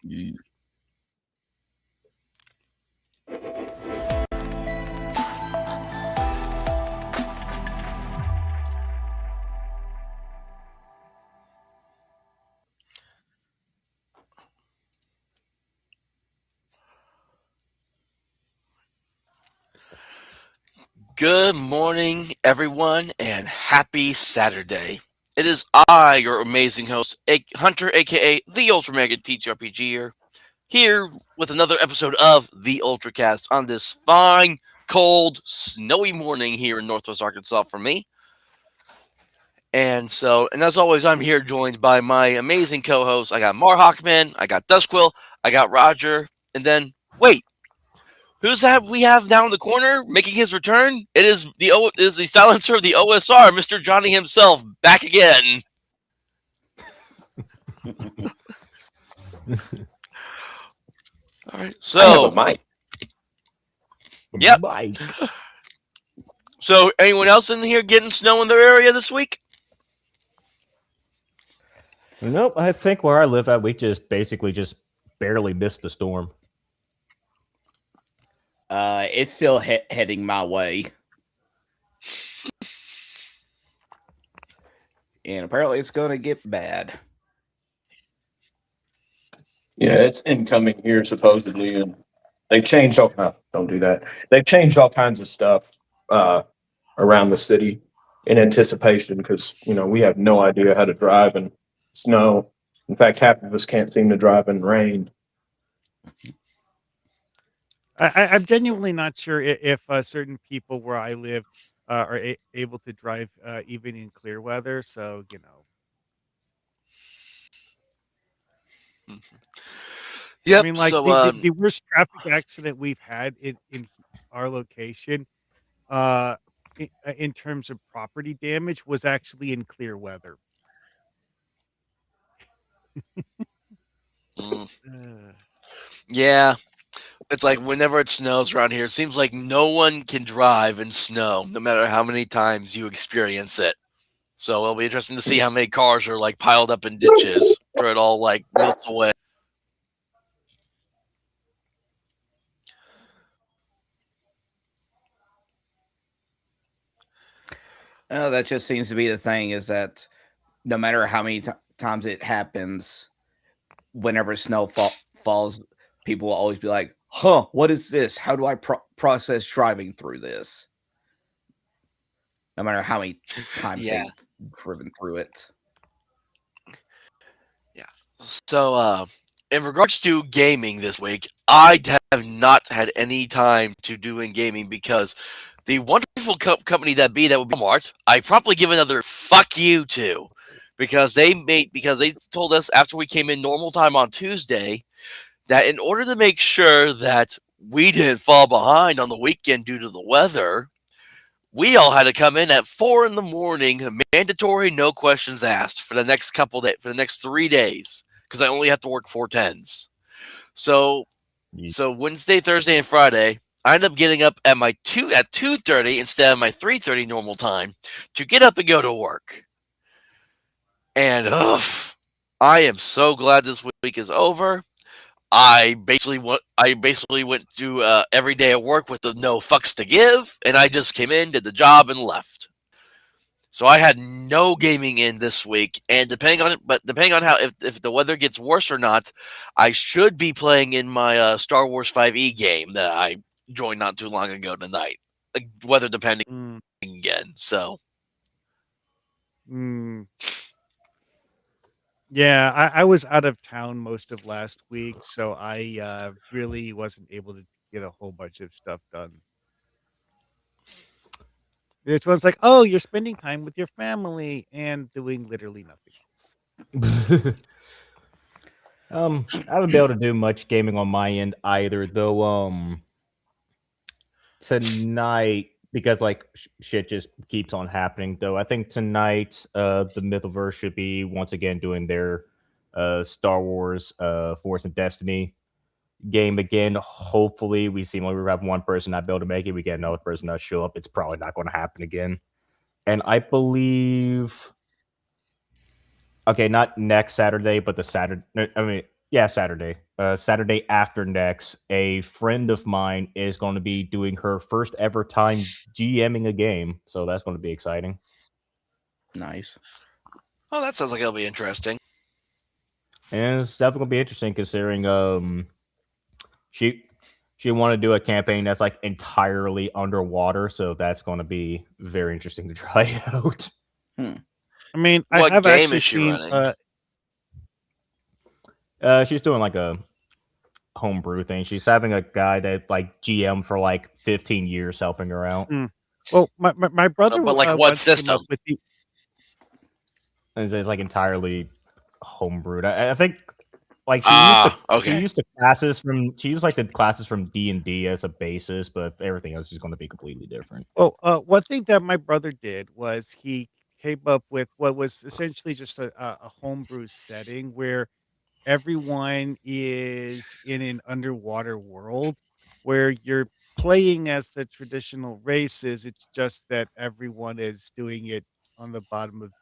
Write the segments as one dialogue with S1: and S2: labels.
S1: Good morning, everyone, and happy Saturday. It is I, your amazing host, Hunter, aka the Ultra Mega TTRPG, here with another episode of the Ultracast on this fine, cold, snowy morning here in Northwest Arkansas for me. And as always, I'm here joined by my amazing co-hosts. I got Mar Hawkman, I got Duskquill, I got Roger, and then wait, who's that we have now in the corner making his return? It is the silencer of the OSR, Mr. Johnny himself, back again. All right,
S2: I have a mic.
S1: Yep. So, anyone else in here getting snow in their area this week?
S3: Nope. I think where I live at, we just barely missed the storm.
S4: It's still heading my way. And apparently it's going to get bad.
S2: Yeah, it's incoming here supposedly, and they've changed all. Don't do that. They've changed all kinds of stuff around the city in anticipation because we have no idea how to drive in snow. In fact, half of us can't seem to drive in rain.
S5: I'm genuinely not sure if certain people where I live are able to drive even in clear weather. So,
S1: Yep.
S5: I mean, like the worst traffic accident we've had in our location in terms of property damage was actually in clear weather.
S1: Yeah. It's like whenever it snows around here, it seems like no one can drive in snow, no matter how many times you experience it. So it'll be interesting to see how many cars are like piled up in ditches after it all like melts away.
S4: That just seems to be the thing is that no matter how many times it happens, whenever snow falls, people will always be like, huh, what is this? How do I process driving through this? No matter how many times they've driven through it.
S1: Yeah. So, in regards to gaming this week, I have not had any time to do in gaming because the wonderful company that would be Walmart, I promptly give another fuck you to because they told us after we came in normal time on Tuesday that in order to make sure that we didn't fall behind on the weekend due to the weather, we all had to come in at 4 a.m, mandatory, no questions asked for the next for the next 3 days because I only have to work 4 10s. So Wednesday, Thursday, and Friday, I ended up getting up at 2:30 instead of my 3:30 normal time to get up and go to work. And I am so glad this week is over. I basically went through every day at work with the no fucks to give, and I just came in, did the job, and left. So I had no gaming in this week, and depending on how if the weather gets worse or not, I should be playing in my Star Wars 5e game that I joined not too long ago tonight. Weather depending again. So.
S5: Yeah, I was out of town most of last week, so I really wasn't able to get a whole bunch of stuff done. This one's like, oh, you're spending time with your family and doing literally nothing else.
S3: I haven't been able to do much gaming on my end either, though. Tonight, because like shit just keeps on happening, though. I think tonight, the Mythoverse should be once again doing their Star Wars Force and Destiny game again. Hopefully, we seem like we have one person not be able to make it. We get another person not show up. It's probably not going to happen again. And I believe, okay, not next Saturday, but the Saturday. I mean, Yeah, Saturday. Saturday after next, a friend of mine is going to be doing her first ever time GMing a game, so that's going to be exciting.
S4: Nice.
S1: Oh, that sounds like it'll be interesting.
S3: And it's definitely going to be interesting considering she want to do a campaign that's like entirely underwater, so that's going to be very interesting to try out.
S5: I mean,
S1: What
S5: I have
S1: game
S5: actually
S1: is she
S5: seen.
S1: running?
S3: She's doing like a homebrew thing. She's having a guy that like GM for like 15 years helping her out.
S5: Well, my brother,
S1: But, like, what
S5: once came
S1: system?
S5: up with the.
S3: And it's like entirely homebrewed. I think like she used the classes from the classes from D&D as a basis, but everything else is going to be completely different.
S5: Well, one thing that my brother did was he came up with what was essentially just a homebrew setting where everyone is in an underwater world where you're playing as the traditional races. It's just that everyone is doing it on the bottom of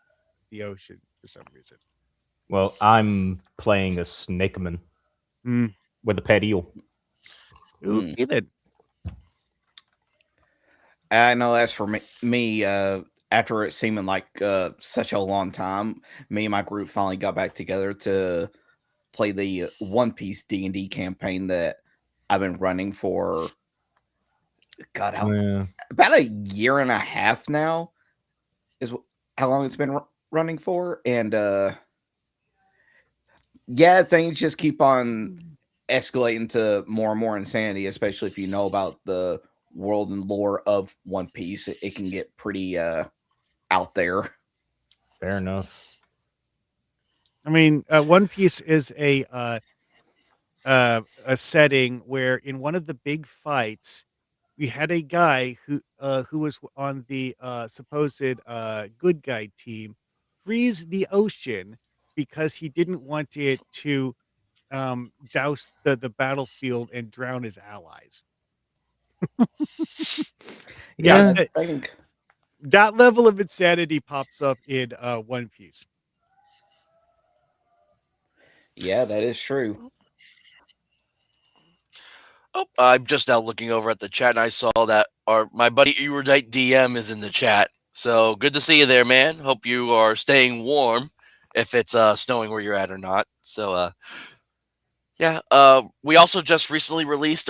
S5: the ocean for some reason.
S3: Well, I'm playing a snakeman
S5: Mm.
S3: with a pet eel.
S5: Ooh, Ethan.
S4: I know as for me after it seeming like such a long time, me and my group finally got back together to play the One Piece D&D campaign that I've been running for God, about a year and a half now is how long it's been running for. And yeah, things just keep on escalating to more and more insanity, especially if you know about the world and lore of One Piece. It can get pretty out there.
S3: Fair enough.
S5: I mean, One Piece is a setting where in one of the big fights, we had a guy who was on the supposed good guy team freeze the ocean because he didn't want it to douse the battlefield and drown his allies.
S3: Yeah,
S5: that,
S4: I think.
S5: that level of insanity pops up in One Piece.
S4: Yeah, that is true.
S1: Oh, I'm just now looking over at the chat, and I saw that my buddy Erudite DM is in the chat. So good to see you there, man. Hope you are staying warm, if it's snowing where you're at or not. So yeah. We also just recently released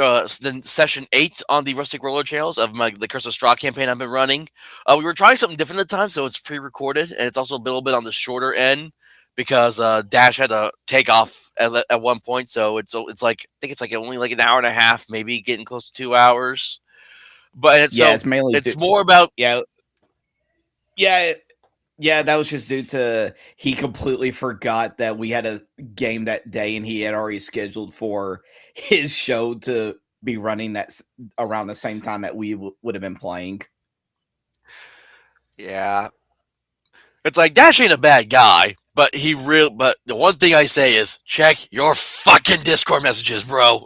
S1: session 8 on the Rustic Roller channels of the Curse of Straw campaign I've been running. We were trying something different at the time, so it's pre-recorded, and it's also a little bit on the shorter end because Dash had to take off at one point, so it's like I think it's like only like an hour and a half, maybe getting close to 2 hours. But
S4: It's mainly
S1: it's more about
S4: yeah, that was just due to he completely forgot that we had a game that day, and he had already scheduled for his show to be running that around the same time that we would have been playing.
S1: Yeah. It's like Dash ain't a bad guy, but but the one thing I say is check your fucking Discord messages, bro.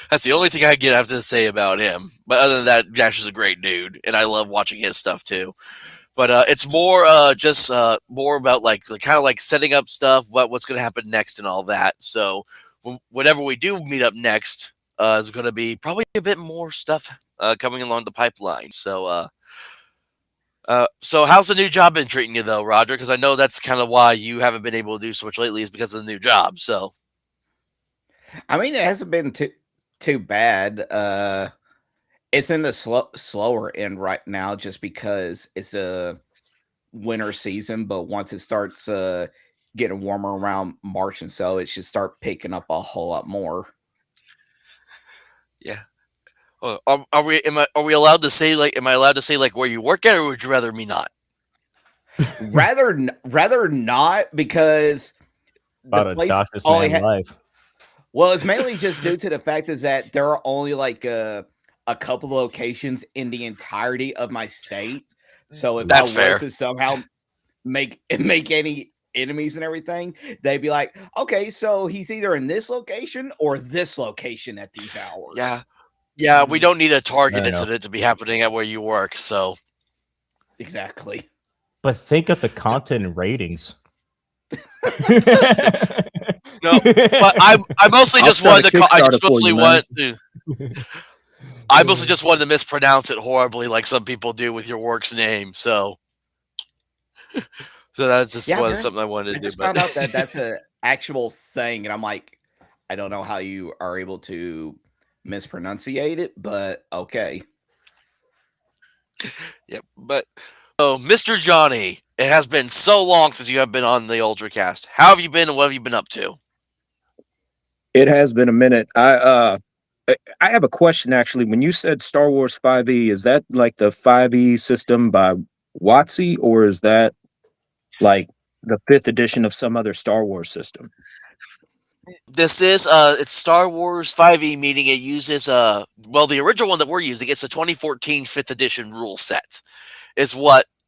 S1: That's the only thing I have to say about him. But other than that, Dash is a great dude, and I love watching his stuff too. But it's more just more about like kind of like setting up stuff, what's going to happen next, and all that. So whenever we do meet up next, is going to be probably a bit more stuff coming along the pipeline. So how's the new job been treating you though, Roger? Because I know that's kind of why you haven't been able to do so much lately is because of the new job. So
S4: I mean, it hasn't been too bad. It's in the slower end right now just because it's a winter season, but once it starts getting warmer around March and so, it should start picking up a whole lot more.
S1: yeah. Are we allowed to say like? Am I allowed to say like where you work at, or would you rather me not?
S4: rather not, because
S3: about a Dodgers man life.
S4: Well, it's mainly just due to the fact is that there are only like a couple of locations in the entirety of my state. So if
S1: That's
S4: I was
S1: fair.
S4: to somehow make any enemies and everything, they'd be like, okay, so he's either in this location or this location at these hours.
S1: Yeah, we don't need a target incident to be happening at where you work, so
S4: exactly.
S3: But think of the content and ratings.
S1: No, but I mostly
S2: I'll
S1: just
S2: start
S1: wanted
S2: a
S1: to. I
S2: Kickstarter
S1: just
S2: for
S1: mostly
S2: you, man.
S1: wanted to. I mostly just wanted to mispronounce it horribly, like some people do with your work's name. So that's just
S4: Yeah,
S1: was
S4: apparently,
S1: something I wanted
S4: I
S1: to do.
S4: just
S1: But
S4: found out that that's a actual thing, and I'm like, I don't know how you are able to mispronunciate it, but okay.
S1: yep. But so, Mr. Johnny, it has been so long since you have been on the Ultracast. How have you been, and what have you been up to?
S2: It has been a minute. I have a question actually. When you said Star Wars 5e, is that like the 5e system by WotC, or is that like the fifth edition of some other Star Wars system?
S1: This is it's Star Wars 5e, meaning it uses well, the original one that we're using, it's a 2014 5th edition rule set. It's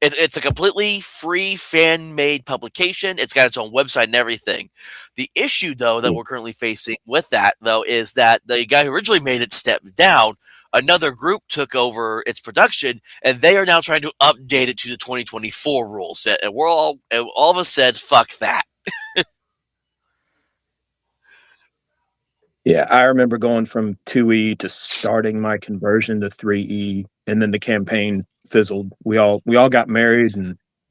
S1: it's a completely free fan made publication. It's got its own website and everything. The issue though that
S2: Hmm.
S1: we're currently facing with that though is that the guy who originally made it stepped down. Another group took over its production, and they are now trying to update it to the 2024 rule set. And all of us said, "Fuck that."
S2: Yeah, I remember going from 2e to starting my conversion to 3e, and then the campaign fizzled. We all got married,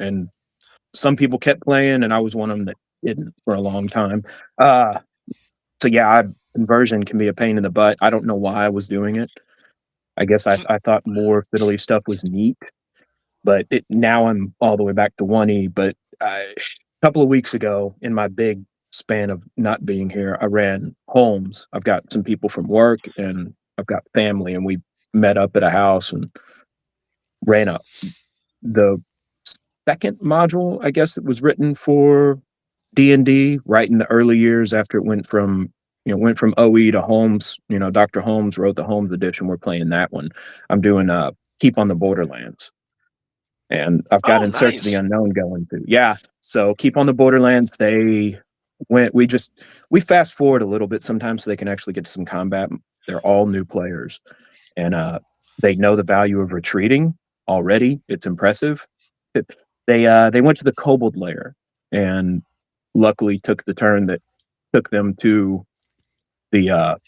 S2: and some people kept playing, and I was one of them that didn't for a long time. So yeah, conversion can be a pain in the butt. I don't know why I was doing it. I guess I thought more fiddly stuff was neat, but now I'm all the way back to 1e. But a couple of weeks ago, in my big span of not being here, I ran Holmes. I've got some people from work, and I've got family, and we met up at a house and ran up the second module, I guess, it was written for D&D right in the early years after it went from OE to Holmes. Dr. Holmes wrote the Holmes edition. We're playing that one. I'm doing Keep on the Borderlands, and I've got
S1: Oh,
S2: In Search of the
S1: nice.
S2: Unknown going through. Yeah, so Keep on the Borderlands. We fast forward a little bit sometimes so they can actually get to some combat. They're all new players, and they know the value of retreating already. It's impressive. They went to the Kobold lair, and luckily took the turn that took them to the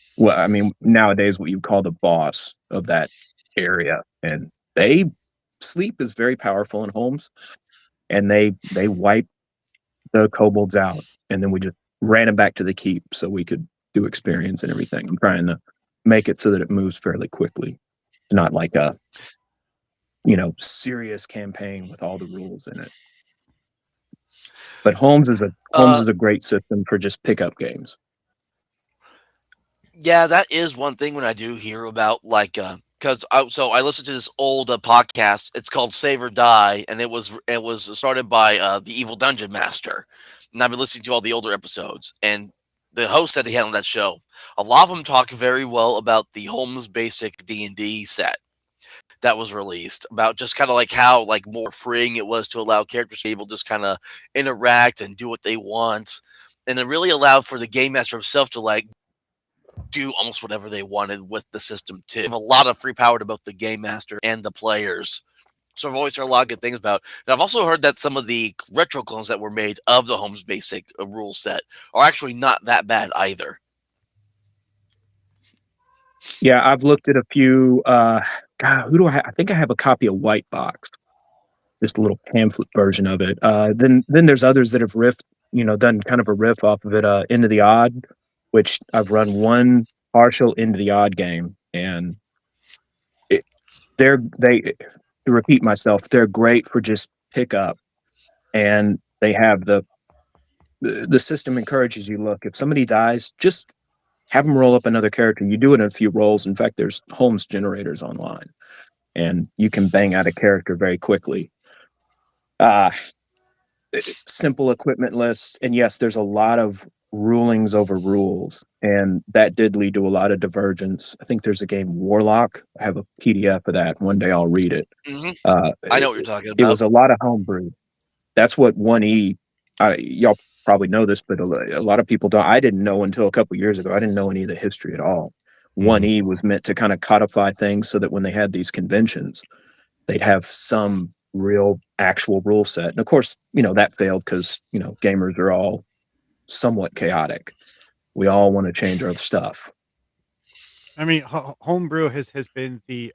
S2: nowadays what you call the boss of that area. And sleep is very powerful in Holmes, and they wipe the kobolds out, and then we just ran them back to the keep so we could do experience and everything. I'm trying to make it so that it moves fairly quickly, not like a serious campaign with all the rules in it. But Holmes is a great system for just pickup games.
S1: Yeah, that is one thing when I do hear about because I listened to this old podcast. It's called Save or Die, and it was started by the Evil Dungeon Master, and I've been listening to all the older episodes. And the host that he had on that show, a lot of them talk very well about the Holmes Basic D&D set that was released, about just kind of like how more freeing it was to allow characters to be able to just kind of interact and do what they want, and it really allowed for the game master himself to do almost whatever they wanted with the system too. Have a lot of free power to both the game master and the players. So I've always heard a lot of good things about it. And I've also heard that some of the retro clones that were made of the Holmes Basic rule set are actually not that bad either.
S2: Yeah, I've looked at a few. God, who do I have? I think I have a copy of White Box, just a little pamphlet version of it. Then there's others that have done kind of a riff off of it. Into the Odd, which I've run one partial Into the Odd game, and to repeat myself, they're great for just pick up, and they have the system encourages you. Look, if somebody dies, just have them roll up another character. You do it in a few rolls. In fact, there's Holmes generators online, and you can bang out a character very quickly. Simple equipment list, and yes, there's a lot of rulings over rules, and that did lead to a lot of divergence. I think there's a game Warlock. I have a PDF of that. One day I'll read it.
S1: I know what you're talking
S2: It
S1: about.
S2: was a lot of homebrew. That's what 1E. Y'all probably know this, but a lot of people don't. I didn't know until a couple years ago. I didn't know any of the history at all. 1E was meant to kind of codify things so that when they had these conventions, they'd have some real actual rule set. And of course, that failed because, gamers are all somewhat chaotic. We all want to change our stuff.
S5: I mean, homebrew has been the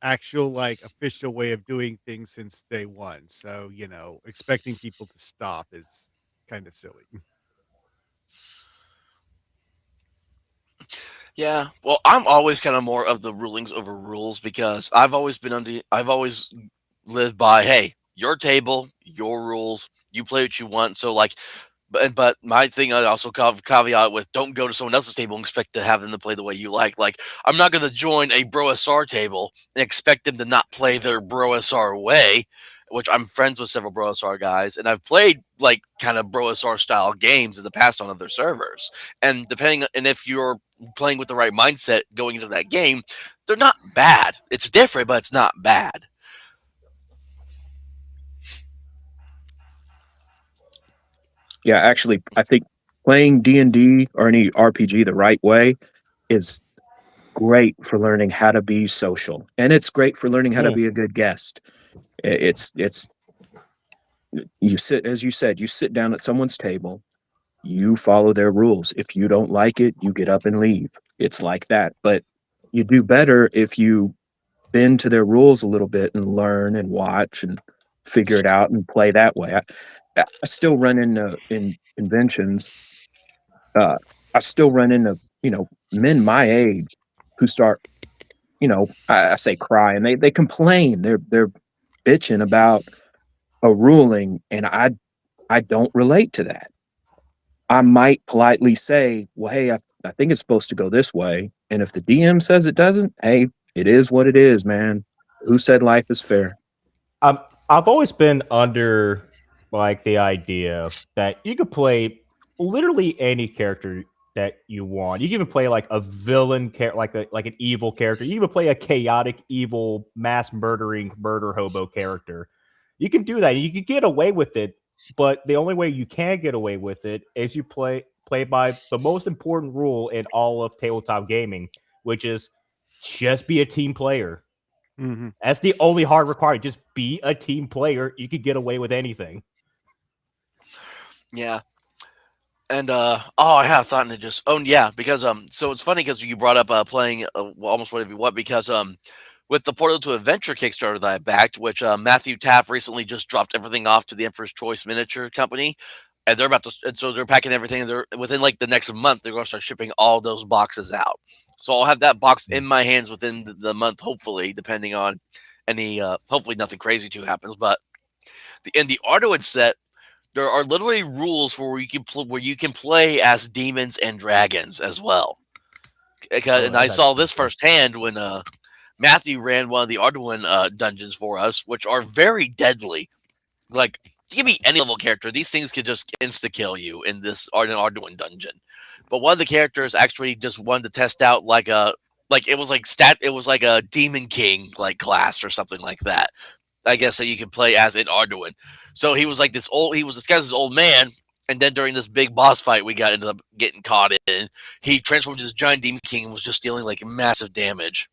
S5: actual like official way of doing things since day one. So expecting people to stop is kind of silly.
S1: Yeah, well, I'm always kind of more of the rulings over rules because I've always lived by, hey, your table, your rules, you play what you want. So like, but my thing I also caveat with don't go to someone else's table and expect to have them to play the way you like. Like, I'm not going to join a Bro SR table and expect them to not play their Bro SR way, which I'm friends with several Bro SR guys, and I've played like kind of Bro SR style games in the past on other servers. And if you're playing with the right mindset going into that game, they're not bad. It's different, but it's not bad.
S2: Yeah, actually, I think playing D&D or any RPG the right way is great for learning how to be social, and it's great for learning how to be a good guest. It's you sit, as you said, you sit down at someone's table, you follow their rules. If you don't like it, you get up and leave. It's like that. But you do better if you bend to their rules a little bit and learn and watch and figure it out and play that way. I still run into in conventions. I still run into men my age who start I say cry and they complain. They're bitching about a ruling, and I don't relate to that. I might politely say, well, hey, I think it's supposed to go this way. And if the DM says it doesn't, hey, it is what it is, man. Who said life is fair?
S3: I've always been under like the idea that you could play literally any character that you want. You can even play like a villain character, like an evil character. You even play a chaotic, evil, mass murdering murder hobo character. You can do that. You can get away with it, but the only way you can get away with it is you play by the most important rule in all of tabletop gaming, which is just be a team player.
S5: Mm-hmm.
S3: That's the only hard requirement. Just be a team player. You could get away with anything.
S1: Yeah. And I had a thought and because so it's funny because you brought up playing almost whatever you want because with the Portal to Adventure Kickstarter that I backed, which Matthew Tapp recently just dropped everything off to the Emperor's Choice Miniature Company, and so they're packing everything, and they're within like the next month they're going to start shipping all those boxes out. So I'll have that box in my hands within the month, hopefully, depending on any hopefully nothing crazy too happens. But in the Arduin set, there are literally rules for where you can play as demons and dragons as well. And I saw this firsthand when Matthew ran one of the Arduin dungeons for us, which are very deadly. Like, give me any level character, these things could just insta kill you in this Arduin dungeon. But one of the characters actually just wanted to test out it was like a Demon King like class or something like that. I guess that you could play as in Arduin. So he was like he was disguised as old man, and then during this big boss fight ended up getting caught in, he transformed into this giant Demon King and was just dealing like massive damage.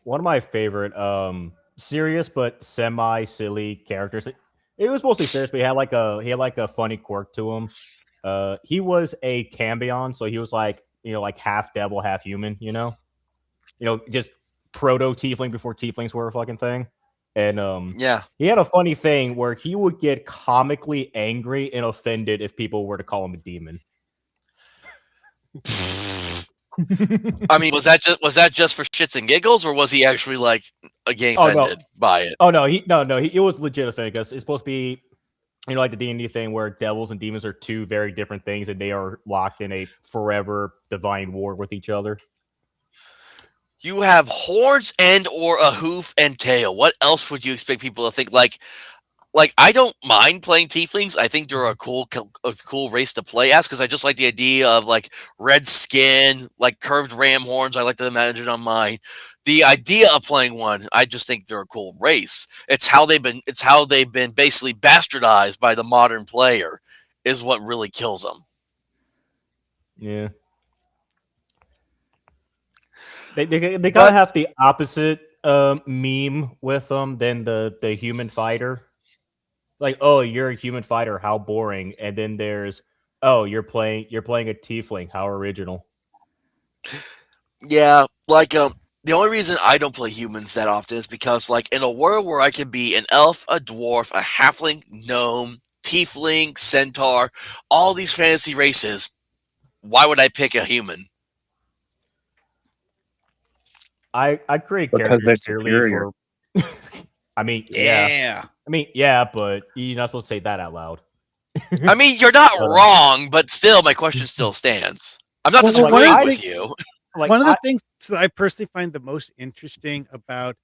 S3: One of my favorite serious but semi silly characters. It was mostly serious, but he had like a funny quirk to him. He was a Cambion, so he was like like half devil, half human. Just proto tiefling before tieflings were a fucking thing. And
S1: yeah,
S3: he had a funny thing where he would get comically angry and offended if people were to call him a demon.
S1: I mean, was that just for shits and giggles, or was he actually like getting offended by it?
S3: Oh no, it was legit offended because it's supposed to be, like the D&D thing where devils and demons are two very different things, and they are locked in a forever divine war with each other.
S1: You have horns and or a hoof and tail. What else would you expect people to think? Like I don't mind playing tieflings. I think they're a cool race to play as because I just like the idea of like red skin, like curved ram horns. I like to imagine on mine. The idea of playing one, I just think they're a cool race. It's how they've been basically bastardized by the modern player is what really kills them.
S3: Yeah. They kind of have the opposite meme with them than the human fighter. Like, oh, you're a human fighter, how boring. And then there's, oh, you're playing a tiefling, how original.
S1: Yeah, like the only reason I don't play humans that often is because like in a world where I can be an elf, a dwarf, a halfling, gnome, tiefling, centaur, all these fantasy races, why would I pick a human?
S3: I create
S2: Because they're
S3: characters purely
S2: superior.
S3: for I mean, yeah.
S4: Yeah.
S3: I mean, yeah, but you're not supposed to say that out loud.
S1: I mean, you're not
S2: Uh,
S1: wrong, but still, my question still stands. I'm not
S5: Well,
S1: disagreeing
S3: I-
S1: with you.
S3: Like,
S5: One of the things that I personally find the most interesting about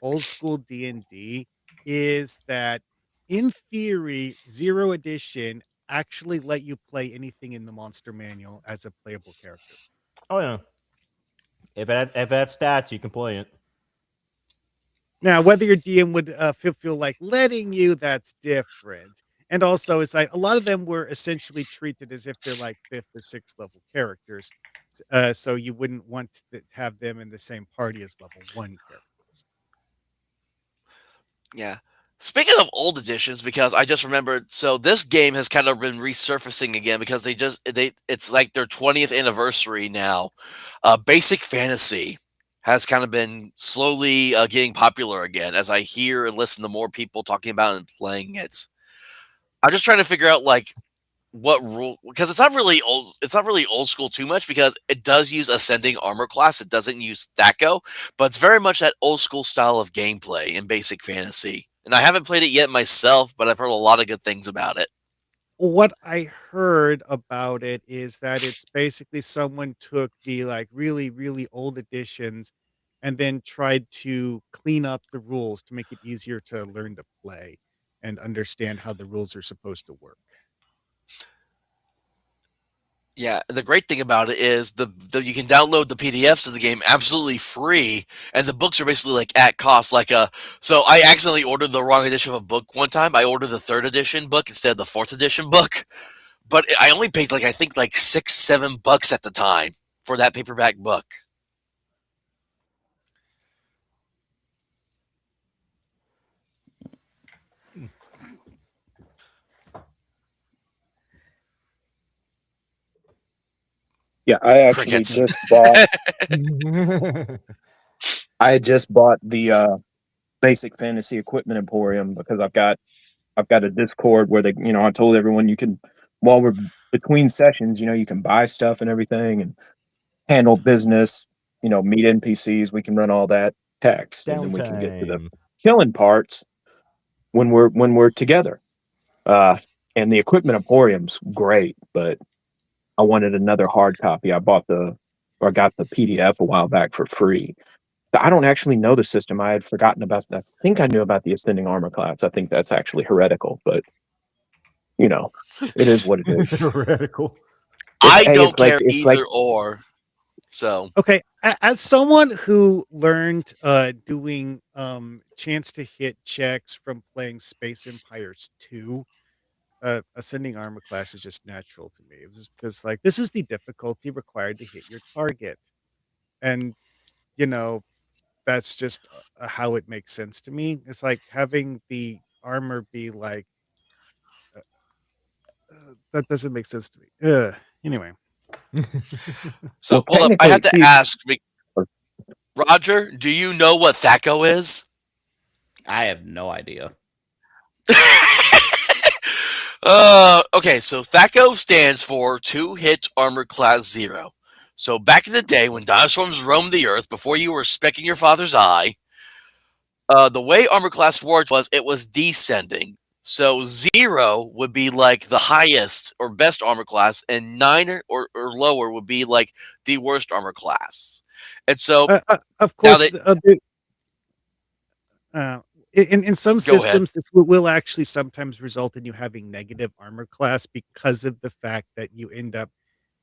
S5: old school D&D is that in theory, Zero Edition actually let you play anything in the monster manual as a playable character.
S3: oh yeah. If it had stats, you can play it.
S5: Now, whether your DM would feel like letting you, that's different. And also, it's like a lot of them were essentially treated as if they're like 5th or 6th level characters. So you wouldn't want to have them in the same party as level 1 characters.
S1: Yeah. Speaking of old editions, because I just remembered, so this game has kind of been resurfacing again because it's like their 20th anniversary now. Basic Fantasy has kind of been slowly getting popular again as I hear and listen to more people talking about and playing it. I'm just trying to figure out like what rule, because it's not really old school too much because it does use ascending armor class. It doesn't use THAC0, but it's very much that old school style of gameplay in Basic Fantasy. And I haven't played it yet myself, but I've heard a lot of good things about it.
S5: What I heard about it is that it's basically someone took the like really, really old editions and then tried to clean up the rules to make it easier to learn to play and understand how the rules are supposed to work.
S1: Yeah, the great thing about it is the you can download the PDFs of the game absolutely free, and the books are basically like at cost. So I accidentally ordered the wrong edition of a book one time. I ordered the 3rd edition book instead of the 4th edition book, but I only paid like I think like $6-7 at the time for that paperback book.
S2: Yeah, I actually
S1: Crickets.
S2: just bought. I had just bought the Basic Fantasy Equipment Emporium because I've got a Discord where they, I told everyone you can, while we're between sessions, you can buy stuff and everything and handle business, meet NPCs. We can run all that text, and then we can get to the
S3: Downtime.
S2: killing parts when we're together. And the Equipment Emporium's great, but I wanted another hard copy. I got the PDF a while back for free. I don't actually know the system. I had forgotten about that. I think I knew about the ascending armor class. I think that's actually heretical, but it is what it is.
S3: Heretical.
S1: I
S2: Hey,
S1: don't
S2: it's like-
S1: care
S2: it's
S1: either
S2: like-
S1: or. So
S5: Okay, as someone who learned doing chance to hit checks from playing Space Empires 2, ascending armor class is just natural to me. It was just because like this is the difficulty required to hit your target. And that's just how it makes sense to me. It's like having the armor be like that doesn't make sense to me. Anyway,
S1: So
S2: Well,
S1: hold up, I have to
S2: technically,
S1: ask, Roger, do you know what THAC0 is?
S4: I have no idea.
S1: Okay, so THAC0 stands for 2-hit armor class 0. So back in the day when dinosaurs roamed the earth before you were specking your father's eye, the way armor class worked was it was descending. So 0 would be like the highest or best armor class, and 9 or lower would be like the worst armor class. And so
S5: of
S1: now
S5: course, in some
S1: Go ahead.
S5: systems, this will actually sometimes result in you having negative armor class because of the fact that you end up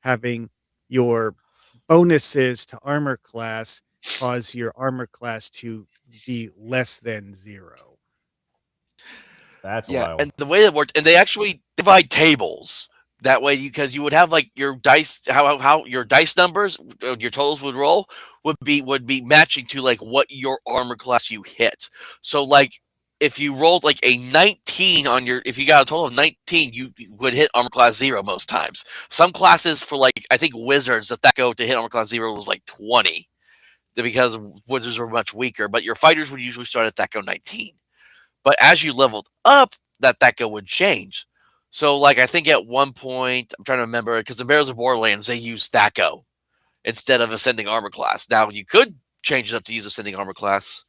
S5: having your bonuses to armor class cause your armor class to be less than 0.
S3: That's
S1: yeah,
S3: wild.
S1: and the way it worked, and they actually divide tables. That way, because you would have like your dice, how your dice numbers, your totals would be matching to like what your armor class you hit. So like if you rolled like a 19 on your, if you got a total of 19, you would hit armor class 0 most times. Some classes for like I think wizards, that go to hit armor class 0 was like 20 because wizards were much weaker. But your fighters would usually start at THAC0 19. But as you leveled up, that THAC0 would change. So, like, I think at one point, I'm trying to remember, because in Barrows of Borderlands, they use THAC0 instead of Ascending Armor Class. Now, you could change it up to use Ascending Armor Class.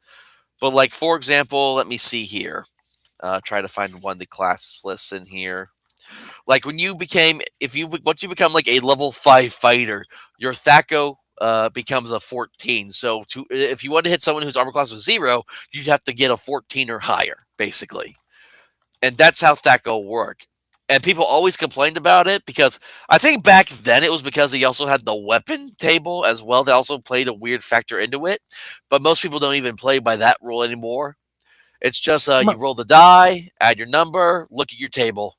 S1: But, like, for example, let me see here. Try to find one of the class lists in here. Like, once you become, like, a level 5 fighter, your THAC0 becomes a 14. So, if you want to hit someone whose armor class was 0, you'd have to get a 14 or higher, basically. And that's how THAC0 work. And people always complained about it because I think back then it was because they also had the weapon table as well. That also played a weird factor into it. But most people don't even play by that rule anymore. It's just you roll the die, add your number, look at your table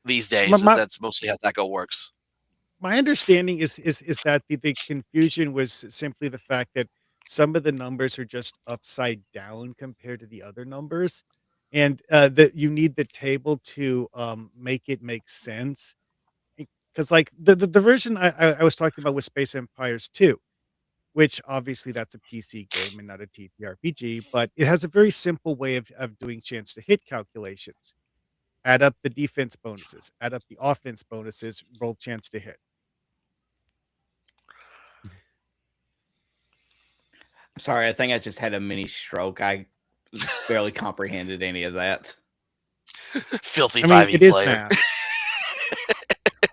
S1: these days. That's mostly how THAC0 works.
S5: My understanding is that the confusion was simply the fact that some of the numbers are just upside down compared to the other numbers, and that you need the table to make it make sense. Because like the version I was talking about was Space Empires 2, which obviously that's a PC game and not a TTRPG, but it has a very simple way of doing chance to hit calculations. Add up the defense bonuses, add up the offense bonuses, roll chance to hit.
S4: I'm sorry, I think I just had a mini stroke. I barely comprehended any of that.
S1: Filthy 5e player.
S5: Math.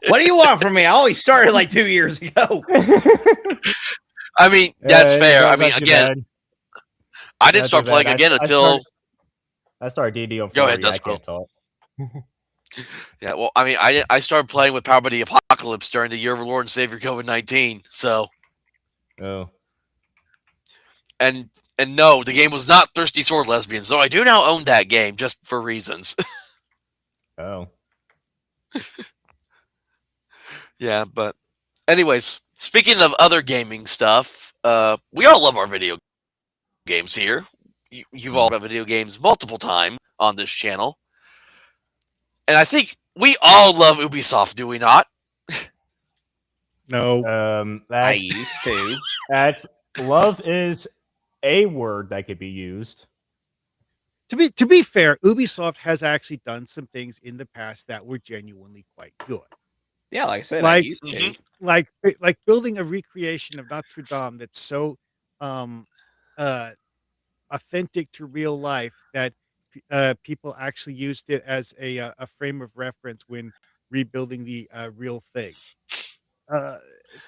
S4: What do you want from me? I only started like 2 years ago.
S1: I mean, that's fair. I mean, again, I didn't start playing again until
S3: I started DD on 4.
S1: Go ahead,
S3: I can't talk.
S1: Yeah, well, I mean, I started playing with Power by the Apocalypse during the year of our Lord and Savior COVID-19. So, and no, the game was not Thirsty Sword Lesbian. So I do now own that game just for reasons.
S3: Oh.
S1: Yeah, but anyways, speaking of other gaming stuff, we all love our video games here. You've all got video games multiple times on this channel. And I think we all love Ubisoft, do we not?
S5: No.
S4: I used to.
S3: That's love is a word that could be used.
S5: To be fair, Ubisoft has actually done some things in the past that were genuinely quite good.
S4: Yeah, like I said, I used to.
S5: Like building a recreation of Notre Dame that's so authentic to real life that people actually used it as a frame of reference when rebuilding the real thing.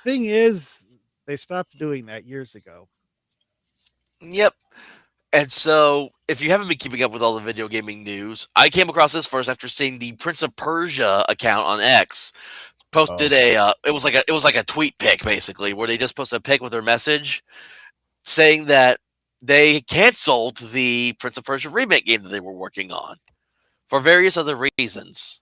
S5: Thing is, they stopped doing that years ago.
S1: Yep. And so, if you haven't been keeping up with all the video gaming news, I came across this first after seeing the Prince of Persia account on X posted it was like a tweet pic basically, where they just posted a pic with their message saying that they canceled the Prince of Persia remake game that they were working on for various other reasons.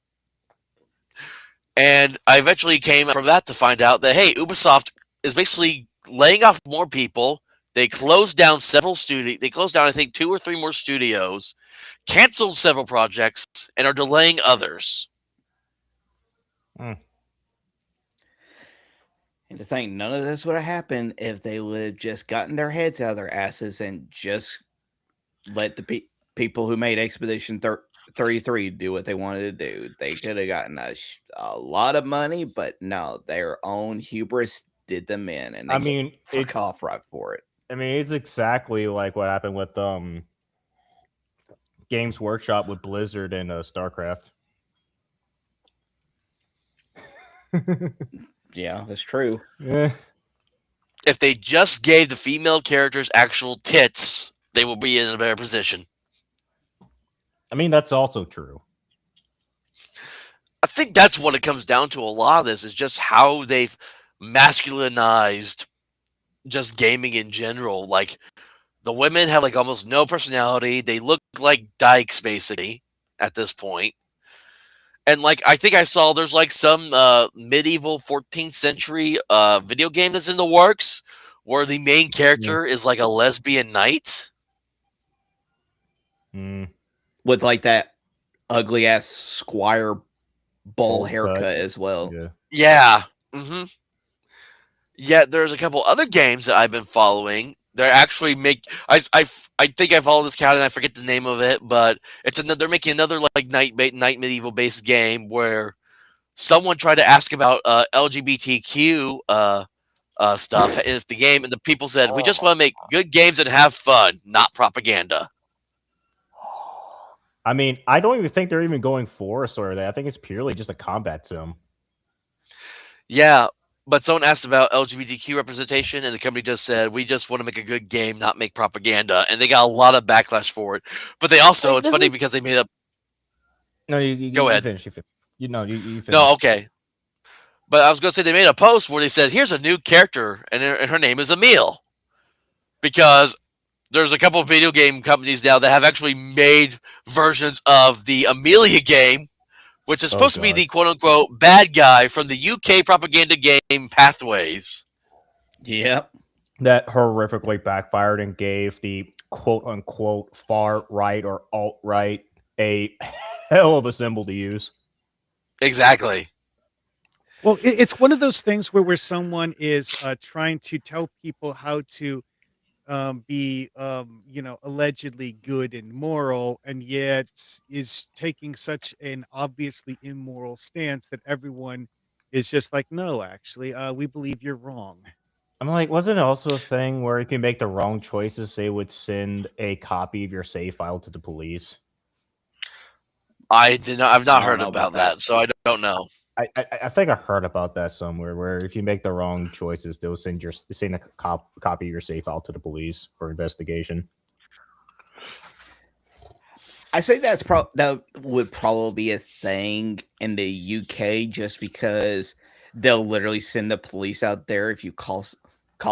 S1: And I eventually came from that to find out that, hey, Ubisoft is basically laying off more people. They closed down several studios. They closed down, I think, 2 or 3 more studios, canceled several projects, and are delaying others.
S4: And to think none of this would have happened if they would have just gotten their heads out of their asses and just let the people who made Expedition 33 do what they wanted to do. They could have gotten a lot of money, but no, their own hubris did them in, and they fuck off right for it.
S3: I mean, it's exactly like what happened with Games Workshop with Blizzard and StarCraft.
S4: Yeah, that's true.
S3: Yeah.
S1: If they just gave the female characters actual tits, they will be in a better position.
S3: I mean, that's also true.
S1: I think that's what it comes down to. A lot of this is just how they've masculinized just gaming in general. Like, the women have like almost no personality. They look like dykes basically at this point. And like I think I saw there's like some medieval 14th century video game that's in the works where the main character is like a lesbian knight.
S3: Mm,
S4: with like that ugly ass squire bowl
S3: Bowl cut.
S4: haircut as well.
S3: yeah.
S1: Yeah. hmm Yeah, there's a couple other games that I've been following. They're actually I think I follow this account and I forget the name of it, but it's another they're making another like night medieval based game where someone tried to ask about LGBTQ stuff if the game and the people said we just want to make good games and have fun, not propaganda.
S3: I mean, I don't even think they're even going for a sort of that. I think it's purely just a combat sim.
S1: Yeah, but someone asked about LGBTQ representation, and the company just said, "We just want to make a good game, not make propaganda." And they got a lot of backlash for it. But they also, it's funny because they made up.
S3: No, you
S1: Go ahead.
S3: finish. You finish. You finish.
S1: No, okay. But I was going to say they made a post where they said, "Here's a new character, and her name is Emil," because there's a couple of video game companies now that have actually made versions of the Amelia game, which is supposed to be
S3: God.
S1: the quote-unquote bad guy from the UK propaganda game Pathways.
S4: Yep.
S3: That horrifically backfired and gave the quote unquote far right or alt right a hell of a symbol to use.
S1: Exactly.
S5: Well, it's one of those things where someone is trying to tell people how to be, allegedly good and moral, and yet is taking such an obviously immoral stance that everyone is just like, no, actually, we believe you're wrong.
S3: I'm like, wasn't it also a thing where if you make the wrong choices, they would send a copy of your save file to the police?
S1: I've not
S4: I don't
S1: heard
S4: know
S1: about
S4: about that.
S1: that, so I don't know.
S3: I think I heard about that somewhere where if you make the wrong choices, they'll send a copy of your save file to the police for investigation.
S4: I say that would probably be a thing in the UK just because they'll literally send the police out there if you call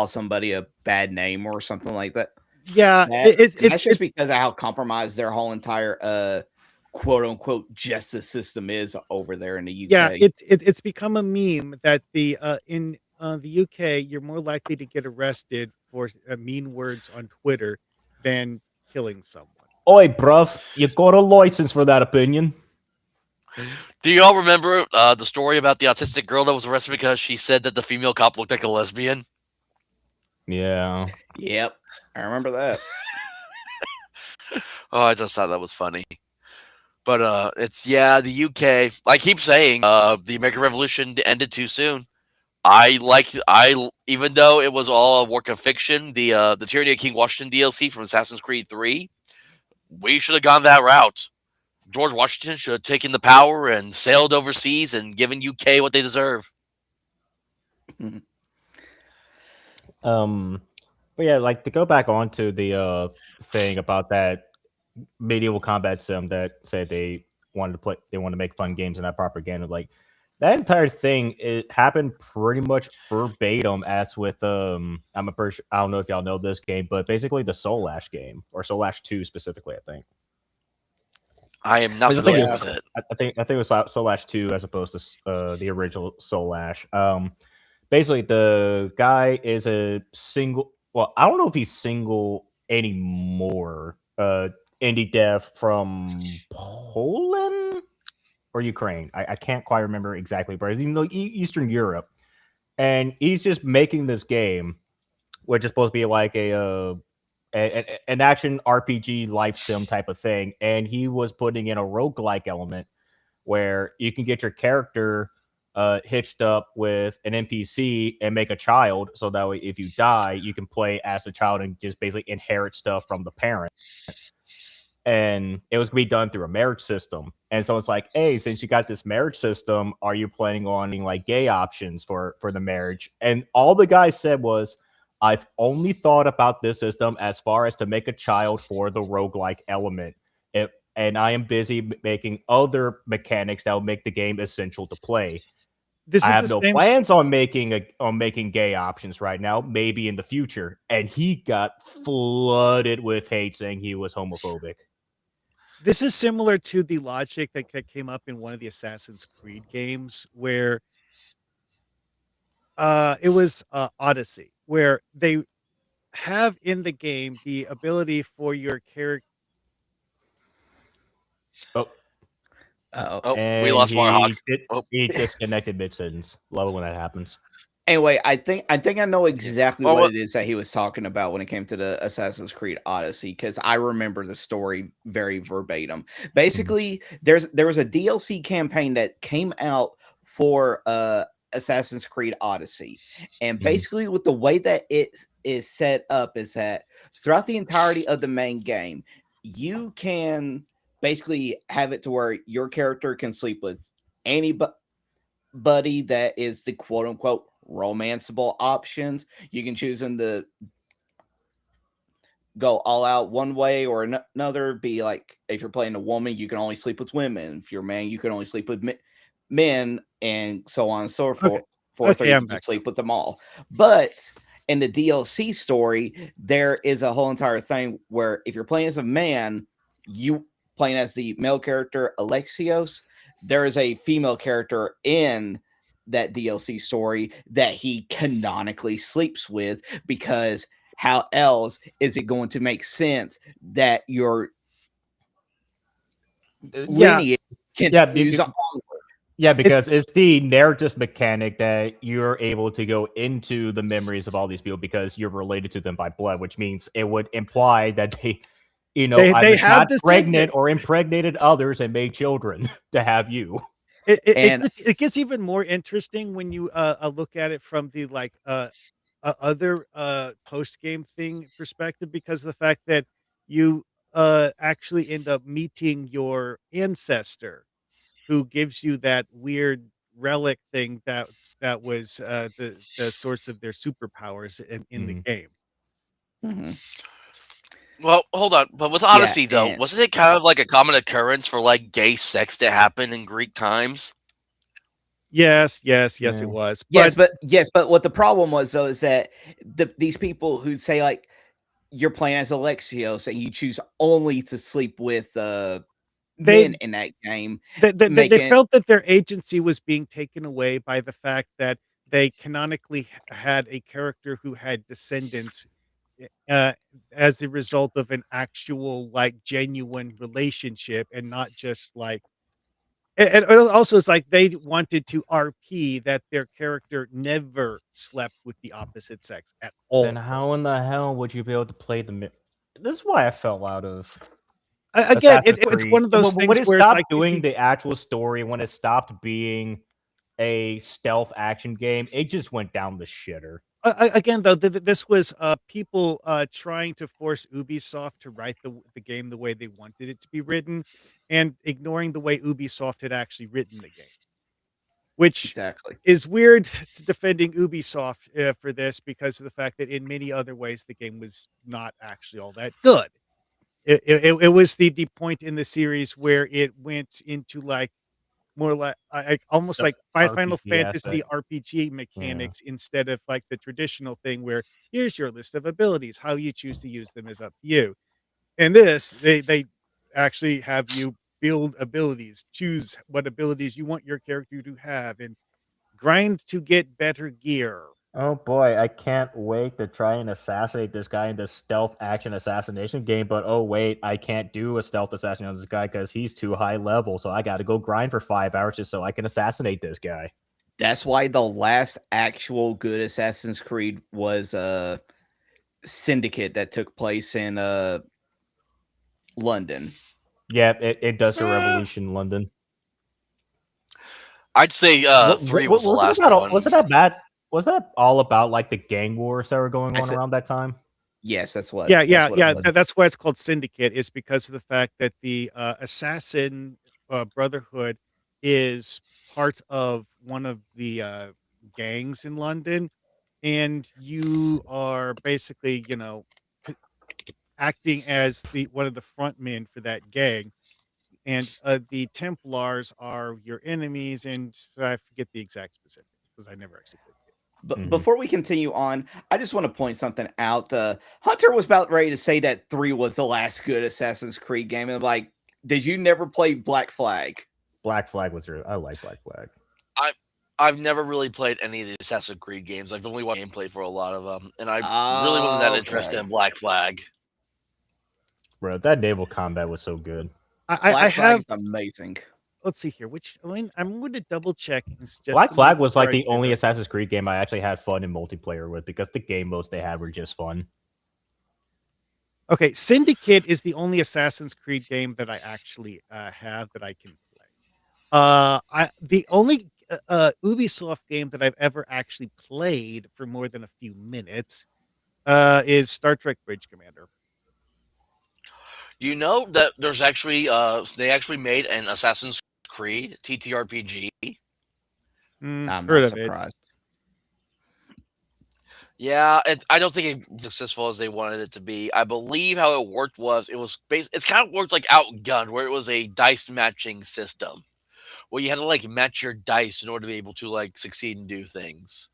S4: somebody a bad name or something like that.
S5: Yeah,
S4: That's just because of how compromised their whole entire quote unquote justice system is over there in the UK.
S5: yeah, it's become a meme that in the UK you're more likely to get arrested for mean words on Twitter than killing someone.
S3: Oi, bruv, you got a license for that opinion.
S1: Do you all remember the story about the autistic girl that was arrested because she said that the female cop looked like a lesbian?
S3: Yeah.
S4: Yep, I remember that.
S1: Oh, I just thought that was funny. But it's the UK. I keep saying the American Revolution ended too soon. Even though it was all a work of fiction, the Tyranny of King Washington DLC from Assassin's Creed 3, we should have gone that route. George Washington should have taken the power and sailed overseas and given UK what they deserve.
S3: But yeah, like to go back onto the thing about that medieval combat sim that said they wanted to make fun games and not propaganda. Like that entire thing, it happened pretty much verbatim as with I don't know if y'all know this game, but basically the Soul Ash game or Soul Ash 2 specifically, I think.
S1: I am not
S3: I think
S1: familiar
S3: it was-
S1: with it.
S3: I think it was Soul Ash 2 as opposed to the original Soul Ash. Basically, the guy is a single. Well, I don't know if he's single anymore. Indie dev from Poland or Ukraine. I can't quite remember exactly, but it's even though Eastern Europe, and he's just making this game, which is supposed to be like an action RPG life sim type of thing, and he was putting in a roguelike element where you can get your character hitched up with an NPC and make a child, so that way if you die, you can play as a child and just basically inherit stuff from the parent. And it was going to be done through a marriage system. And so it's like, hey, since you got this marriage system, are you planning on like gay options for the marriage? And all the guy said was, I've only thought about this system as far as to make a child for the roguelike element. And I am busy making other mechanics that will make the game essential to play. I have no plans on making gay options right now, maybe in the future. And he got flooded with hate saying he was homophobic.
S5: This is similar to the logic that came up in one of the Assassin's Creed games where it was Odyssey, where they have in the game the ability for your character.
S3: Oh,
S4: Oh,
S1: Oh, we
S3: and
S1: lost Marhawk. Oh.
S3: he disconnected mid sentence. Love it when that happens.
S4: anyway, I think I know exactly
S1: Well,
S4: what
S1: what-
S4: it is that he was talking about when it came to the Assassin's Creed Odyssey, because I remember the story very verbatim. Basically, there was a DLC campaign that came out for Assassin's Creed Odyssey, and
S3: Mhm.
S4: basically with the way that it is set up is that throughout the entirety of the main game, you can basically have it to where your character can sleep with anybody that is the quote unquote romanceable options. You can choose them to go all out one way or another. Be like, if you're playing a woman, you can only sleep with women. If you're a man, you can only sleep with men, and so on and so forth. Or
S5: Okay,
S4: you
S5: I'm
S4: can just
S5: back.
S4: sleep with them all. But in the DLC story, there is a whole entire thing where if you're playing as a man, you playing as the male character Alexios, there is a female character in that DLC story that he canonically sleeps with, because how else is it going to make sense that your
S5: Yeah.
S4: lineage can
S3: Yeah,
S4: use on?
S3: Yeah, because it's the narrative mechanic that you're able to go into the memories of all these people because you're related to them by blood, which means it would imply that they,
S5: They
S3: either
S5: have
S3: got
S5: the
S3: pregnant
S5: signet.
S3: or impregnated others and made children to have you.
S4: And-
S5: It gets even more interesting when you look at it from the other post game thing perspective, because of the fact that you actually end up meeting your ancestor, who gives you that weird relic thing that was the source of their superpowers in the
S3: Mhm.
S5: game.
S4: Mhm.
S1: Well, hold on. But with Odyssey, though,
S4: and-
S1: wasn't it kind of like a common occurrence for like gay sex to happen in Greek times?
S5: Yes,
S3: Yeah.
S5: it was.
S4: Yes, but what the problem was though is that these people who say like you're playing as Alexios and you choose only to sleep with men in that game,
S5: they
S4: making
S5: felt that their agency was being taken away by the fact that they canonically had a character who had descendants uh, as a result of an actual, like, genuine relationship, and not just like. And it also is like they wanted to RP that their character never slept with the opposite sex at all.
S3: Then how in the hell would you be able to play the? This is why I fell out of.
S5: Again,
S3: Assassin's
S5: it's
S3: Creed.
S5: one of those
S3: When
S5: things
S3: it
S5: where it's
S3: stopped
S5: like
S3: doing the actual story, when it stopped being a stealth action game, it just went down the shitter.
S5: Again, though, this was people trying to force Ubisoft to write the game the way they wanted it to be written, and ignoring the way Ubisoft had actually written the game, which
S4: exactly.
S5: is weird to defending Ubisoft for this, because of the fact that in many other ways the game was not actually all that good. It was the point in the series where it went into like more like almost
S3: The
S5: like Final
S3: RPG
S5: Fantasy
S3: aspect.
S5: RPG mechanics, instead of like the traditional thing where here's your list of abilities, how you choose to use them is up to you. And this, they actually have you build abilities, choose what abilities you want your character to have, and grind to get better gear.
S3: Oh boy, I can't wait to try and assassinate this guy in this stealth action assassination game, but oh wait, I can't do a stealth assassination on this guy because he's too high level, so I gotta go grind for 5 hours just so I can assassinate this guy.
S4: That's why the last actual good Assassin's Creed was Syndicate that took place in London.
S3: Yeah, it does a revolution in London.
S1: I'd say 3 was the last one.
S3: Was it that bad? Was that all about like the gang wars that were going on
S4: said-
S3: around that time?
S4: Yes, that's what.
S5: Yeah,
S4: that's what it was.
S5: that's why it's called Syndicate, is because of the fact that the assassin brotherhood is part of one of the gangs in London, and you are basically, c- acting as the one of the front men for that gang, and the Templars are your enemies, and I forget the exact specifics because I never actually played the game.
S4: But
S3: Mhm.
S4: before we continue on, I just want to point something out. Hunter was about ready to say that 3 was the last good Assassin's Creed game, and I'm like, Did you never play Black Flag?
S3: Black Flag was I like Black Flag.
S1: I've never really played any of the Assassin's Creed games. I've only watched gameplay for a lot of them, and I really wasn't that interested
S4: Okay.
S1: in Black Flag.
S3: Bro, that naval combat was so good.
S5: I
S4: Black Flag
S5: have.
S4: is amazing.
S5: Let's see here. I'm going to double check. Just
S3: Black
S5: to
S3: Flag
S5: make
S3: was
S5: sure
S3: like
S5: I
S3: the
S5: did
S3: only
S5: it.
S3: Assassin's Creed game I actually had fun in multiplayer with because the game modes they had were just fun.
S5: Okay, Syndicate is the only Assassin's Creed game that I actually have that I can play. The only Ubisoft game that I've ever actually played for more than a few minutes is Star Trek Bridge Commander.
S1: You know that there's actually they actually made an Assassin's Creed TTRPG.
S4: I'm
S5: Heard
S4: not
S5: of it.
S4: surprised.
S1: Yeah, I don't think it was successful as they wanted it to be. I believe how it worked was it's kind of worked like Outgunned, where it was a dice matching system, where you had to like match your dice in order to be able to like succeed and do things.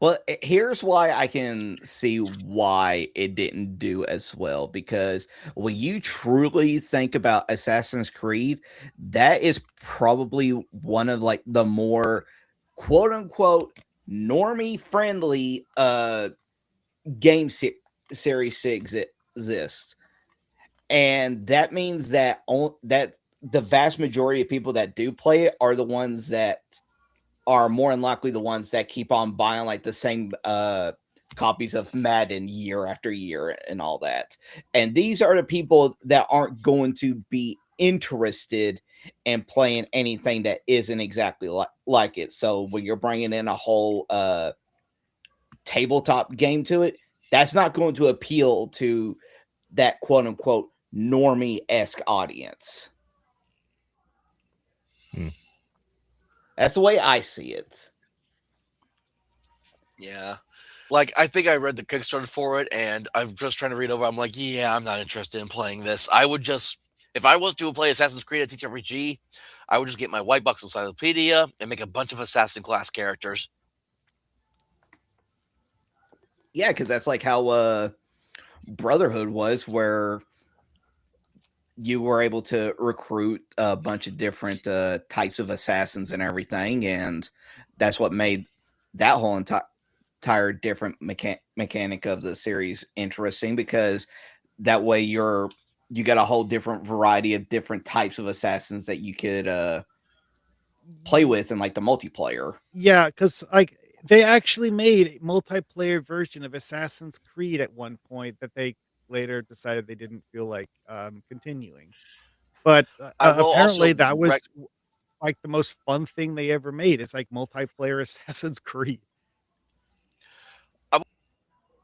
S4: Well, here's why I can see why it didn't do as well. Because when you truly think about Assassin's Creed, that is probably one of like the more quote unquote normie friendly game series exists. And that means that that the vast majority of people that do play it are the ones that are more than likely the ones that keep on buying like the same copies of Madden year after year and all that. And these are the people that aren't going to be interested in playing anything that isn't exactly like it. So when you're bringing in a whole tabletop game to it, that's not going to appeal to that quote unquote normie-esque audience. That's the way I see it.
S1: Yeah. Like, I think I read the Kickstarter for it, and I'm just trying to read over. I'm like, yeah, I'm not interested in playing this. I would just, if I was to play Assassin's Creed at TTRPG, I would just get my White Box Encyclopedia and make a bunch of Assassin class characters.
S4: Yeah, because that's like how Brotherhood was, where you were able to recruit a bunch of different types of assassins and everything, and that's what made that whole entire different mechanic of the series interesting, because that way you got a whole different variety of different types of assassins that you could play with in like the multiplayer.
S5: Yeah, because like they actually made a multiplayer version of Assassin's Creed at one point that they later decided they didn't feel like continuing. But
S1: I will
S5: apparently
S1: also
S5: that was like the most fun thing they ever made. It's like multiplayer Assassin's Creed.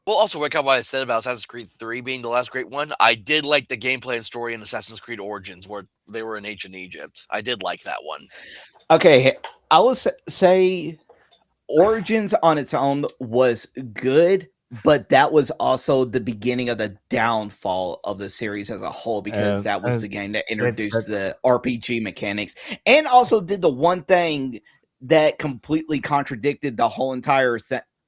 S1: We'll also recap what I said about Assassin's Creed 3 being the last great one. I did like the gameplay and story in Assassin's Creed Origins, where they were in ancient Egypt. I did like that one.
S4: Okay, I will say Origins on its own was good, but that was also the beginning of the downfall of the series as a whole, because that was the game that introduced the RPG mechanics and also did the one thing that completely contradicted the whole entire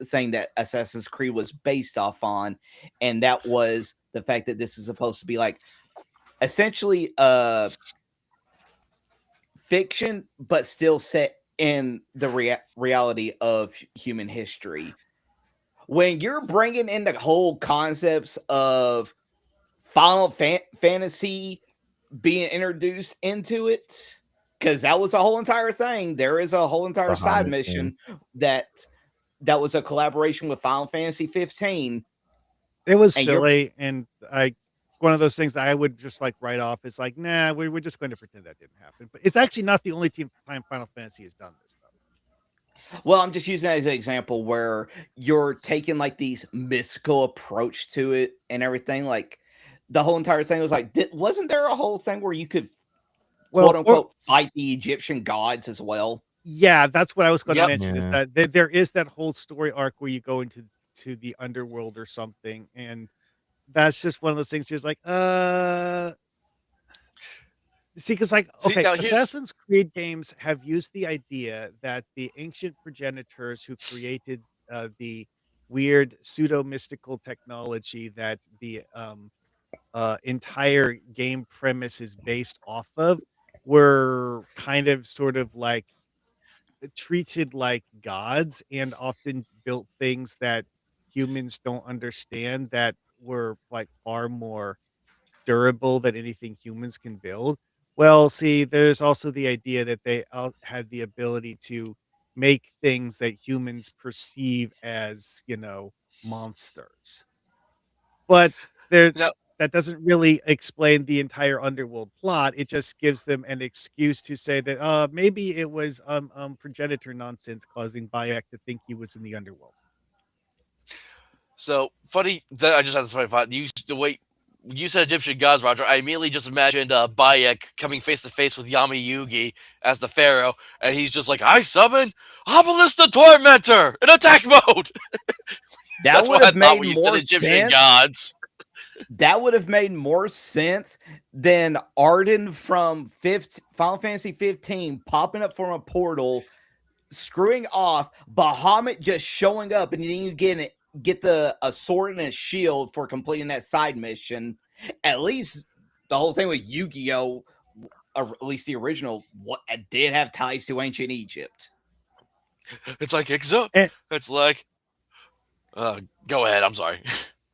S4: thing that Assassin's Creed was based off on, and that was the fact that this is supposed to be like essentially fiction, but still set in the reality of human history. When you're bringing in the whole concepts of Final Fantasy being introduced into it, because that was a whole entire thing. There is a whole entire side mission that was a collaboration with Final Fantasy 15.
S5: It was silly, and one of those things that I would just like write off is like, nah, we're just going to pretend that didn't happen. But it's actually not the only time Final Fantasy has done this, though.
S4: Well, I'm just using that as an example where you're taking like these mystical approach to it and everything. Like the whole entire thing was like, wasn't there a whole thing where you could quote unquote fight the Egyptian gods as well?
S5: Yeah, that's what I was going to mention. Is that there is that whole story arc where you go into the underworld or something, and that's just one of those things. Just like, see, because like, okay, Assassin's Creed games have used the idea that the ancient progenitors who created the weird pseudo mystical technology that the entire game premise is based off of were kind of sort of like treated like gods and often built things that humans don't understand that were like far more durable than anything humans can build. Well, see, there's also the idea that they had the ability to make things that humans perceive as, monsters. But there
S1: Now,
S5: that doesn't really explain the entire underworld plot. It just gives them an excuse to say that maybe it was progenitor nonsense causing Bayek to think he was in the underworld.
S1: so funny that I just had this funny thought. The way you said Egyptian gods, Roger, I immediately just imagined Bayek coming face to face with Yami Yugi as the pharaoh, and he's just like, "I summon Obelisk the Tormentor in attack mode."
S4: That
S1: That's
S4: would
S1: what I
S4: have
S1: thought
S4: made
S1: when you said
S4: more
S1: Egyptian
S4: sense.
S1: gods.
S4: That would have made more sense than Arden from Final Fantasy 15 popping up from a portal, screwing off, Bahamut just showing up, and then you get a sword and a shield for completing that side mission. At least the whole thing with Yu-Gi-Oh, or at least the original, did have ties to ancient Egypt.
S1: It's like Ixo.
S5: And,
S1: It's like, go ahead. I'm sorry.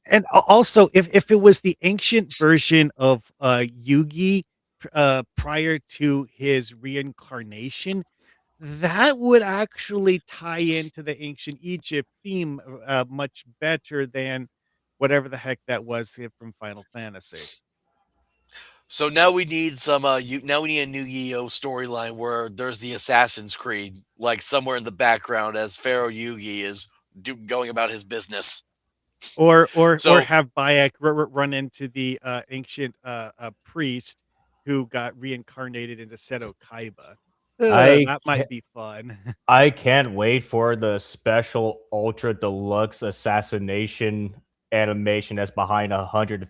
S5: and also, if it was the ancient version of Yugi prior to his reincarnation, that would actually tie into the ancient Egypt theme much better than whatever the heck that was from Final Fantasy.
S1: So now we need some. Now we need a new Yu-Gi-Oh storyline where there's the Assassin's Creed, like somewhere in the background, as Pharaoh Yugi is going about his business.
S5: Or
S1: So
S5: have Bayek run into the ancient priest who got reincarnated into Seto Kaiba.
S3: I
S5: That might be fun.
S3: I can't wait for the special ultra deluxe assassination animation that's behind $150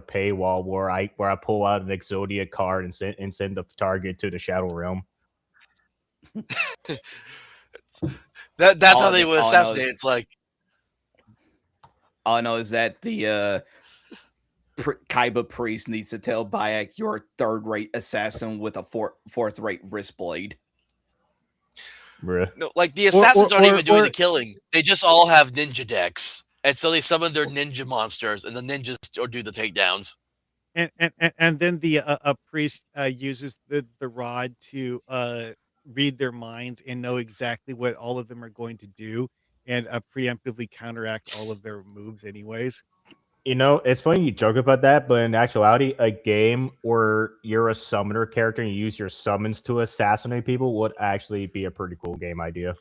S3: paywall where I pull out an Exodia card and send the target to the Shadow Realm.
S1: that's how
S4: All
S1: they
S4: I
S1: would
S4: all I know is-
S1: assassinate. It's like,
S4: All I know is that the Kaiba priest needs to tell Bayek you're a third-rate assassin with a fourth-rate wrist blade.
S3: Bruh.
S1: no, like the assassins aren't even doing
S5: or-
S1: the killing. They just all have ninja decks, and so they summon their ninja monsters, and the ninjas or do the takedowns.
S5: And then the a priest uses the rod to read their minds and know exactly what all of them are going to do and preemptively counteract all of their moves anyways.
S3: You know, it's funny you joke about that, but in actuality, a game where you're a summoner character and you use your summons to assassinate people would actually be a pretty cool game idea.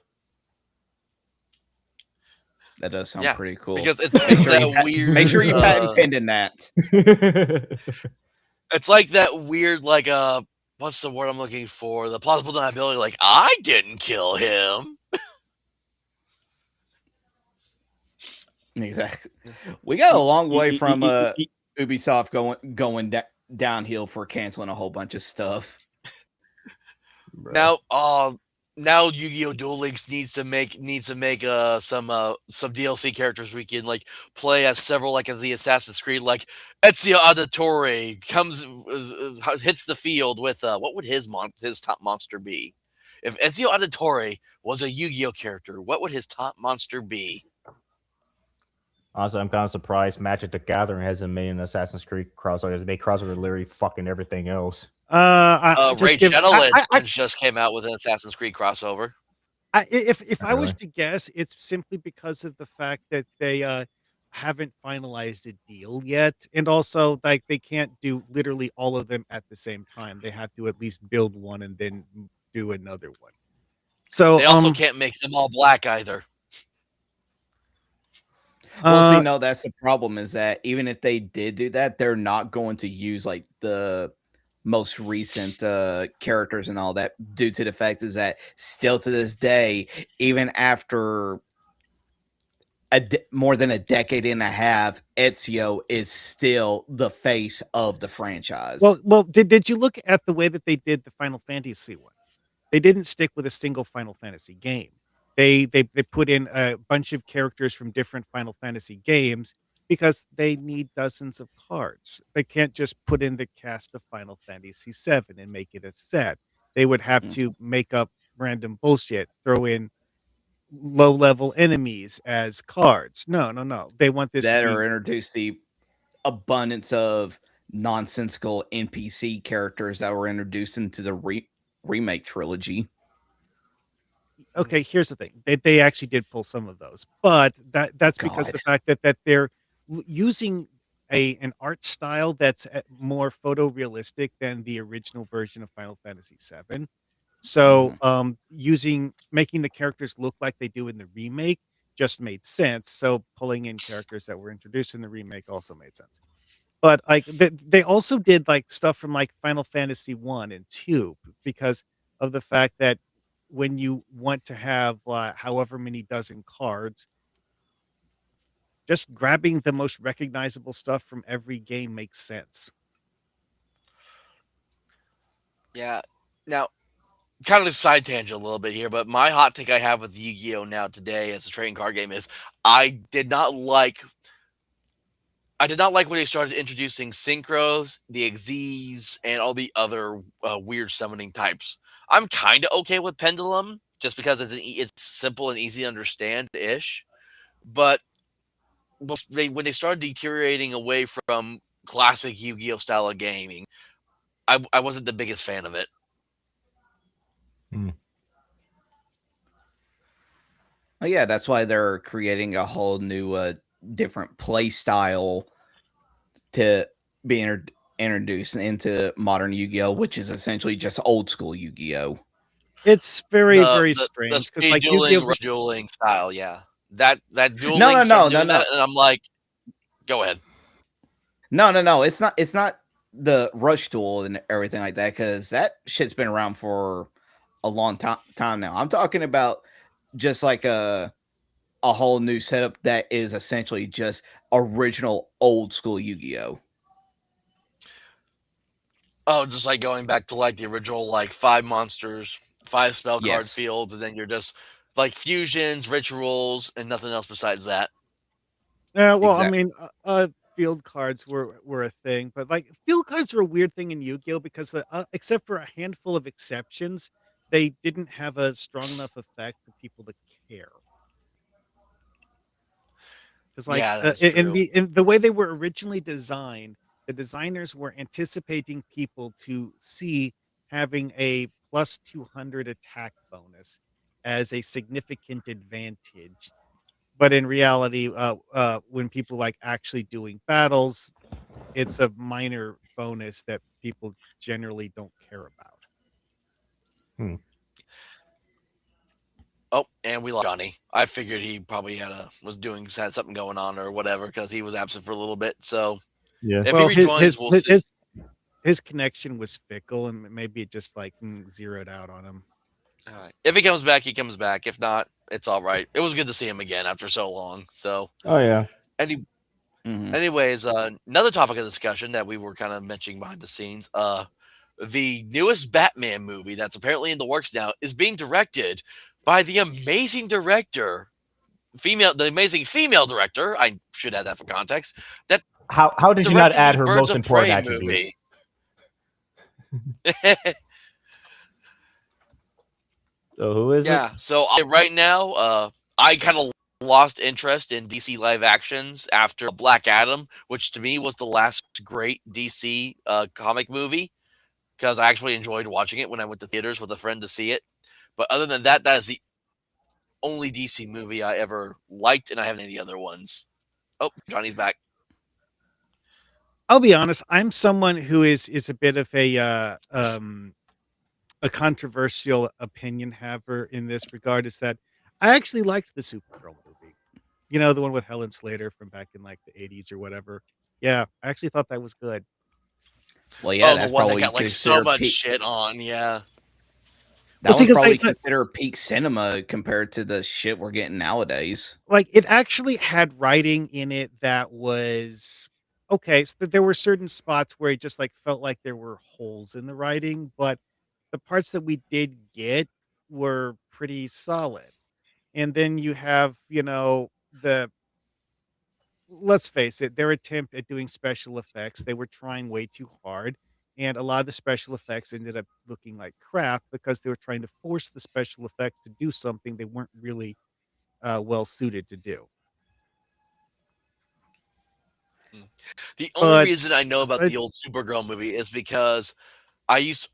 S4: That does sound
S1: Yeah,
S4: pretty cool.
S1: Because it's
S4: sure you
S1: that weird.
S4: Make sure you patent pending that.
S1: It's like that weird, like what's the word I'm looking for? The plausible deniability. Like, I didn't kill him.
S4: Exactly. We got a long way from
S3: Bruh.
S4: Ubisoft going downhill for canceling a whole bunch of stuff.
S1: Now, now Yu-Gi-Oh! Duel Links needs to make some DLC characters we can like play as several, like as the Assassin's Creed, like Ezio Auditore comes hits the field with what would his top monster be? If Ezio Auditore was a Yu-Gi-Oh! Character, what would his top monster be?
S3: Honestly, I'm kind of surprised Magic the Gathering hasn't made an Assassin's Creed crossover. It's made crossover literally fucking everything else.
S1: Ray Legends just came out with an Assassin's Creed crossover.
S5: If I was
S3: Really?
S5: to guess, it's simply because of the fact that they haven't finalized a deal yet, and also like they can't do literally all of them at the same time. They have to at least build one and then do another one. So
S1: They also can't make them all black either.
S4: Well, see, no, that's the problem is that even if they did do that, they're not going to use like the most recent characters and all that due to the fact is that still to this day, even after more than a decade and a half, Ezio is still the face of the franchise.
S5: Well, did you look at the way that they did the Final Fantasy one? They didn't stick with a single Final Fantasy game. They put in a bunch of characters from different Final Fantasy games because they need dozens of cards. They can't just put in the cast of Final Fantasy VII and make it a set. They would have
S4: Mhm.
S5: to make up random bullshit, throw in low level enemies as cards. No, no, no. They want this to
S4: That
S5: be
S4: or introduce the abundance of nonsensical NPC characters that were introduced into the remake trilogy.
S5: okay. Here's the thing: they actually did pull some of those, but that's because
S4: God.
S5: the fact that they're using an art style that's more photorealistic than the original version of Final Fantasy VII. So,
S4: Mhm.
S5: making the characters look like they do in the remake just made sense. So, pulling in characters that were introduced in the remake also made sense. But like they also did like stuff from like Final Fantasy 1 and 2 because of the fact that when you want to have however many dozen cards, just grabbing the most recognizable stuff from every game makes sense.
S1: Yeah. Now, kind of a side tangent a little bit here, but my hot take I have with Yu-Gi-Oh now today as a trading card game is I did not like I did not like when they started introducing synchros, the Xyzs, and all the other weird summoning types. I'm kind of okay with Pendulum just because it's simple and easy to understand ish. But when they started deteriorating away from classic Yu-Gi-Oh style of gaming, I wasn't the biggest fan of it.
S4: Well, yeah, that's why they're creating a whole new, different play style to be introduced into modern Yu-Gi-Oh, which is essentially just old school Yu-Gi-Oh.
S5: It's very, very
S1: The
S5: strange because
S1: speed
S5: like Yu-Gi-Oh!
S1: dueling, rush dueling style, yeah. That
S4: No,
S1: dueling
S4: no, no,
S1: started
S4: no,
S1: doing that,
S4: no,
S1: and I'm like, go ahead.
S4: no, no, no. It's not the Rush Duel and everything like that because that shit's been around for a long time now. I'm talking about just like a whole new setup that is essentially just original old school Yu-Gi-Oh.
S1: Oh, just like going back to like the original, like five monsters, five spell card
S4: Yes,
S1: fields, and then you're just like fusions, rituals, and nothing else besides that.
S5: Yeah, well, I
S4: exactly.
S5: mean, field cards were a thing, but like field cards were a weird thing in Yu-Gi-Oh because except for a handful of exceptions, they didn't have a strong enough effect for people to care. Because like
S1: Yeah, that's
S5: in
S1: true.
S5: the way they were originally designed, the designers were anticipating people to see having a plus 200 attack bonus as a significant advantage. But in reality, when people like actually doing battles, it's a minor bonus that people generally don't care about.
S1: Oh, and we lost Johnny. I figured he probably had something going on or whatever because he was absent for a little bit. So
S3: Yeah.
S1: if he
S5: Well,
S1: rejoins, we'll see.
S5: his connection was fickle, and maybe it just like zeroed out on him.
S1: All right. If he comes back, he comes back. If not, it's all right. It was good to see him again after so long. So,
S3: Oh yeah.
S1: any,
S4: Mhm.
S1: anyways, another topic of discussion that we were kind of mentioning behind the scenes. The newest Batman movie that's apparently in the works now is being directed by the amazing director, the amazing female director. I should add that for context. That
S3: How did you not
S1: directed
S3: add
S1: the
S3: her
S1: Birds
S3: most
S1: of
S3: important
S1: Prey
S3: attribute?
S1: movie.
S3: So who is it?
S1: Yeah. So right now, I kind of lost interest in DC live actions after Black Adam, which to me was the last great DC comic movie because I actually enjoyed watching it when I went to theaters with a friend to see it. But other than that, that is the only DC movie I ever liked, and I haven't any other ones. Oh, Johnny's back.
S5: I'll be honest, I'm someone who is a bit of a controversial opinion haver in this regard. Is that I actually liked the Supergirl movie. You know, the one with Helen Slater from back in like the 80s or whatever. Yeah, I actually thought that was good.
S4: Well, yeah,
S1: Oh, the
S4: that's
S1: one that
S4: probably
S1: got like so
S4: considered
S1: much
S4: peak.
S1: shit on. Yeah.
S5: Well,
S4: That
S5: see,
S4: one's
S5: because
S4: probably considered peak cinema compared to the shit we're getting nowadays.
S5: like it actually had writing in it that was okay. So there were certain spots where it just like felt like there were holes in the writing, but the parts that we did get were pretty solid. And then you have, you know, the let's face it, their attempt at doing special effects, they were trying way too hard. And a lot of the special effects ended up looking like crap because they were trying to force the special effects to do something they weren't really well suited to do.
S1: The only
S5: But
S1: reason I know about
S5: uh,
S1: the old Supergirl movie is because I used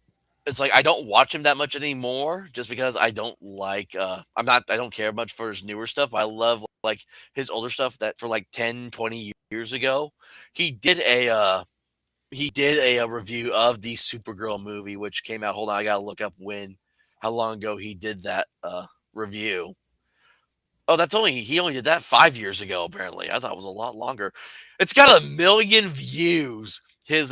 S1: it's like I don't watch him that much anymore just because I don't like I don't care much for his newer stuff. I love like his older stuff that for like 10, 20 years ago. He did a review of the Supergirl movie which came out. Hold on, I got to look up how long ago he did that review. Oh, he only did that 5 years ago, apparently. I thought it was a lot longer. It's got 1 million views. His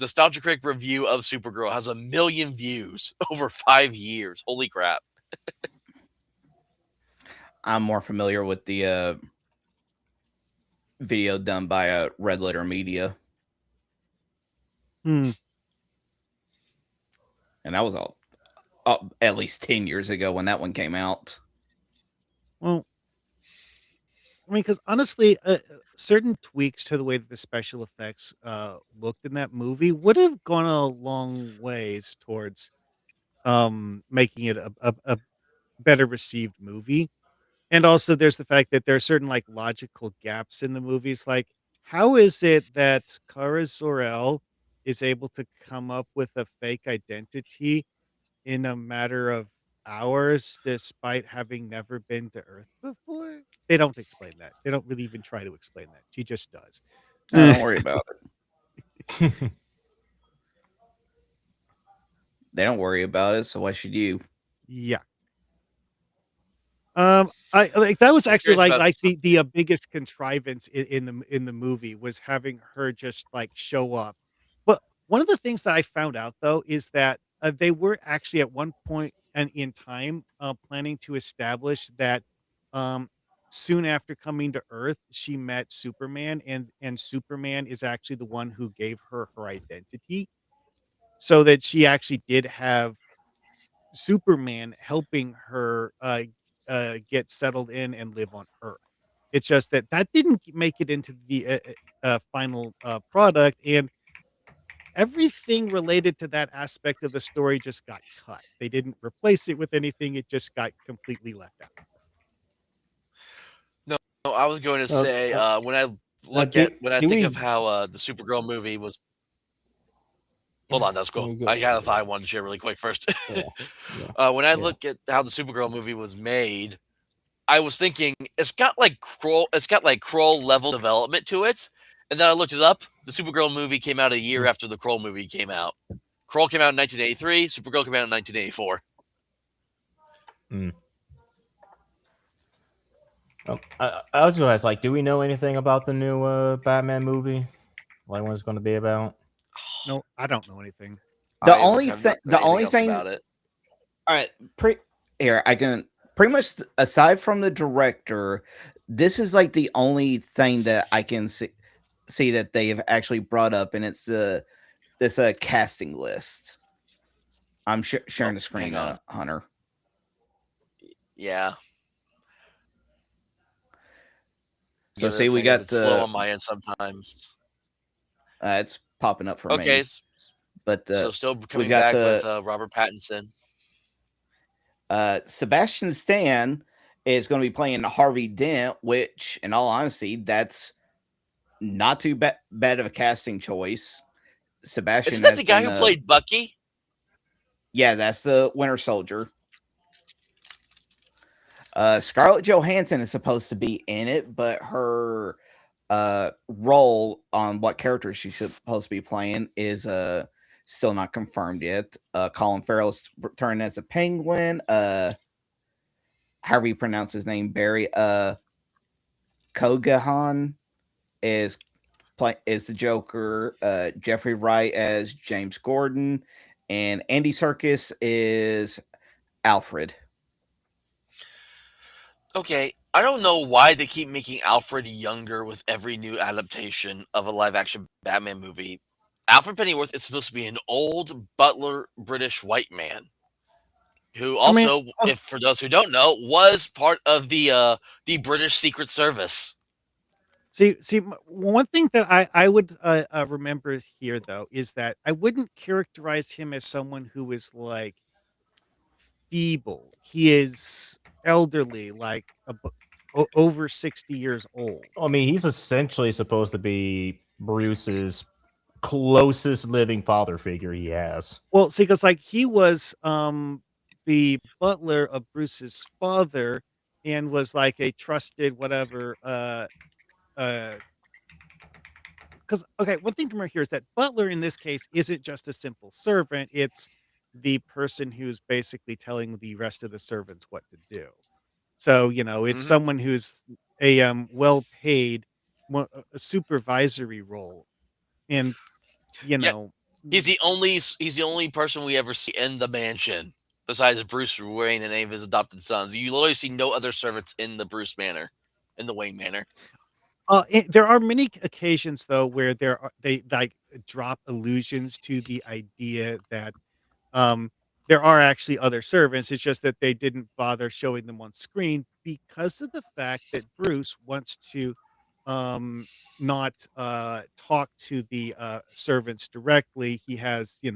S1: Nostalgia Critic review of Supergirl has 1 million views over 5 years. Holy crap.
S4: I'm more familiar with the video done by Red Letter Media,
S5: hmm,
S4: and that was all at least 10 years ago when that one came out.
S5: well, I mean, because honestly, certain tweaks to the way that the special effects looked in that movie would have gone a long ways towards making it a better received movie. And also, there's the fact that there are certain like logical gaps in the movies. Like, how is it that Kara Zor-El is able to come up with a fake identity in a matter of hours, despite having never been to Earth before? They don't explain that. They don't really even try to explain that. She just does.
S4: No, don't worry about it. They don't worry about it, so why should you?
S5: Yeah. I like that was
S1: I'm
S5: actually
S1: curious about
S5: the biggest contrivance in the movie was having her just like show up. But one of the things that I found out though is that they were actually at one point and in time planning to establish that um soon after coming to Earth she met Superman and Superman is actually the one who gave her her identity so that she actually did have Superman helping her, get settled in and live on Earth. It's just that that didn't make it into the, final, product, and everything related to that aspect of the story just got cut. They didn't replace it with anything, it just got completely left out.
S1: No, I was going to
S3: Uh,
S1: say when I
S3: do
S1: think
S3: we?
S1: of how the Supergirl movie was. Hold on, that's cool. I got a thought I wanted to share really quick first.
S3: Yeah, yeah,
S1: When I
S3: yeah.
S1: look at how the Supergirl movie was made, I was thinking it's got like Kroll level development to it. And then I looked it up. The Supergirl movie came out a year after the Kroll movie came out. Kroll came out in 1983. Supergirl came out in 1984.
S3: Oh, I was going to ask, like, do we know anything about the new Batman movie? Like, what it's going to be about?
S5: No, I don't know anything.
S4: The
S1: I
S4: only
S1: have
S4: thing,
S1: not
S4: the
S1: read anything
S4: only
S1: else
S4: thing,
S1: about it.
S4: all right, here I can pretty much aside from the director, this is like the only thing that I can see that they have actually brought up, and it's a casting list. I'm sharing the screen,
S1: hang on.
S4: Hunter.
S1: Yeah.
S4: So
S1: Yeah,
S4: see,
S1: this
S4: we
S1: thing is-
S4: got
S1: it's slow on my end sometimes.
S4: it's popping up for
S1: Okay,
S4: me, but
S1: so still coming
S4: got
S1: back with Robert Pattinson.
S4: Sebastian Stan is going to be playing Harvey Dent, which, in all honesty, that's not too bad of a casting choice. Sebastian,
S1: Isn't that
S4: has
S1: the guy who
S4: been,
S1: played Bucky?
S4: Yeah, that's the Winter Soldier. Scarlett Johansson is supposed to be in it, but her role on what character she's supposed to be playing is still not confirmed yet. Colin Farrell's returning as a Penguin. However you pronounce his name, Barry Kogahan is the Joker. Jeffrey Wright as James Gordon, and Andy Serkis is Alfred.
S1: Okay, I don't know why they keep making Alfred younger with every new adaptation of a live-action Batman movie. Alfred Pennyworth is supposed to be an old butler British white man who
S5: I mean,
S1: also, if for those who don't know, was part of the British Secret Service.
S5: One thing that I would remember here though is that I wouldn't characterize him as someone who is like feeble. He is elderly, like over 60 years old.
S3: I mean, he's essentially supposed to be Bruce's closest living father figure he has.
S5: Well, see, because like he was the butler of Bruce's father and was like a trusted whatever uh because okay, one thing to remember here is that butler in this case isn't just a simple servant, it's the person who's basically telling the rest of the servants what to do. So, it's
S1: Hmm.
S5: someone who's a well paid a supervisory role. And, you
S1: Yeah,
S5: know,
S1: he's the only person we ever see in the mansion besides Bruce Wayne and any of his adopted sons. You literally see no other servants in the Bruce Manor, in the Wayne Manor.
S5: There are many occasions though where they like drop allusions to the idea that um there are actually other servants. It's just that they didn't bother showing them on screen because of the fact that Bruce wants to um not talk to the servants directly. He has, he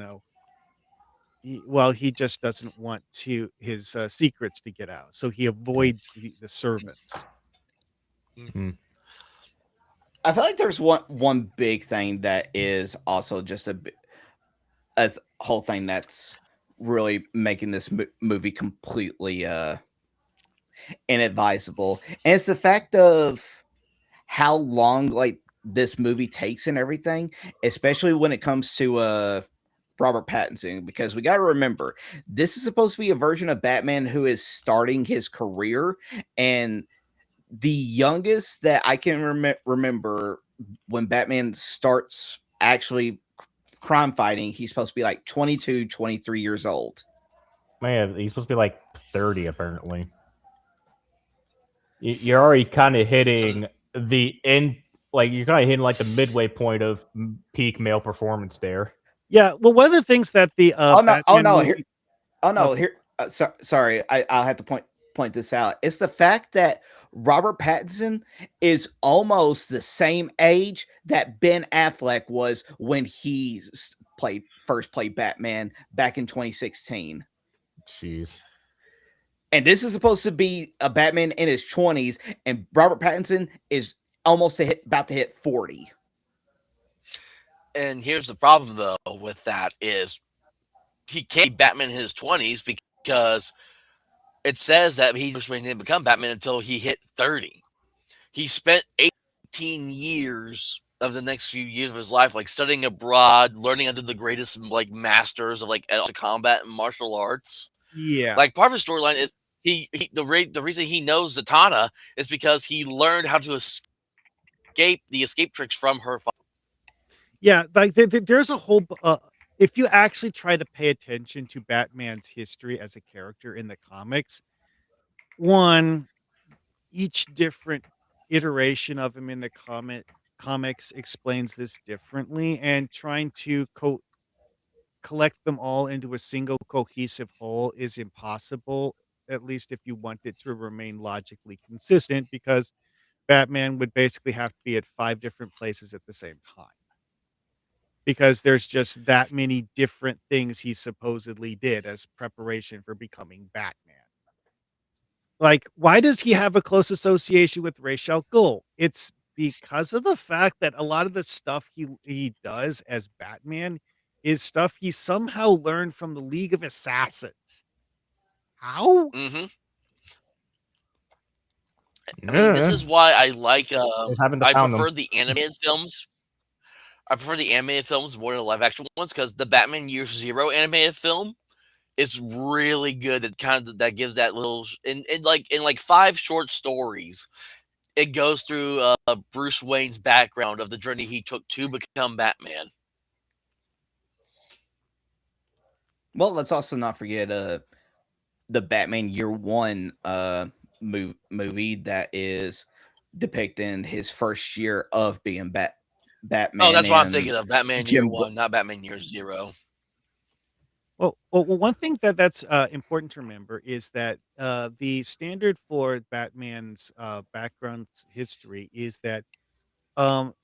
S5: just doesn't want to his secrets to get out. So he avoids the servants.
S3: Hmm.
S4: I feel like there's one big thing that is also just a whole thing that's really making this movie completely inadvisable, and it's the fact of how long like this movie takes and everything, especially when it comes to Robert Pattinson, because we got to remember this is supposed to be a version of Batman who is starting his career, and the youngest that I can remember when Batman starts actually crime fighting, he's supposed to be like 22, 23 years old.
S3: Man, he's supposed to be like 30, apparently. You're already kind of hitting the end, like you're kind of hitting like the midway point of peak male performance there.
S5: Yeah, well, one of the things that the
S4: Oh no! Oh
S5: Batman
S4: no! Here!
S5: movie.
S4: Oh no!
S5: Okay.
S4: Here! Sorry, I'll have to point this out. It's the fact that Robert Pattinson is almost the same age that Ben Affleck was when he first played Batman back in 2016.
S3: Jeez.
S4: And this is supposed to be a Batman in his 20s, and Robert Pattinson is almost about to hit 40.
S1: And here's the problem though with that is he can't be Batman in his 20s because it says that he didn't become Batman until he hit 30. He spent 18 years of the next few years of his life like studying abroad, learning under the greatest like masters of like combat and martial arts.
S5: Yeah.
S1: Like part of his storyline is the reason he knows Zatanna is because he learned how to escape the escape tricks from her father.
S5: Yeah, like there's a whole if you actually try to pay attention to Batman's history as a character in the comics, one each different iteration of him in the comics explains this differently, and trying to collect them all into a single cohesive whole is impossible, at least if you want it to remain logically consistent, because Batman would basically have to be at 5 different places at the same time. Because there's just that many different things he supposedly did as preparation for becoming Batman. Like, why does he have a close association with Ra's al Ghul? It's because of the fact that a lot of the stuff he does as Batman is stuff he somehow learned from the League of Assassins. How?
S1: Hmm. I mean, this is why I like.
S3: Just haven't
S1: I
S3: found
S1: prefer
S3: them.
S1: the animated films. I prefer the animated films more than the live action ones because the Batman Year Zero animated film is really good. It kind of that gives that little in like 5 short stories. It goes through Bruce Wayne's background of the journey he took to become Batman.
S4: Well, let's also not forget the Batman Year One movie that is depicting his first year of being
S1: Oh,
S4: Batman
S1: that's what I'm
S4: and
S1: thinking of. Batman Year
S4: Jim.
S1: One, not Batman Year Zero.
S5: One thing that's important to remember is that the standard for Batman's background history is that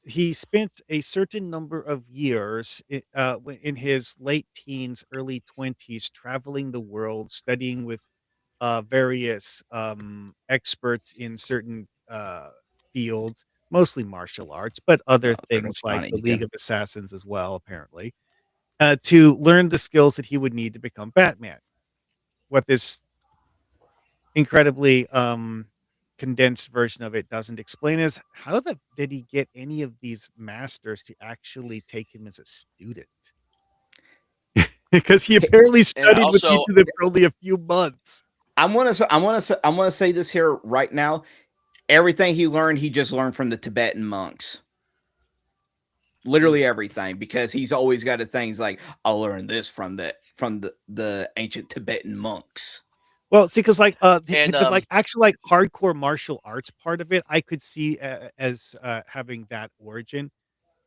S5: he spent a certain number of years in his late teens, early 20s, traveling the world, studying with various experts in certain fields, mostly martial arts, but other things like the League of Assassins as well, apparently, to learn the skills that he would need to become Batman. What this incredibly condensed version of it doesn't explain is how did he get any of these masters to actually take him as a student? Because he apparently
S1: And
S5: studied with each
S1: also,
S5: of them for only a few months.
S4: I'm gonna say this here right now. Everything he learned, he just learned from the Tibetan monks. Literally everything, because he's always got a things like, I'll learn this from the ancient Tibetan monks.
S5: Well, see, because like
S1: And,
S5: the like actual like hardcore martial arts part of it, I could see as having that origin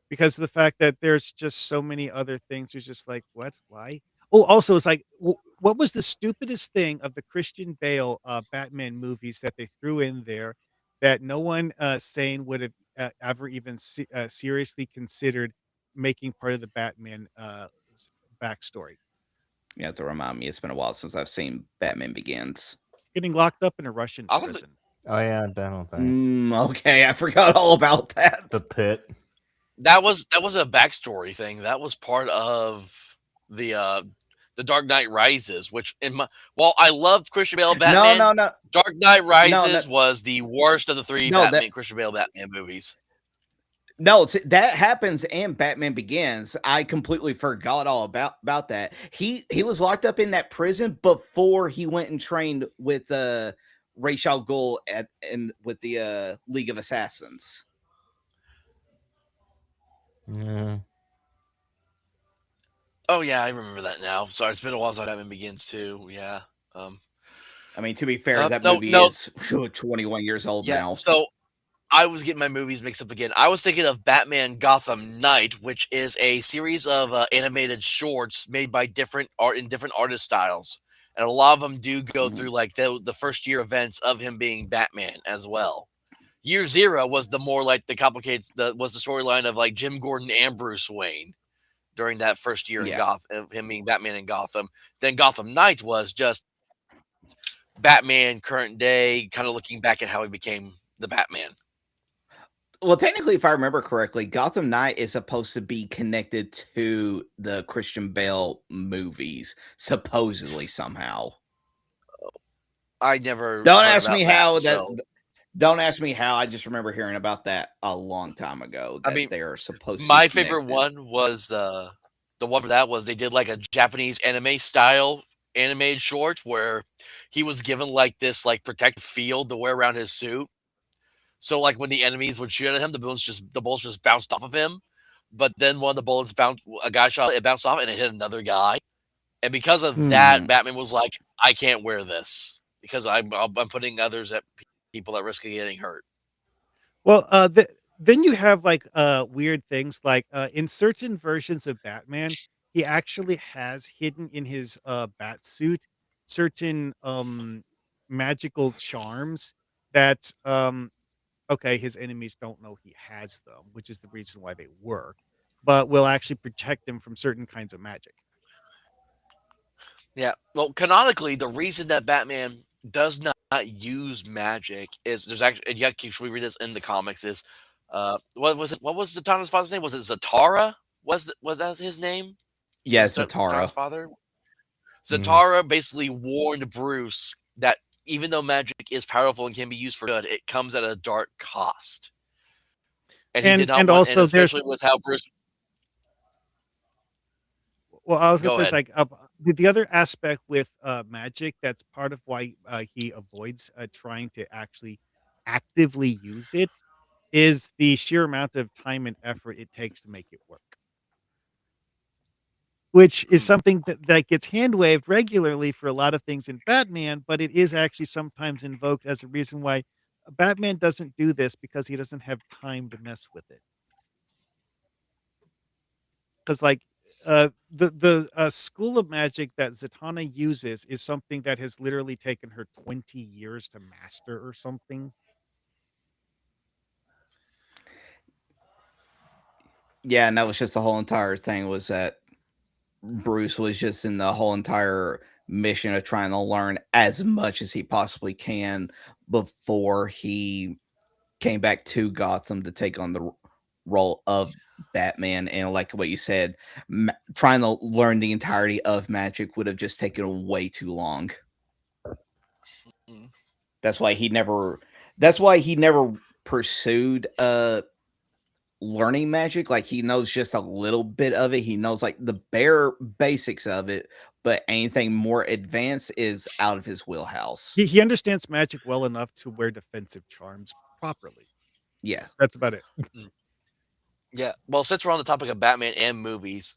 S5: because of the fact that there's just so many other things. You're just like, what? Why? Oh, also, it's like, what was the stupidest thing of the Christian Bale Batman movies that they threw in there that no one sane would have ever even seriously considered making part of the Batman backstory?
S4: You have to remind me. It's been a while since I've seen Batman Begins.
S5: Getting locked up in a Russian
S1: I don't think-
S5: prison.
S3: Oh yeah, that whole thing.
S4: Okay, I forgot all about that.
S3: The pit.
S1: that was a backstory thing. That was part of the Dark Knight Rises, which while I loved Christian Bale Batman,
S4: No.
S1: Dark Knight Rises was the worst of the three
S4: No,
S1: Christian Bale Batman movies.
S4: No, that happens in Batman Begins. I completely forgot all about that. He was locked up in that prison before he went and trained with Ra's al Ghul with the League of Assassins.
S3: Yeah.
S1: Oh yeah, I remember that now. Sorry, it's been a while since Batman Begins too. Yeah.
S4: I mean, to be fair, that
S1: no,
S4: movie
S1: no.
S4: is 21 years old
S1: Yeah.
S4: now.
S1: So I was getting my movies mixed up again. I was thinking of Batman Gotham Knight, which is a series of animated shorts made by different artist styles, and a lot of them do go through like the first year events of him being Batman as well. Year Zero was the more like the storyline of like Jim Gordon and Bruce Wayne during that first year in Gotham, of him being Batman in Gotham. Then Gotham Knight was just Batman current day, kind of looking back at how he became the Batman.
S4: Well, technically, if I remember correctly, Gotham Knight is supposed to be connected to the Christian Bale movies, supposedly somehow.
S1: I never
S4: Don't
S1: heard
S4: ask
S1: about
S4: me
S1: that,
S4: how
S1: so.
S4: Don't ask me how. I just remember hearing about that a long time ago. That
S1: I mean,
S4: they are supposed to.
S1: my
S4: be
S1: favorite
S4: connected.
S1: one was the one for that was they did like a Japanese anime style animated short where he was given like this like protective field to wear around his suit. So like when the enemies would shoot at him, the bullets just bounced off of him. But then one of the bullets a guy shot, it bounced off and it hit another guy. And because of that, Batman was like, I can't wear this because I'm putting others at people at risk of getting hurt.
S5: Well, then you have like weird things like in certain versions of Batman, he actually has hidden in his bat suit certain magical charms that okay, his enemies don't know he has them, which is the reason why they work, but will actually protect him from certain kinds of magic.
S1: Yeah. Well, canonically, the reason that Batman does not use magic is there's actually, and yeah, should we read this in the comics? Is what was it? What was Zatanna's father's name? Was it Zatara? Was that his name?
S4: Yeah,
S1: Was
S4: Zatara.
S1: Zatanna's father? Zatara basically warned Bruce that even though magic is powerful and can be used for good, it comes at a dark cost. And he did not
S5: And
S1: want,
S5: also
S1: and especially with how Bruce.
S5: Well, I was
S1: Go
S5: gonna say it's
S1: ahead.
S5: like the other aspect with magic that's part of why he avoids trying to actually actively use it is the sheer amount of time and effort it takes to make it work. Which is something that gets hand waved regularly for a lot of things in Batman, but it is actually sometimes invoked as a reason why Batman doesn't do this because he doesn't have time to mess with it. Because like the school of magic that Zatanna uses is something that has literally taken her 20 years to master or something.
S4: Yeah, and that was just the whole entire thing was that Bruce was just in the whole entire mission of trying to learn as much as he possibly can before he came back to Gotham to take on the role of Batman. And like what you said, trying to learn the entirety of magic would have just taken way too long.
S1: Mm.
S4: That's why he never. That's why he never pursued learning magic. Like he knows just a little bit of it. He knows like the bare basics of it, but anything more advanced is out of his wheelhouse.
S5: He understands magic well enough to wear defensive charms properly.
S4: Yeah.
S5: That's about it.
S1: Yeah. Well, since we're on the topic of Batman and movies,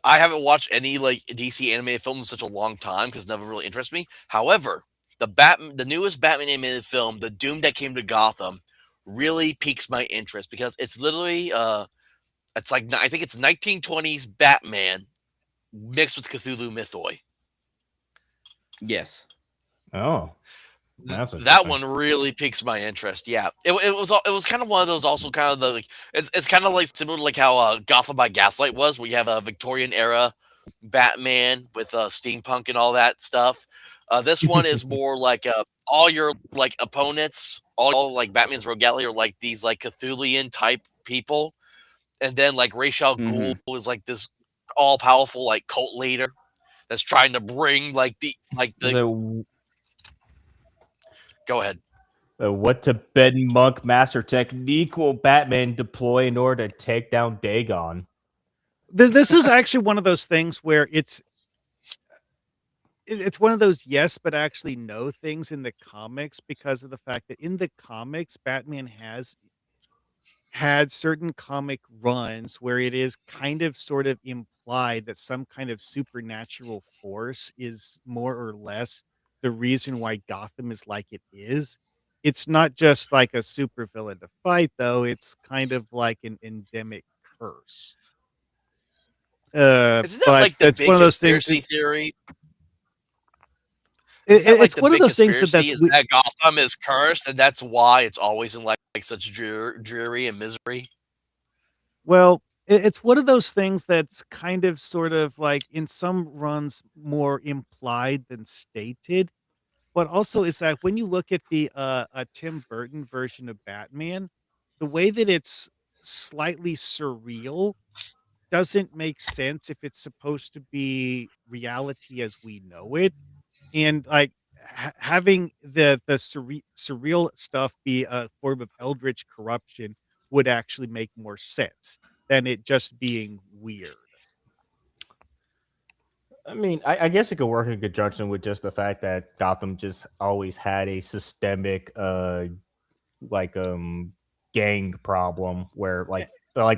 S1: I haven't watched any like DC animated films in such a long time because it never really interests me. However, the newest Batman animated film, The Doom That Came to Gotham, really piques my interest because it's literally it's like I think it's 1920s Batman mixed with Cthulhu mythoi.
S4: Yes.
S3: Oh, that's
S1: That
S3: interesting.
S1: one really piques my interest. Yeah, it was kind of one of those also kind of the like it's kind of like similar to like how Gotham by Gaslight was, where you have a Victorian era Batman with steampunk and all that stuff. This one is more like all your like opponents, all like Batman's rogue gallery are like these like Cthulian type people, and then like Ra's al Ghul is like this all powerful like cult leader that's trying to bring like the
S3: So,
S1: go ahead.
S3: what Tibetan monk master technique will Batman deploy in order to take down Dagon?
S5: This is actually one of those things where it's one of those yes, but actually no things in the comics because of the fact that in the comics, Batman has had certain comic runs where it is kind of sort of implied that some kind of supernatural force is more or less the reason why Gotham is like it is. It's not just like a supervillain to fight, though. It's kind of like an endemic curse.
S1: Isn't that
S5: But
S1: like the
S5: it's one
S1: big
S5: of those things.
S1: conspiracy theory? Isn't that like
S5: It's
S1: the
S5: one of
S1: big
S5: those things
S1: conspiracy
S5: that's
S1: is that Gotham is cursed and that's why it's always in like such dreary and misery?
S5: well, it's one of those things that's kind of sort of like in some runs more implied than stated. But also is that when you look at the Tim Burton version of Batman, the way that it's slightly surreal doesn't make sense if it's supposed to be reality as we know it. And like having the surreal stuff be a form of eldritch corruption would actually make more sense than it just being weird.
S3: I mean, I guess it could work in conjunction with just the fact that Gotham just always had a systemic, like gang problem where like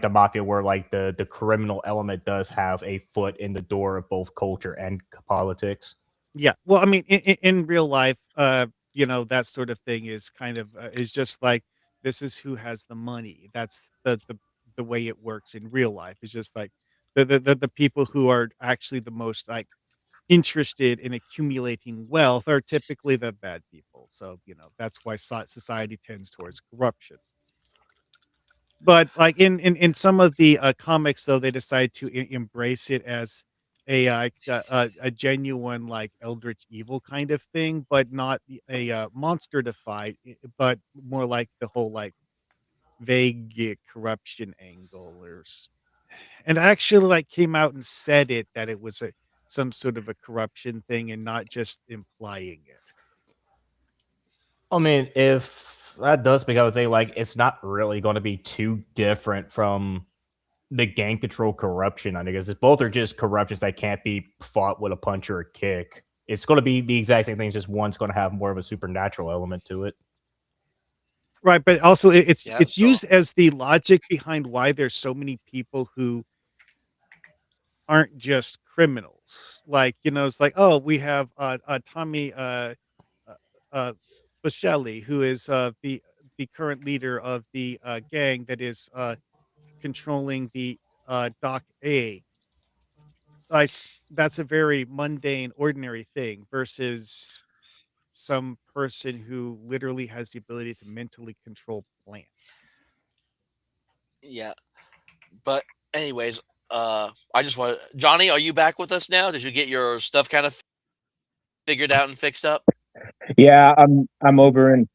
S3: the mafia, where like the criminal element does have a foot in the door of both culture and politics.
S5: Yeah. Well, I mean, in real life, that sort of thing is kind of is just like this is who has the money. That's the way it works in real life. It's just like the people who are actually the most like interested in accumulating wealth are typically the bad people. So that's why society tends towards corruption. But, like, in some of the, comics, though, they decide to embrace it as a genuine, like, eldritch evil kind of thing, but not a monster to fight, but more like the whole, like, vague corruption angle and actually, like, came out and said it that it was some sort of a corruption thing and not just implying it.
S3: I mean, if that does become a thing, like it's not really going to be too different from the gang control corruption. I guess it's both are just corruptions that can't be fought with a punch or a kick. It's going to be the exact same thing. Just one's going to have more of a supernatural element to it.
S5: Right, but also it's
S1: Yeah,
S5: it's
S1: so
S5: used as the logic behind why there's so many people who aren't just criminals. Like, it's like, oh, we have Tommy uh, uh Buscelli, who is the current leader of the gang that is controlling the Doc A. Like that's a very mundane, ordinary thing versus some person who literally has the ability to mentally control plants.
S1: yeah, but anyways, I just want Johnny. Are you back with us now? Did you get your stuff kind of figured out and fixed up?
S2: Yeah, I'm over in.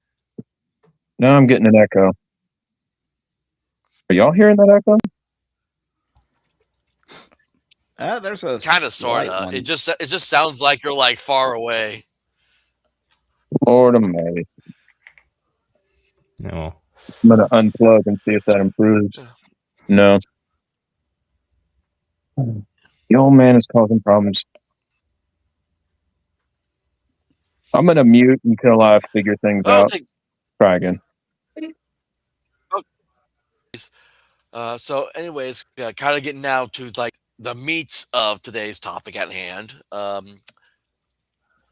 S2: Now I'm getting an echo. Are y'all hearing that echo?
S4: There's a
S1: Kind of,
S4: slight
S1: sorta.
S4: one.
S1: It just sounds like you're like far away.
S2: Lord of May.
S3: No.
S2: I'm gonna unplug and see if that improves. No. The old man is causing problems. I'm gonna mute until I figure things
S1: Well,
S2: out. Try again.
S1: so, anyways, kind of getting now to like the meat of today's topic at hand.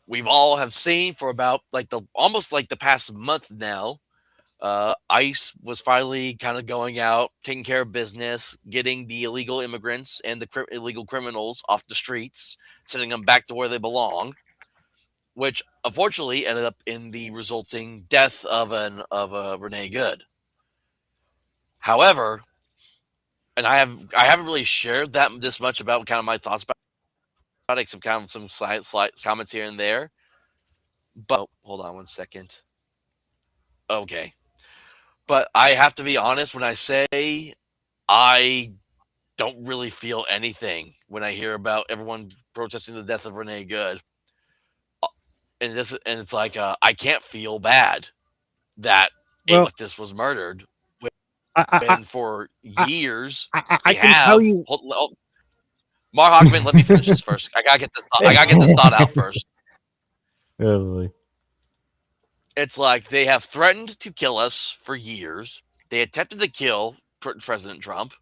S1: We've all have seen for about like the almost like the past month now. ICE was finally kind of going out, taking care of business, getting the illegal immigrants and the illegal criminals off the streets, sending them back to where they belong. Which unfortunately ended up in the resulting death of Renee Good. However, and I haven't really shared this much about kind of my thoughts about it, some slight comments here and there. But hold on one second. Okay, but I have to be honest when I say I don't really feel anything when I hear about everyone protesting the death of Renee Good. And it's like I can't feel bad that a
S5: Well,
S1: leftist was murdered
S5: I
S1: when for years
S5: I
S1: we
S5: can tell
S1: have.
S5: you.
S1: Mark Hockman, let me finish this first. I gotta get this thought out first.
S3: Really?
S1: It's like they have threatened to kill us for years. They attempted to kill President Trump.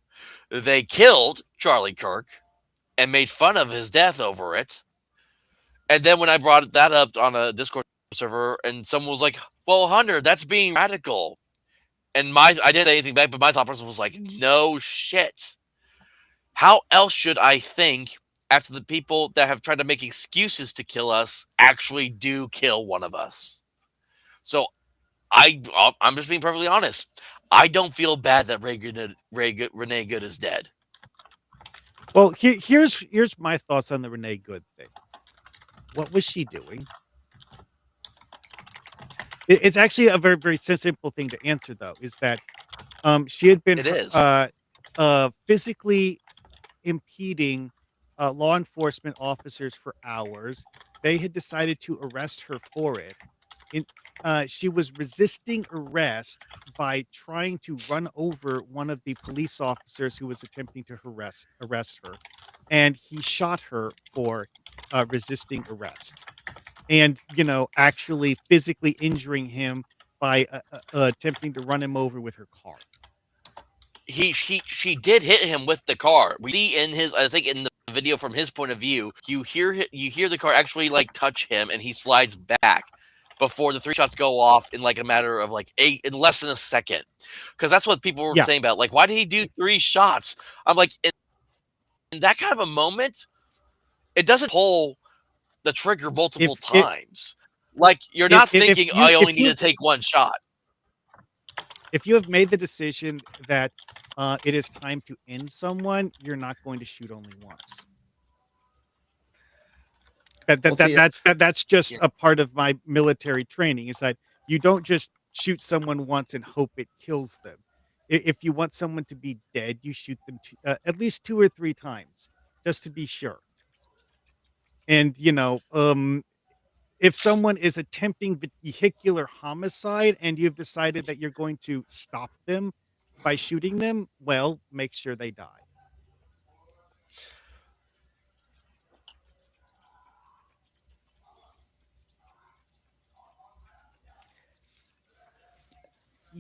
S1: They killed Charlie Kirk and made fun of his death over it. And then when I brought that up on a Discord server, and someone was like, "Well, Hunter, that's being radical." And I didn't say anything back, but my thought process was like, "No shit. How else should I think after the people that have tried to make excuses to kill us actually do kill one of us?" So I'm just being perfectly honest. I don't feel bad that Renee Good is dead.
S5: Well, here's my thoughts on the Renee Good thing. What was she doing? It's actually a very, very simple thing to answer, though. Is that she had been
S1: It is.
S5: physically impeding law enforcement officers for hours. They had decided to arrest her for it. She was resisting arrest by trying to run over one of the police officers who was attempting to arrest her, and he shot her for resisting arrest, and actually physically injuring him by attempting to run him over with her car.
S1: She did hit him with the car. We see in his, I think in the video from his point of view, you hear the car actually like touch him, and he slides back before the 3 shots go off in like a matter of like in less than a second. Because that's what people were
S5: Yeah.
S1: saying about, like, why did he do 3 shots? I'm like, in that kind of a moment, it doesn't pull the trigger multiple times. Like, you're not thinking, I only need to take 1 shot.
S5: If you have made the decision that it is time to end someone, you're not going to shoot only once. That's just a part of my military training, is that you don't just shoot someone once and hope it kills them. If you want someone to be dead, you shoot them at least 2 or 3 times, just to be sure. And if someone is attempting vehicular homicide and you've decided that you're going to stop them by shooting them, well, make sure they die.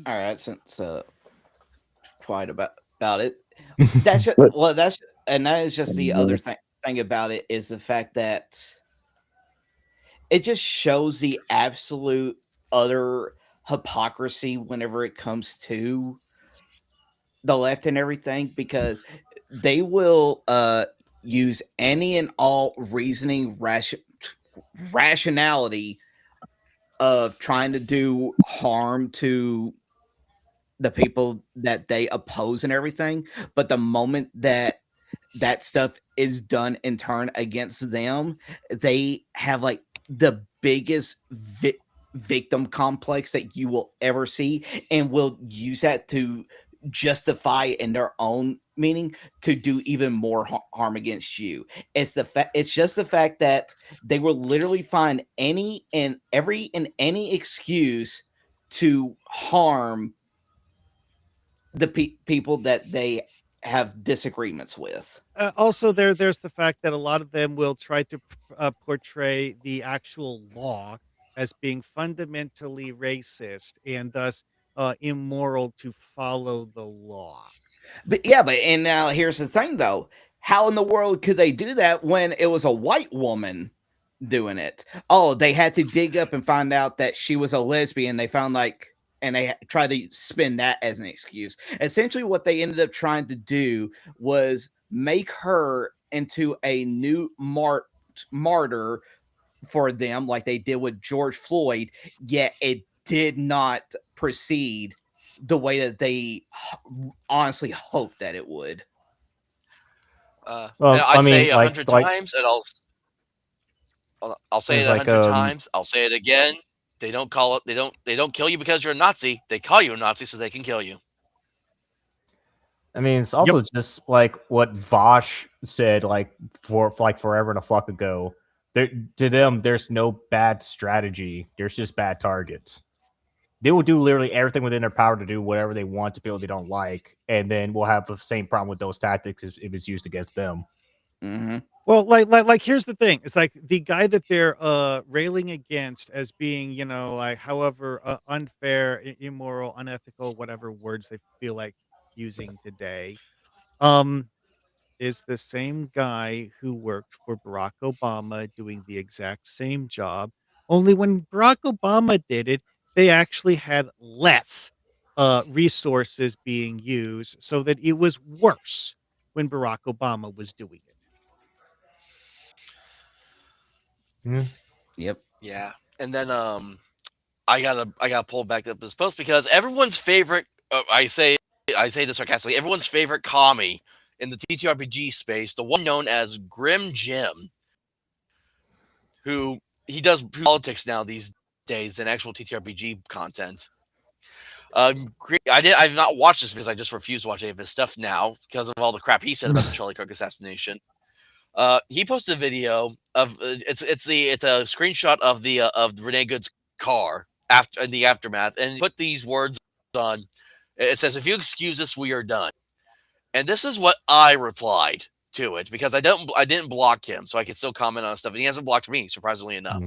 S4: All right, since quite about it, that's just, that is just the other thing about it, is the fact that it just shows the absolute utter hypocrisy whenever it comes to the left and everything, because they will use any and all reasoning rationality of trying to do harm to the people that they oppose and everything. But the moment that that stuff is done in turn against them, they have like the biggest victim complex that you will ever see, and will use that to justify in their own meaning to do even more harm against you. It's just the fact that they will literally find any and any excuse to harm the people that they have disagreements with.
S5: Also, there's the fact that a lot of them will try to portray the actual law as being fundamentally racist and thus immoral to follow the law.
S4: But yeah, but and now here's the thing though. How in the world could they do that when it was a white woman doing it? Oh, they had to dig up and find out that she was a lesbian. They found like, and they tried to spin that as an excuse. Essentially, what they ended up trying to do was make her into a new martyr for them, like they did with George Floyd, yet it did not proceed the way that they honestly hoped that it would.
S1: And
S3: Well,
S1: I
S3: I
S1: say
S3: mean,
S1: 100
S3: like
S1: times, and I'll say it
S3: there's
S1: 100 times. I'll say it again. They don't call it. They don't kill you because you're a Nazi. They call you a Nazi so they can kill you.
S3: I mean, it's also just like what Vosh said, like forever and a fuck ago. There, to them, there's no bad strategy. There's just bad targets. They will do literally everything within their power to do whatever they want to people they don't like, and then we'll have the same problem with those tactics if it's used against them.
S4: Mm-hmm.
S5: Well, like here's the thing. It's like the guy that they're railing against as being, like however unfair, immoral, unethical, whatever words they feel like using today, um is the same guy who worked for Barack Obama doing the exact same job. Only when Barack Obama did it, they actually had less resources being used so that it was worse when Barack Obama was doing it.
S4: Yep.
S1: Yeah, and then I gotta pull back up this post because everyone's favorite. I say this sarcastically. Everyone's favorite commie in the TTRPG space, the one known as Grim Jim, who he does politics now these days and actual TTRPG content. I've not watched this because I just refuse to watch any of his stuff now because of all the crap he said about the Charlie Kirk assassination. He posted a video of it's a screenshot of the of Renee Good's car after in the aftermath, and he put these words on. It says, "If you excuse us, we are done." And this is what I replied to it because I didn't block him, so I can still comment on stuff, and he hasn't blocked me, surprisingly enough.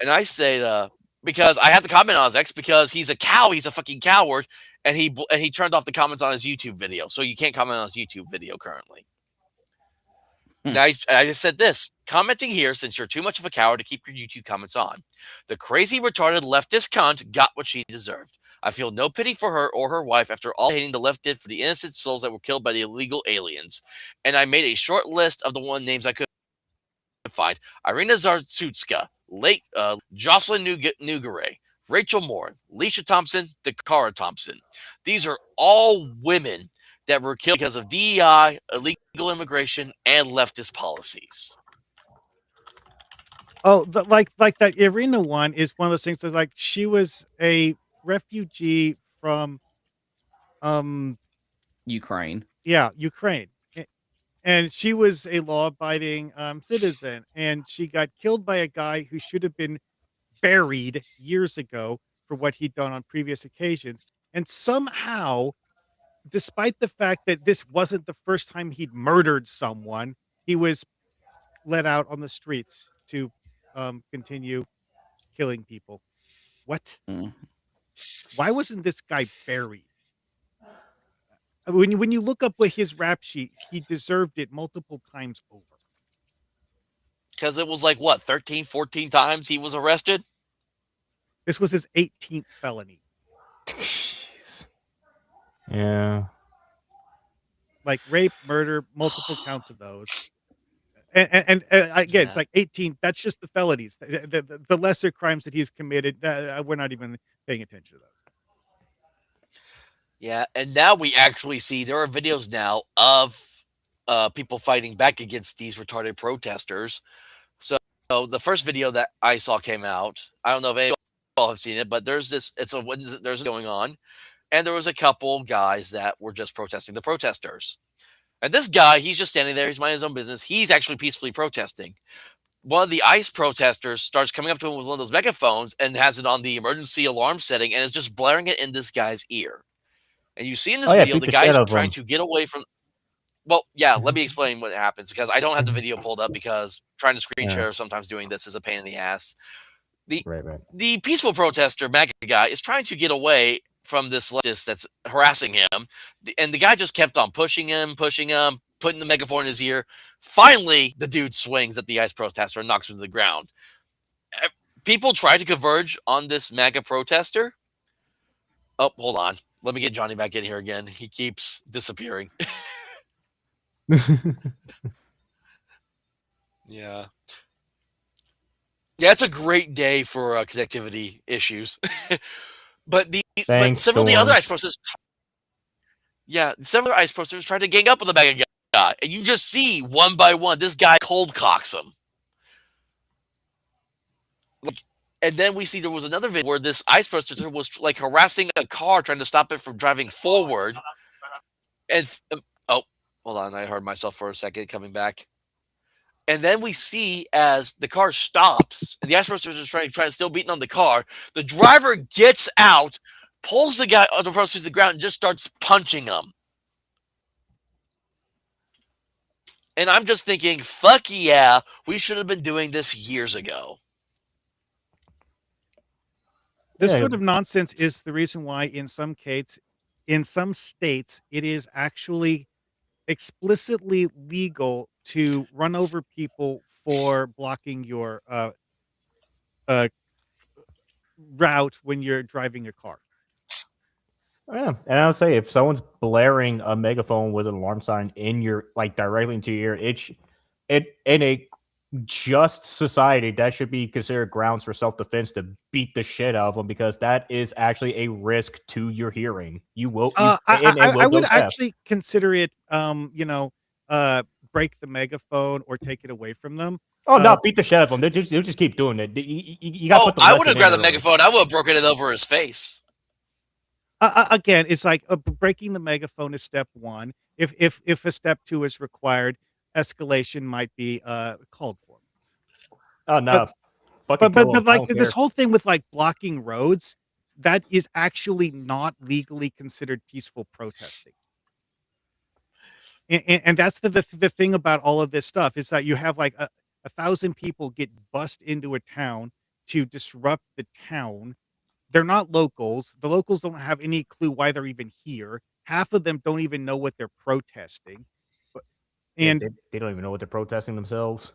S1: And I say, because I have to comment on his ex because he's a cow, he's a fucking coward, and he turned off the comments on his YouTube video, so you can't comment on his YouTube video currently. I just said this, commenting here since you're too much of a coward to keep your YouTube comments on. The crazy retarded leftist cunt got what she deserved. I feel no pity for her or her wife after all hating the left did for the innocent souls that were killed by the illegal aliens. And I made a short list of the one names I could find. Irina Zartsutska, Jocelyn Nugare, Rachel Moore, Leisha Thompson, Dakara Thompson. These are all women that were killed because of DEI, illegal immigration, and leftist policies.
S5: Oh, like that Irina one is one of those things that's like she was a refugee from
S4: Ukraine.
S5: Yeah, Ukraine. And she was a law-abiding citizen, and she got killed by a guy who should have been buried years ago for what he'd done on previous occasions. And somehow, despite the fact that this wasn't the first time he'd murdered someone, he was let out on the streets to continue killing people. What? Why wasn't this guy buried? When you look up what his rap sheet, he deserved it multiple times over.
S1: Because it was like, what, 13, 14 times he was arrested?
S5: This was his 18th felony.
S3: Jeez. Yeah.
S5: Like rape, murder, multiple counts of those. And again, it's like 18. That's just the felonies. The lesser crimes that he's committed, we're not even paying attention to those.
S1: Yeah, and now we actually see there are videos now of people fighting back against these retarded protesters. So the first video that I saw came out. I don't know if any of y'all have seen it, but there's this. It's a there's going on, and there was a couple guys that were just protesting the protesters. And this guy, he's just standing there. He's minding his own business. He's actually peacefully protesting. One of the ICE protesters starts coming up to him with one of those megaphones and has it on the emergency alarm setting and is just blaring it in this guy's ear. And you see in this
S3: Oh yeah,
S1: video,
S3: beat
S1: the
S3: the
S1: guy
S3: shit
S1: is
S3: out of
S1: trying
S3: him.
S1: to get away from. Well, yeah, let me explain what happens because I don't have the video pulled up because trying to screen
S3: Yeah.
S1: share sometimes doing this is a pain in the ass.
S3: Right.
S1: The peaceful protester, MAGA guy, is trying to get away from this leftist that's harassing him. And the guy just kept on pushing him, putting the megaphone in his ear. Finally, the dude swings at the ICE protester and knocks him to the ground. People try to converge on this MAGA protester. Oh, hold on. Let me get Johnny back in here again. He keeps disappearing. Yeah. Yeah, it's a great day for connectivity issues. but
S3: Thanks,
S1: several of the other ICE
S3: Storms.
S1: protesters, yeah, several other ICE protesters tried to gang up on the MAGA guy, and you just see one by one this guy cold cocks him. And then we see there was another video where this ICE protester was like harassing a car, trying to stop it from driving forward. And oh, hold on, I heard myself for a second coming back. And then we see as the car stops, and the ICE protester is trying still beating on the car. The driver gets out, pulls the guy, the protester to the ground, and just starts punching him. And I'm just thinking, fuck yeah, we should have been doing this years ago.
S5: This
S3: Yeah.
S5: sort of nonsense is the reason why in some states, it is actually explicitly legal to run over people for blocking your uh, route when you're driving a car.
S3: Yeah, and I'll say if someone's blaring a megaphone with an alarm sign in your like directly into your ear, it in a just society that should be considered grounds for self-defense to beat the shit out of them because that is actually a risk to your hearing. You will, and it
S5: I
S3: will go
S5: would
S3: deaf.
S5: actually consider it, break the megaphone or take it away from them.
S3: Oh no, beat the shit out of them. They'll just keep doing it. You got to
S1: Oh,
S3: put the
S1: I
S3: lesson
S1: would have
S3: in
S1: grabbed the
S3: early.
S1: megaphone. I would have broken it over his face.
S5: Again, it's like breaking the megaphone is step one. If a step two is required, escalation might be called for.
S3: Oh no,
S5: But
S3: fucking kill 'em. I
S5: like
S3: don't
S5: this
S3: care.
S5: whole thing with like blocking roads, that is actually not legally considered peaceful protesting. And that's the thing about all of this stuff is that you have like 1,000 people get bust into a town to disrupt the town. They're not locals. The locals don't have any clue why they're even here. Half of them don't even know what they're protesting.
S3: Yeah,
S5: And
S3: they don't even know what they're protesting themselves.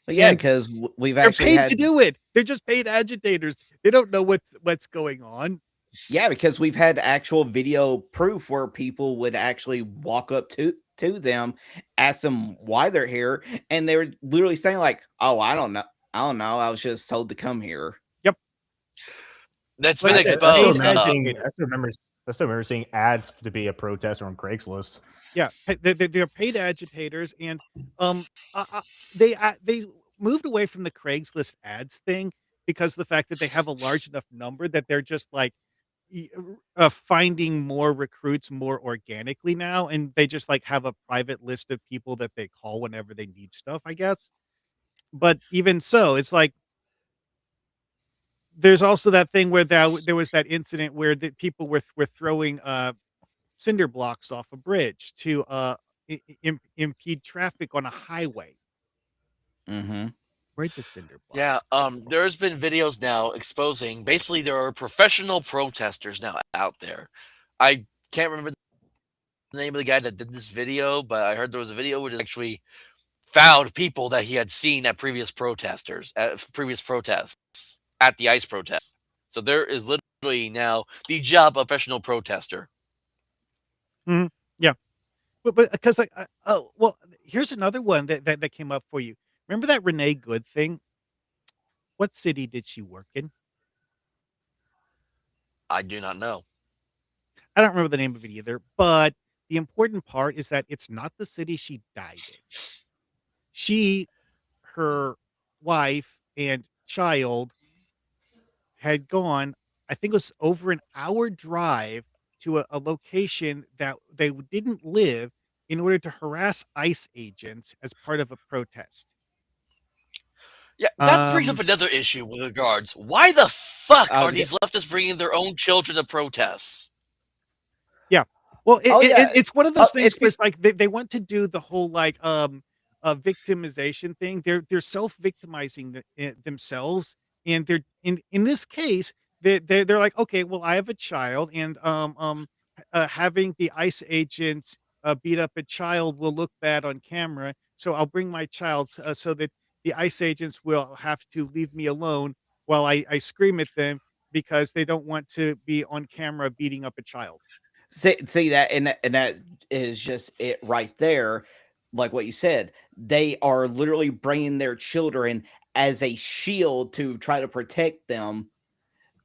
S4: But yeah,
S5: And
S4: because we've
S5: they're
S4: actually
S5: paid
S4: had
S5: to do it. They're just paid agitators. They don't know what's going on.
S4: yeah, because we've had actual video proof where people would actually walk up to them, ask them why they're here, and they were literally saying like, "Oh, I don't know. I was just told to come here."
S1: That's
S5: Like
S1: been
S5: I said,
S3: I still
S1: exposed.
S5: paid
S3: remember
S5: agitators.
S3: I still remember seeing ads to be a protester on Craigslist.
S5: Yeah, they're paid agitators, and they moved away from the Craigslist ads thing because of the fact that they have a large enough number that they're just like finding more recruits more organically now, and they just like have a private list of people that they call whenever they need stuff, I guess. But even so, it's like there's also that thing where there was that incident where the people were throwing cinder blocks off a bridge to impede traffic on a highway.
S4: Mm-hmm.
S5: Where'd the cinder blocks?
S1: Yeah, there's been videos now exposing. Basically, there are professional protesters now out there. I can't remember the name of the guy that did this video, but I heard there was a video where it actually found people that he had seen at previous protests at the ICE protests. So there is literally now the job of professional protester.
S5: Yeah, but because like oh well, here's another one that came up for you. Remember that Renee Good thing? What city did she work in?
S1: I do not know.
S5: I don't remember the name of it either, but the important part is that it's not the city she died in. She, her wife, and child had gone, I think it was over an hour drive to a location that they didn't live in order to harass ICE agents as part of a protest.
S1: Yeah, that brings up
S5: Um,
S1: another issue with regards. Why the fuck
S4: I
S1: are
S4: was
S1: these leftists bringing their own children to protests?
S5: Yeah. Well,
S4: Oh, yeah.
S5: it's one of
S4: Oh,
S5: those things
S4: it's
S5: where it's like they want to do the whole like victimization thing. They're self-victimizing themselves, and they're in this case they're like, okay, well, I have a child, and having the ICE agents beat up a child will look bad on camera, so I'll bring my child so that the ICE agents will have to leave me alone while I scream at them because they don't want to be on camera beating up a child.
S4: see that, and that is just it right there. Like what you said, they are literally bringing their children as a shield to try to protect them,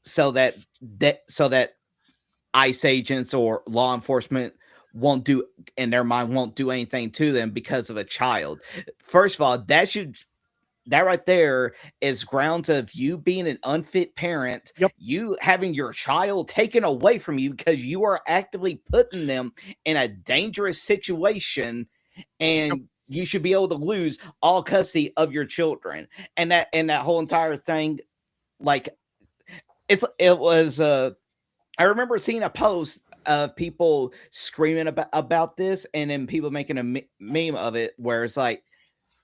S4: so that ICE agents or law enforcement won't do, in their mind, won't do anything to them because of a child. First of all, that right there is grounds of you being an unfit parent,
S5: Yep.
S4: you having your child taken away from you because you are actively putting them in a dangerous situation, and you should be able to lose all custody of your children. And that whole entire thing, like, it was I remember seeing a post of people screaming about this, and then people making a meme of it where it's like,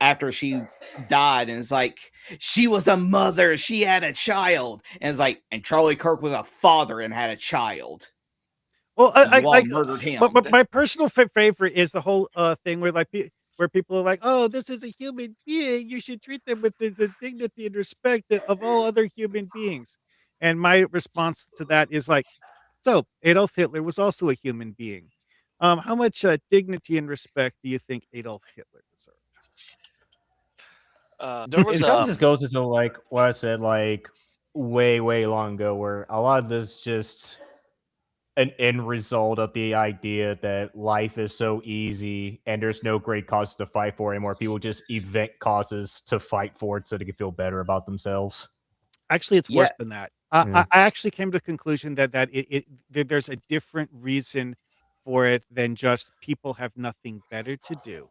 S4: after she died, and it's like, she was a mother, she had a child, and it's like, and Charlie Kirk was a father and had a child.
S5: Well,
S4: You all murdered him.
S5: but my personal favorite is the whole thing where like where people are like, "Oh, this is a human being. You should treat them with the dignity and respect of all other human beings." And my response to that is like, "So Adolf Hitler was also a human being. How much dignity and respect do you think Adolf Hitler deserved?"
S1: There was
S3: It kind of just goes into like what I said like way long ago, where a lot of this just an end result of the idea that life is so easy and there's no great causes to fight for anymore. People just invent causes to fight for it so they can feel better about themselves.
S5: Actually, it's
S4: Yeah.
S5: worse than that.
S3: Mm.
S5: I actually came to the conclusion that there's a different reason for it than just people have nothing better to do.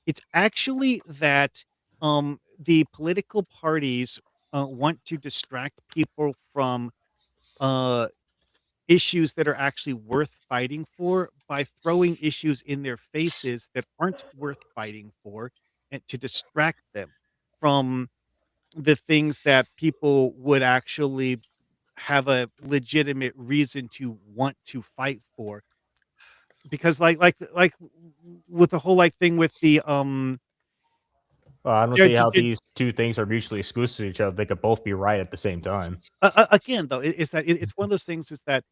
S5: It's actually that the political parties want to distract people from uh, issues that are actually worth fighting for by throwing issues in their faces that aren't worth fighting for, and to distract them from the things that people would actually have a legitimate reason to want to fight for. Because with the whole like thing with the
S3: I don't
S5: ju-
S3: see
S5: ju-
S3: how
S5: ju-
S3: these two things are mutually exclusive to each other. They could both be right at the same time.
S5: again though, is that it's one of those things is that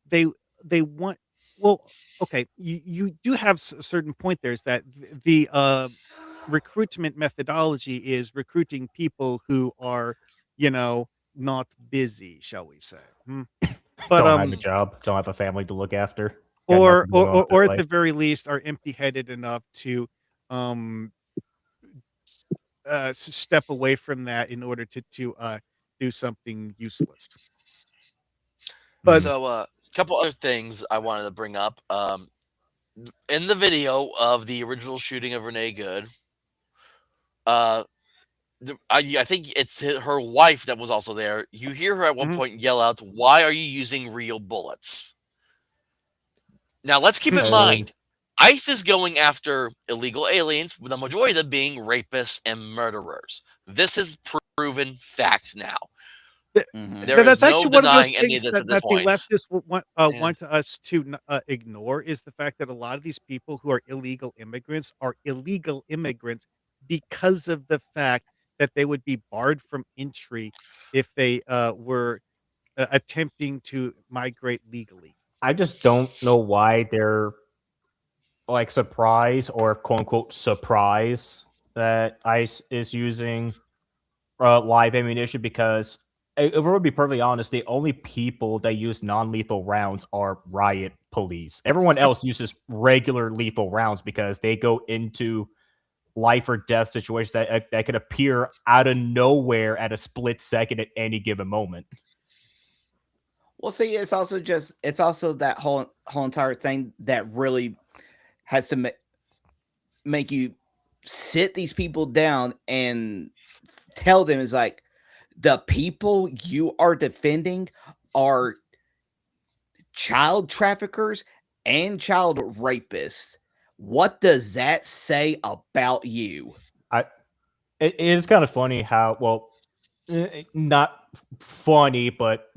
S5: they they want, well, okay, you do have a certain point there, is that the recruitment methodology is recruiting people who are, you know, not busy, shall we say. But
S3: Don't have a job, don't have a family to look after. Got
S5: or
S3: nothing going on with their
S5: or at the
S3: life.
S5: very least are empty-headed enough to um step away from that in order to do something useless. But
S1: so a couple other things I wanted to bring up. In the video of the original shooting of Renee Good, uh, I think it's her wife that was also there. You hear her at one
S5: Mhm.
S1: point yell out, "Why are you using real bullets?" Now, let's keep in
S3: And
S1: mind, ICE is going after illegal aliens, with the majority of them being rapists and murderers. This is proven fact now.
S4: Mhm.
S1: There is
S5: that's
S1: no
S5: actually one of those
S1: denying any of
S5: things
S1: this at this
S5: that the
S1: point.
S5: leftists want
S1: Yeah.
S5: want us to ignore, is the fact that a lot of these people who are illegal immigrants because of the fact that they would be barred from entry if they were attempting to migrate legally.
S3: I just don't know why they're like surprised or quote unquote surprise that ICE is using live ammunition, because If we're gonna be perfectly honest, the only people that use non-lethal rounds are riot police. Everyone else uses regular lethal rounds because they go into life or death situations that could appear out of nowhere at a split second at any given moment.
S4: Well, see, it's also that whole entire thing that really has to make you sit these people down and tell them is like the people you are defending are child traffickers and child rapists. What does that say about you?
S3: It is kind of funny how not funny, but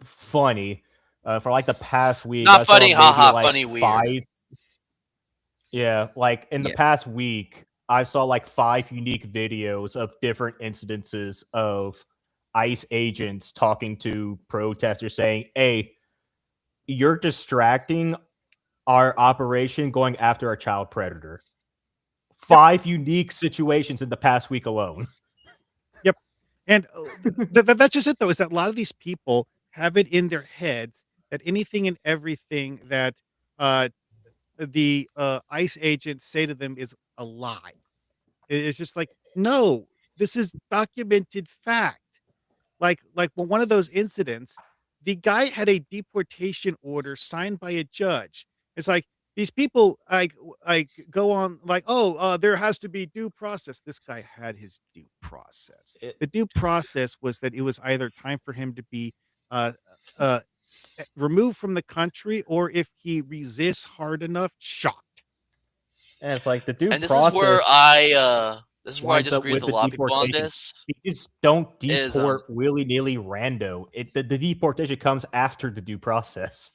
S3: funny. For like the past week,
S1: Not
S3: I saw
S1: funny,
S3: maybe
S1: haha,
S3: like
S1: funny, weird.
S3: 5. Yeah, like in the
S4: Yeah.
S3: past week, I saw like 5 unique videos of different incidences of ICE agents talking to protesters saying, "Hey, you're distracting our operation going after a child predator." 5 unique situations in the past week alone.
S5: And that's just it, though, is that a lot of these people have it in their heads that anything and everything that uh, the ICE agents say to them is a lie. It's just like, no, this is documented fact. Well, one of those incidents, the guy had a deportation order signed by a judge. It's like these people like go on like, oh, there has to be due process. This guy had his due process.
S3: It-
S5: The due process was that it was either time for him to be uh, uh, removed from the country, or if he resists hard enough, shot.
S3: And it's like the due
S1: And this is where
S3: process
S1: I
S3: winds up
S1: disagree with
S3: with
S1: a
S3: the
S1: lot of people on
S3: deportation.
S1: this.
S3: They just don't
S1: Is
S3: deport willy-nilly rando. The deportation comes after the due process.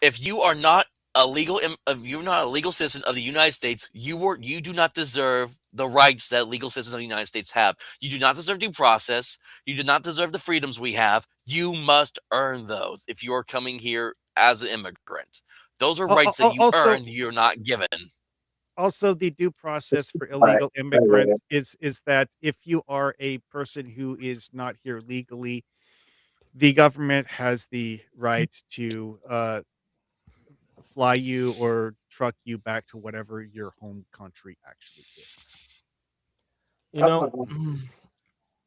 S1: if you are not if you're not a legal citizen of the United States, you do not deserve the rights that legal citizens of the United States have. You do not deserve due process. You do not deserve the freedoms we have. You must earn those if you are coming here as an immigrant. Those are rights that you
S5: Also,
S1: earn, you're not given.
S5: the due process for
S2: Right,
S5: illegal immigrants is that if you are a person who is not here legally, the government has the right to fly you or truck you back to whatever your home country actually is.
S3: You know,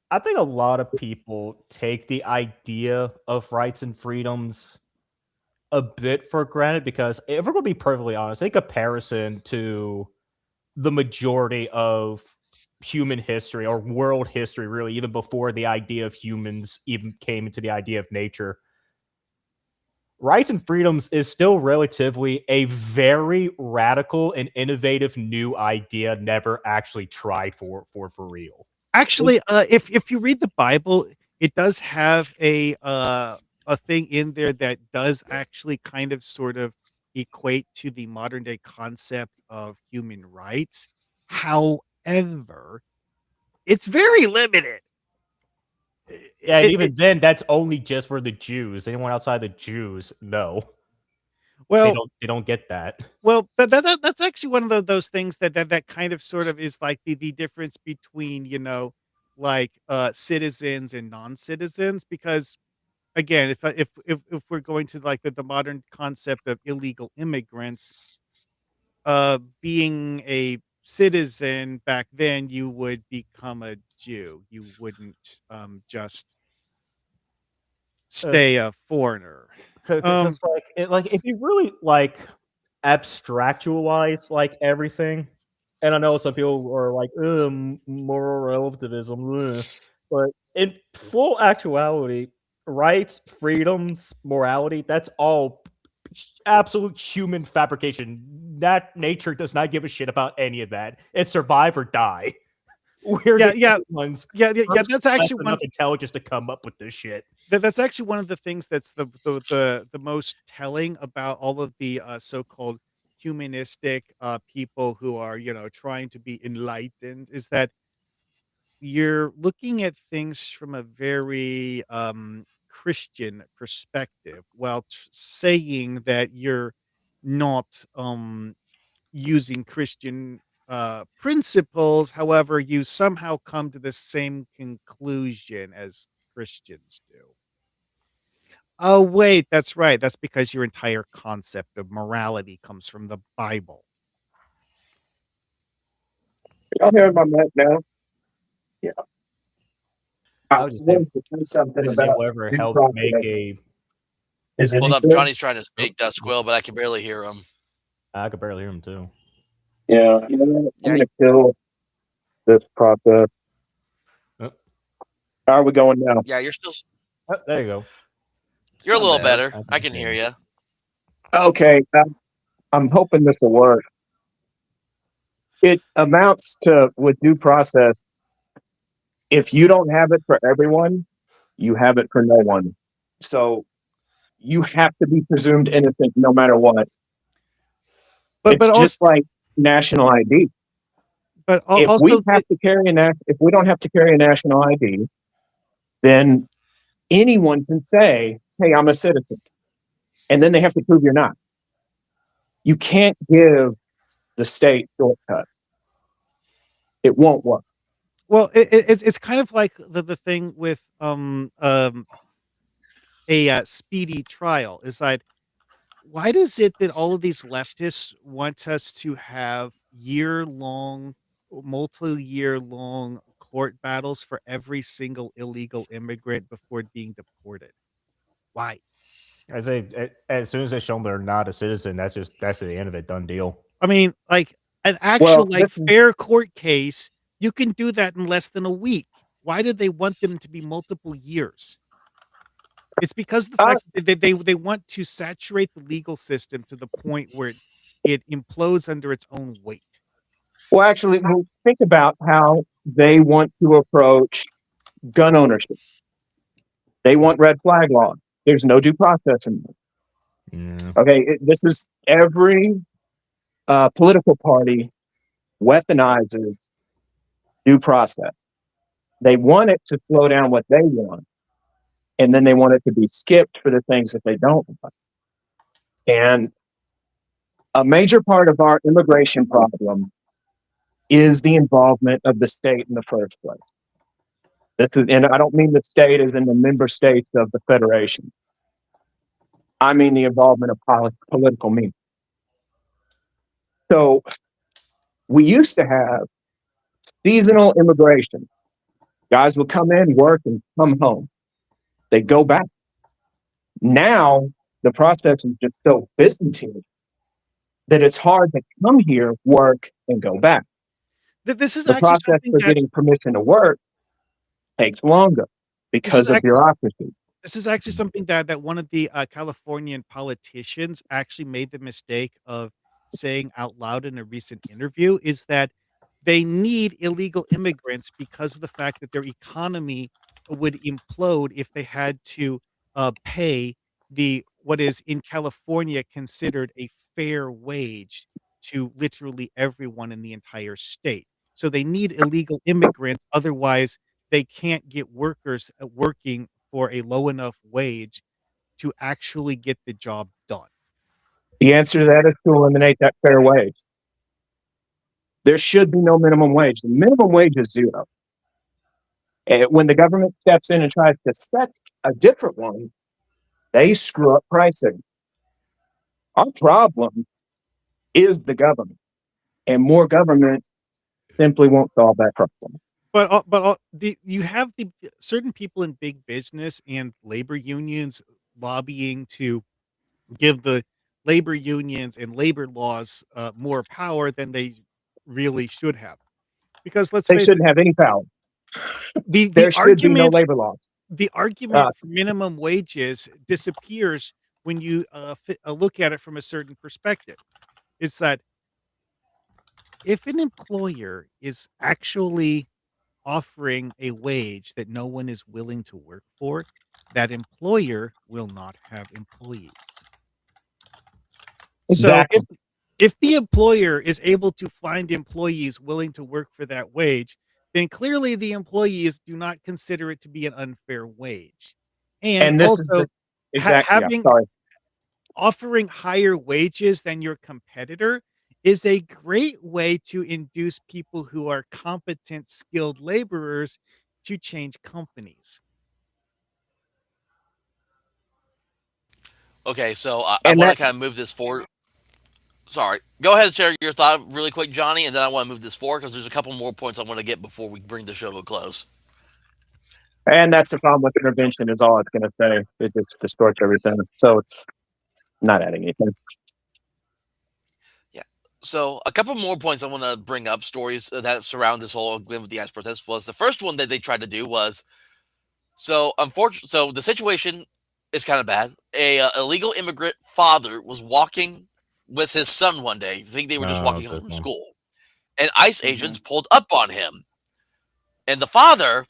S3: I think a lot of people take the idea of rights and freedoms a bit for granted because if we're going to be perfectly honest, in comparison to the majority of human history or world history, really, even before the idea of humans even came into the idea of nature, rights and freedoms is still relatively a very radical and innovative new idea never actually tried for real.
S5: Actually, if you read the Bible, it does have a thing in there that does actually kind of sort of equate to the modern day concept of human rights. However, it's very limited.
S3: Yeah, and
S5: It-
S3: even
S5: it-
S3: then, that's only just for the Jews. Anyone outside the Jews, no,
S5: well,
S3: they don't get that.
S5: Well, that's actually one of those things that kind of sort of is like the difference between, like citizens and non-citizens, because again, if we're going to like the modern concept of illegal immigrants, being a citizen back then, you would become a Jew. You wouldn't just stay a foreigner.
S3: Because like if you really like abstractualize like everything, and I know some people are like, moral relativism, but in full actuality, rights, freedoms, morality, that's all absolute human fabrication. That nature does not give a shit about any of that. It's survive or die. We're
S5: Yeah,
S3: the
S5: yeah,
S3: ones
S5: yeah.
S3: first
S5: That's actually
S3: enough intelligence to come up with this shit.
S5: that's actually one of the things that's the most telling about all of the so-called humanistic people who are trying to be enlightened, is that you're looking at things from a very Christian perspective, while saying that you're not using Christian principles. However, you somehow come to the same conclusion as Christians do. Oh, wait, that's right. That's because your entire concept of morality comes from the Bible.
S2: Y'all hear my mic now? Yeah.
S3: I
S2: I
S3: would just say,
S2: wanted to say something
S3: just say
S2: about
S3: whatever
S2: due
S3: helped make
S2: process.
S3: a.
S2: Is it
S1: Hold
S2: any
S1: up,
S2: good?
S1: Johnny's trying to speak that squill, but I can barely hear him.
S3: I could barely hear him too.
S2: Yeah. You know what? I'm
S4: Yeah.
S2: gonna kill this process.
S3: Oh,
S2: How are we going now?
S1: Yeah, you're still.
S3: oh, there you go.
S1: You're a
S4: Sound
S1: little
S4: better.
S1: better. I can hear you.
S2: Okay. I'm hoping this will work. It amounts to with due process. If you don't have it for everyone, you have it for no one. So you have to be presumed innocent no matter what.
S5: But
S2: It's
S5: but
S2: just
S5: also
S2: like national ID.
S5: but
S2: If we
S5: also
S2: have to carry if we don't have to carry a national ID, then anyone can say, "Hey, I'm a citizen," and then they have to prove you're not. You can't give the state shortcuts. It won't work.
S5: well, it's kind of like the thing with a speedy trial is that why does it that all of these leftists want us to have year-long, multi-year long court battles for every single illegal immigrant before being deported? Why?
S3: As soon as they show them they're not a citizen, that's the end of it. Done deal.
S5: I mean, like an actual
S2: Well,
S5: like fair court case, you can do that in less than a week. Why do they want them to be multiple years? It's because of the
S2: I,
S5: fact that they want to saturate the legal system to the point where it implodes under its own weight.
S2: well, actually, think about how they want to approach gun ownership. They want red flag laws. There's no due process in this.
S3: Yeah.
S2: Okay, this is every political party weaponizes due process. They want it to slow down what they want, and then they want it to be skipped for the things that they don't want. And a major part of our immigration problem is the involvement of the state in the first place. And I don't mean the state as in the member states of the federation. I mean the involvement of political means. So we used to have seasonal immigration. Guys would come in, work, and come home. They go back. Now the process is just so Byzantine that it's hard to come here, work, and go back.
S5: This is
S2: The
S5: actually
S2: process
S5: something
S2: for
S5: that
S2: getting permission to work takes longer
S5: this is
S2: because of
S5: actually
S2: bureaucracy.
S5: this is actually something that one of the Californian politicians actually made the mistake of saying out loud in a recent interview is that they need illegal immigrants because of the fact that their economy would implode if they had to pay the what is in California considered a fair wage to literally everyone in the entire state. So they need illegal immigrants, otherwise they can't get workers working for a low enough wage to actually get the job done.
S2: The answer to that is to eliminate that fair wage. There should be no minimum wage. The minimum wage is zero. And when the government steps in and tries to set a different one, they screw up pricing. Our problem is the government, and more government simply won't solve that problem.
S5: But the you have the certain people in big business and labor unions lobbying to give the labor unions and labor laws more power than they really should have. Because let's
S2: They
S5: face it,
S2: shouldn't have any power.
S5: the
S2: There should be no labor laws.
S5: the
S2: Uh,
S5: argument for minimum wages disappears when you look at it from a certain perspective. It's that if an employer is actually offering a wage that no one is willing to work for, that employer will not have employees. So
S2: exactly.
S5: if the employer is able to find employees willing to work for that wage, then clearly the employees do not consider it to be an unfair wage. And
S2: And this is the
S5: also
S2: exact, yeah,
S5: having
S2: sorry.
S5: offering higher wages than your competitor is a great way to induce people who are competent, skilled laborers to change companies.
S1: Okay, so I
S2: And
S1: want
S2: that
S1: to kind of move this forward. Sorry, go ahead and share your thought really quick, Johnny, and then I want to move this forward because there's a couple more points I want to get before we bring the show to a close.
S2: and that's the problem with intervention is all it's going to say. It just distorts everything. So it's not adding anything.
S1: Yeah. So a couple more points I want to bring up, stories that surround this whole Glen with the Ice protest. Was the first one that they tried to do was unfortunately. So the situation is kind of bad. A illegal immigrant father was walking with his son one day. I think they were just
S3: Oh,
S1: walking home
S3: this
S1: from
S3: one.
S1: school, and ICE
S4: Mhm.
S1: agents pulled up on him, and the father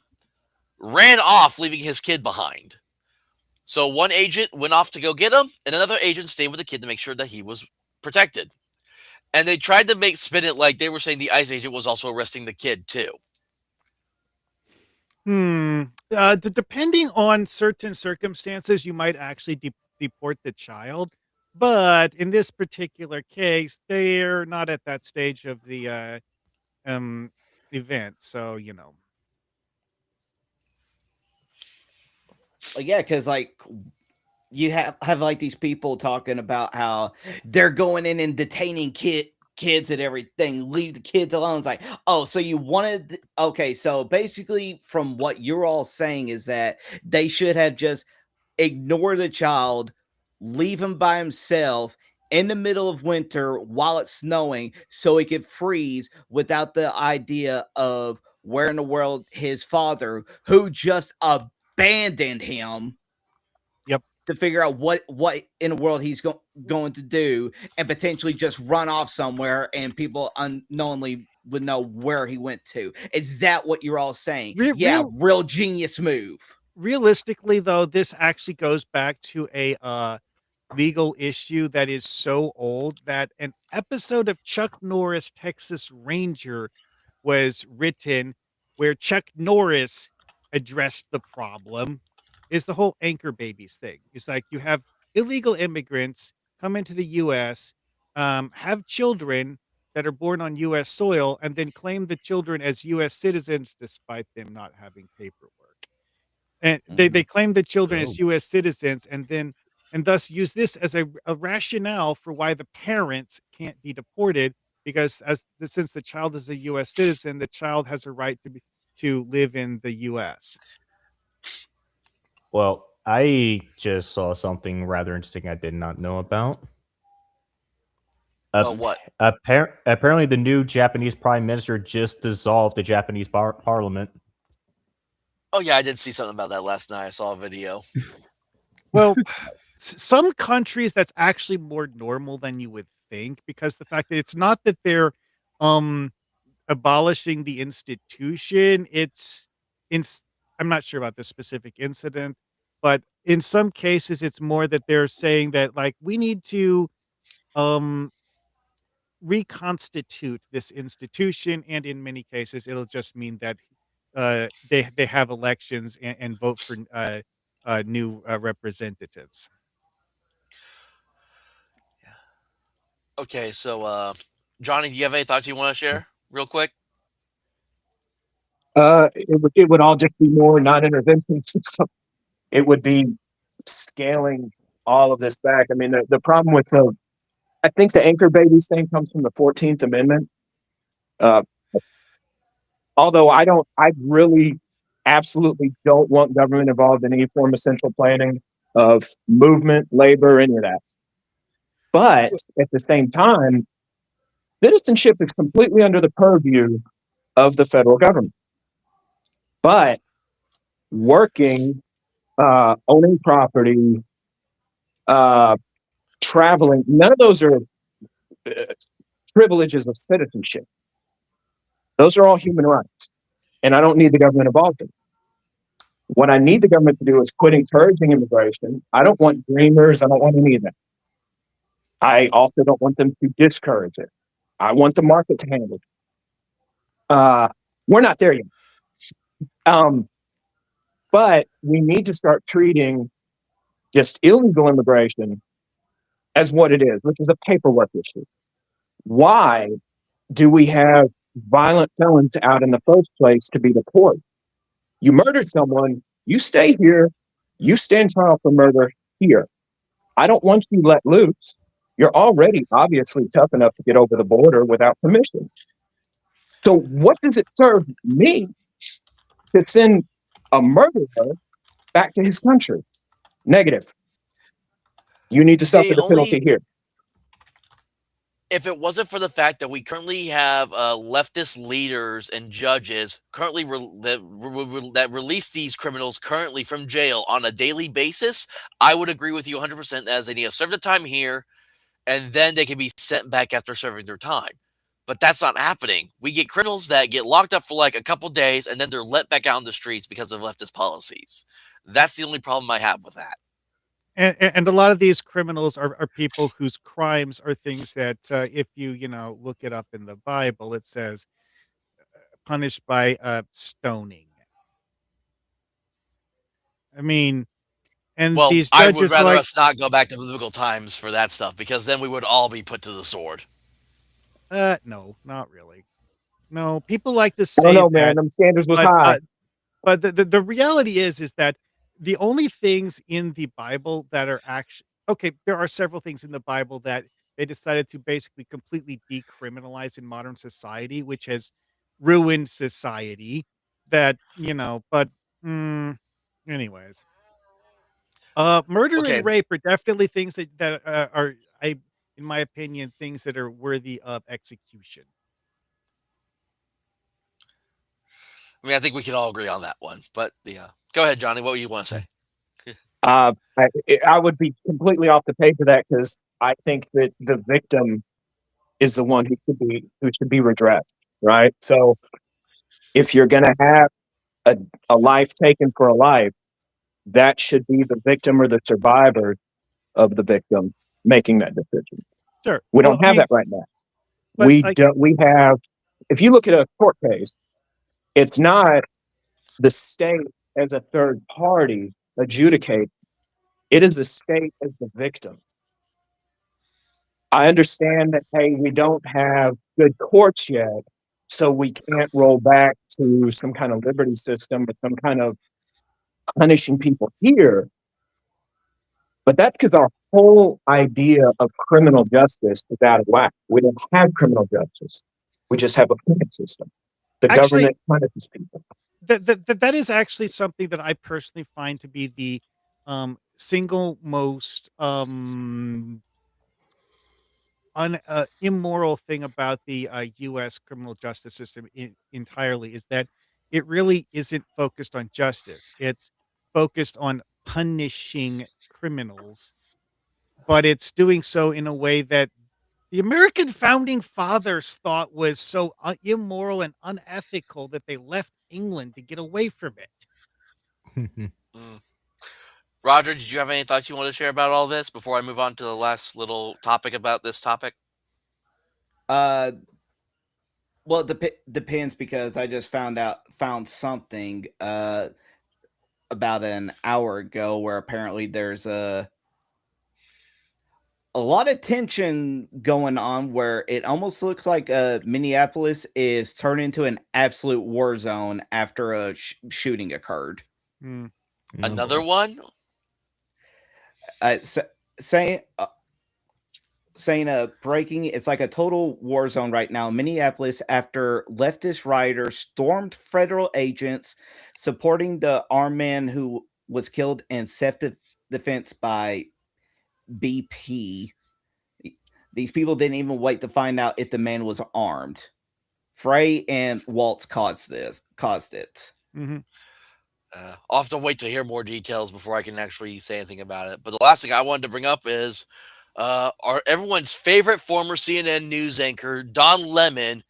S1: ran off, leaving his kid behind. So one agent went off to go get him, and another agent stayed with the kid to make sure that he was protected. And they tried to spin it like they were saying the ICE agent was also arresting the kid too.
S5: Depending on certain circumstances, you might actually deport the child. But in this particular case, they're not at that stage of the um event. So,
S4: Yeah, because like you have like these people talking about how they're going in and detaining kids and everything. Leave the kids alone. It's like, oh, so you wanted okay, so basically from what you're all saying is that they should have just ignored the child, leave him by himself in the middle of winter while it's snowing so he could freeze without the idea of where in the world his father, who just abandoned him,
S5: yep.
S4: to figure out what in the world he's going to do, and potentially just run off somewhere and people unknowingly would know where he went to. Is that what you're all saying?
S5: Re-
S4: Yeah,
S5: real,
S4: real genius move.
S5: realistically, though, this actually goes back to a legal issue that is so old that an episode of Chuck Norris Texas Ranger was written where Chuck Norris addressed the problem is the whole anchor babies thing. It's like you have illegal immigrants come into the US, have children that are born on US soil, and then claim the children as US citizens despite them not having paperwork. And they claim the children
S3: Oh.
S5: as US citizens and thus use this as a rationale for why the parents can't be deported because since the child is a US citizen, the child has a right to live in the US.
S3: Well, I just saw something rather interesting I did not know about.
S1: What?
S3: Apparently, the new Japanese prime minister just dissolved the Japanese parliament.
S1: Oh yeah, I did see something about that last night. I saw a video.
S5: Well, some countries that's actually more normal than you would think because the fact that it's not that they're um abolishing the institution, it's in I'm not sure about this specific incident, but in some cases it's more that they're saying that like we need to um reconstitute this institution, and in many cases it'll just mean that they have elections and vote for new representatives.
S1: Okay, so Johnny, do you have any thoughts you want to share real quick?
S2: It would all just be more non-intervention. It would be scaling all of this back. I mean, the problem with I think the anchor babies thing comes from the 14th Amendment. Uh, although I really absolutely don't want government involved in any form of central planning of movement, labor, any of that. But at the same time, citizenship is completely under the purview of the federal government. But working, owning property, traveling, none of those are privileges of citizenship. Those are all human rights. And I don't need the government involved in it. What I need the government to do is quit encouraging immigration. I don't want dreamers. I don't want any of that. I also don't want them to discourage it. I want the market to handle it. We're not there yet. But we need to start treating just illegal immigration as what it is, which is a paperwork issue. Why do we have violent felons out in the first place to be deported? You murdered someone, you stay here, you stand trial for murder here. I don't want you let loose. You're already obviously tough enough to get over the border without permission. So what does it serve me to send a murderer back to his country? Negative. You need to suffer
S1: The
S2: the penalty
S1: only
S2: here.
S1: if it wasn't for the fact that we currently have leftist leaders and judges currently that release these criminals currently from jail on a daily basis, I would agree with you 100% as they need to serve the time here, and then they can be sent back after serving their time. But that's not happening. We get criminals that get locked up for like a couple days, and then they're let back out on the streets because of leftist policies. That's the only problem I have with that.
S5: And a lot of these criminals are people whose crimes are things that, if you know, look it up in the Bible, it says punished by stoning. I mean, and
S1: Well,
S5: these
S1: I would
S5: judges are
S1: rather
S5: like,
S1: us not go back to biblical times for that stuff because then we would all be put to the sword.
S5: no, not really. No, people like to
S2: I don't
S5: say
S2: know, man.
S5: that,
S2: Them standards was
S5: but
S2: high.
S5: the reality is that the only things in the Bible that are actually okay, there are several things in the Bible that they decided to basically completely decriminalize in modern society, which has ruined society. That you know, but anyways, murder
S1: Okay,
S5: and rape are definitely things that are, in my opinion, things that are worthy of execution.
S1: I mean, I think we can all agree on that one. But yeah, go ahead, Johnny. What do you want to say?
S2: I would be completely off the page of that because I think that the victim is the one who should be redressed, right? So if you're going to have a life taken for a life, that should be the victim or the survivor of the victim making that decision.
S5: Sure.
S2: We
S5: Well,
S2: don't
S5: I
S2: have
S5: mean,
S2: that right now.
S5: but
S2: We
S5: like,
S2: don't. We have. If you look at a court case, it's not the state as a third party adjudicate. It is the state as the victim. I understand that, hey, we don't have good courts yet, so we can't roll back to some kind of liberty system or some kind of punishing people here. But that's because our whole idea of criminal justice is out of whack. We don't have criminal justice. We just have a punishing system. The
S5: actually,
S2: government punishes people.
S5: that is actually something that I personally find to be the single most immoral thing about the U.S. criminal justice system entirely is that it really isn't focused on justice. It's focused on punishing criminals, but it's doing so in a way that the American founding fathers thought was so immoral and unethical that they left England to get away from it.
S1: Mm. Roger, did you have any thoughts you want to share about all this before I move on to the last little topic about this topic?
S4: Uh, well, it depends because I just found something about an hour ago where apparently there's a lot of tension going on where it almost looks like Minneapolis is turned into an absolute war zone after a shooting occurred.
S5: Hmm.
S1: Another one?
S4: Saying breaking, it's like a total war zone right now in Minneapolis after leftist rioters stormed federal agents supporting the armed man who was killed in self-defense by BP. These people didn't even wait to find out if the man was armed. Frey and Waltz caused it.
S5: Mm-hmm.
S1: I'll have to wait to hear more details before I can actually say anything about it. But the last thing I wanted to bring up is our everyone's favorite former CNN news anchor, Don Lemon,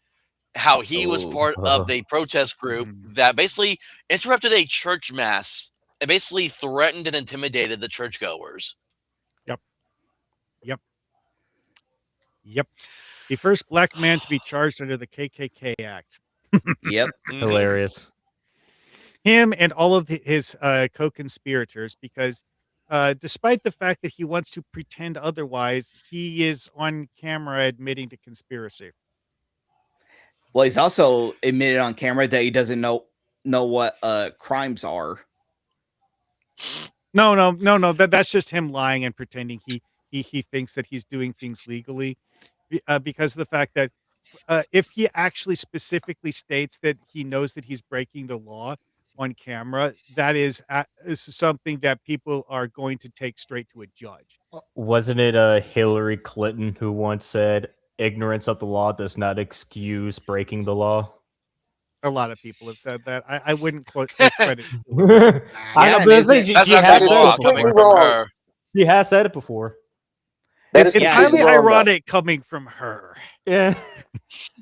S1: how he was part of the protest group that basically interrupted a church mass and basically threatened and intimidated the churchgoers.
S5: Yep. The first black man to be charged under the KKK Act.
S4: Yep.
S3: Hilarious.
S5: Him and all of his co-conspirators, because despite the fact that he wants to pretend otherwise, he is on camera admitting to conspiracy.
S4: Well, he's also admitted on camera that he doesn't know what crimes are.
S5: No. That's just him lying and pretending he thinks that he's doing things legally, because of the fact that if he actually specifically states that he knows that he's breaking the law on camera, that is something that people are going to take straight to a judge.
S3: Wasn't it Hillary Clinton who once said, "Ignorance of the law does not excuse breaking the law"?
S5: A lot of people have said that. I wouldn't take credit.
S3: I
S4: Yeah,
S3: know, but
S4: and
S3: she,
S4: is it-
S1: That's
S3: she has
S1: actually
S3: said
S1: law
S3: it
S1: coming
S3: before.
S2: completely
S1: from
S2: wrong.
S1: her.
S3: She has said it before.
S2: That
S5: It's
S2: is
S4: Yeah,
S5: highly
S2: completely wrong, though.
S5: ironic coming from her.
S3: Yeah.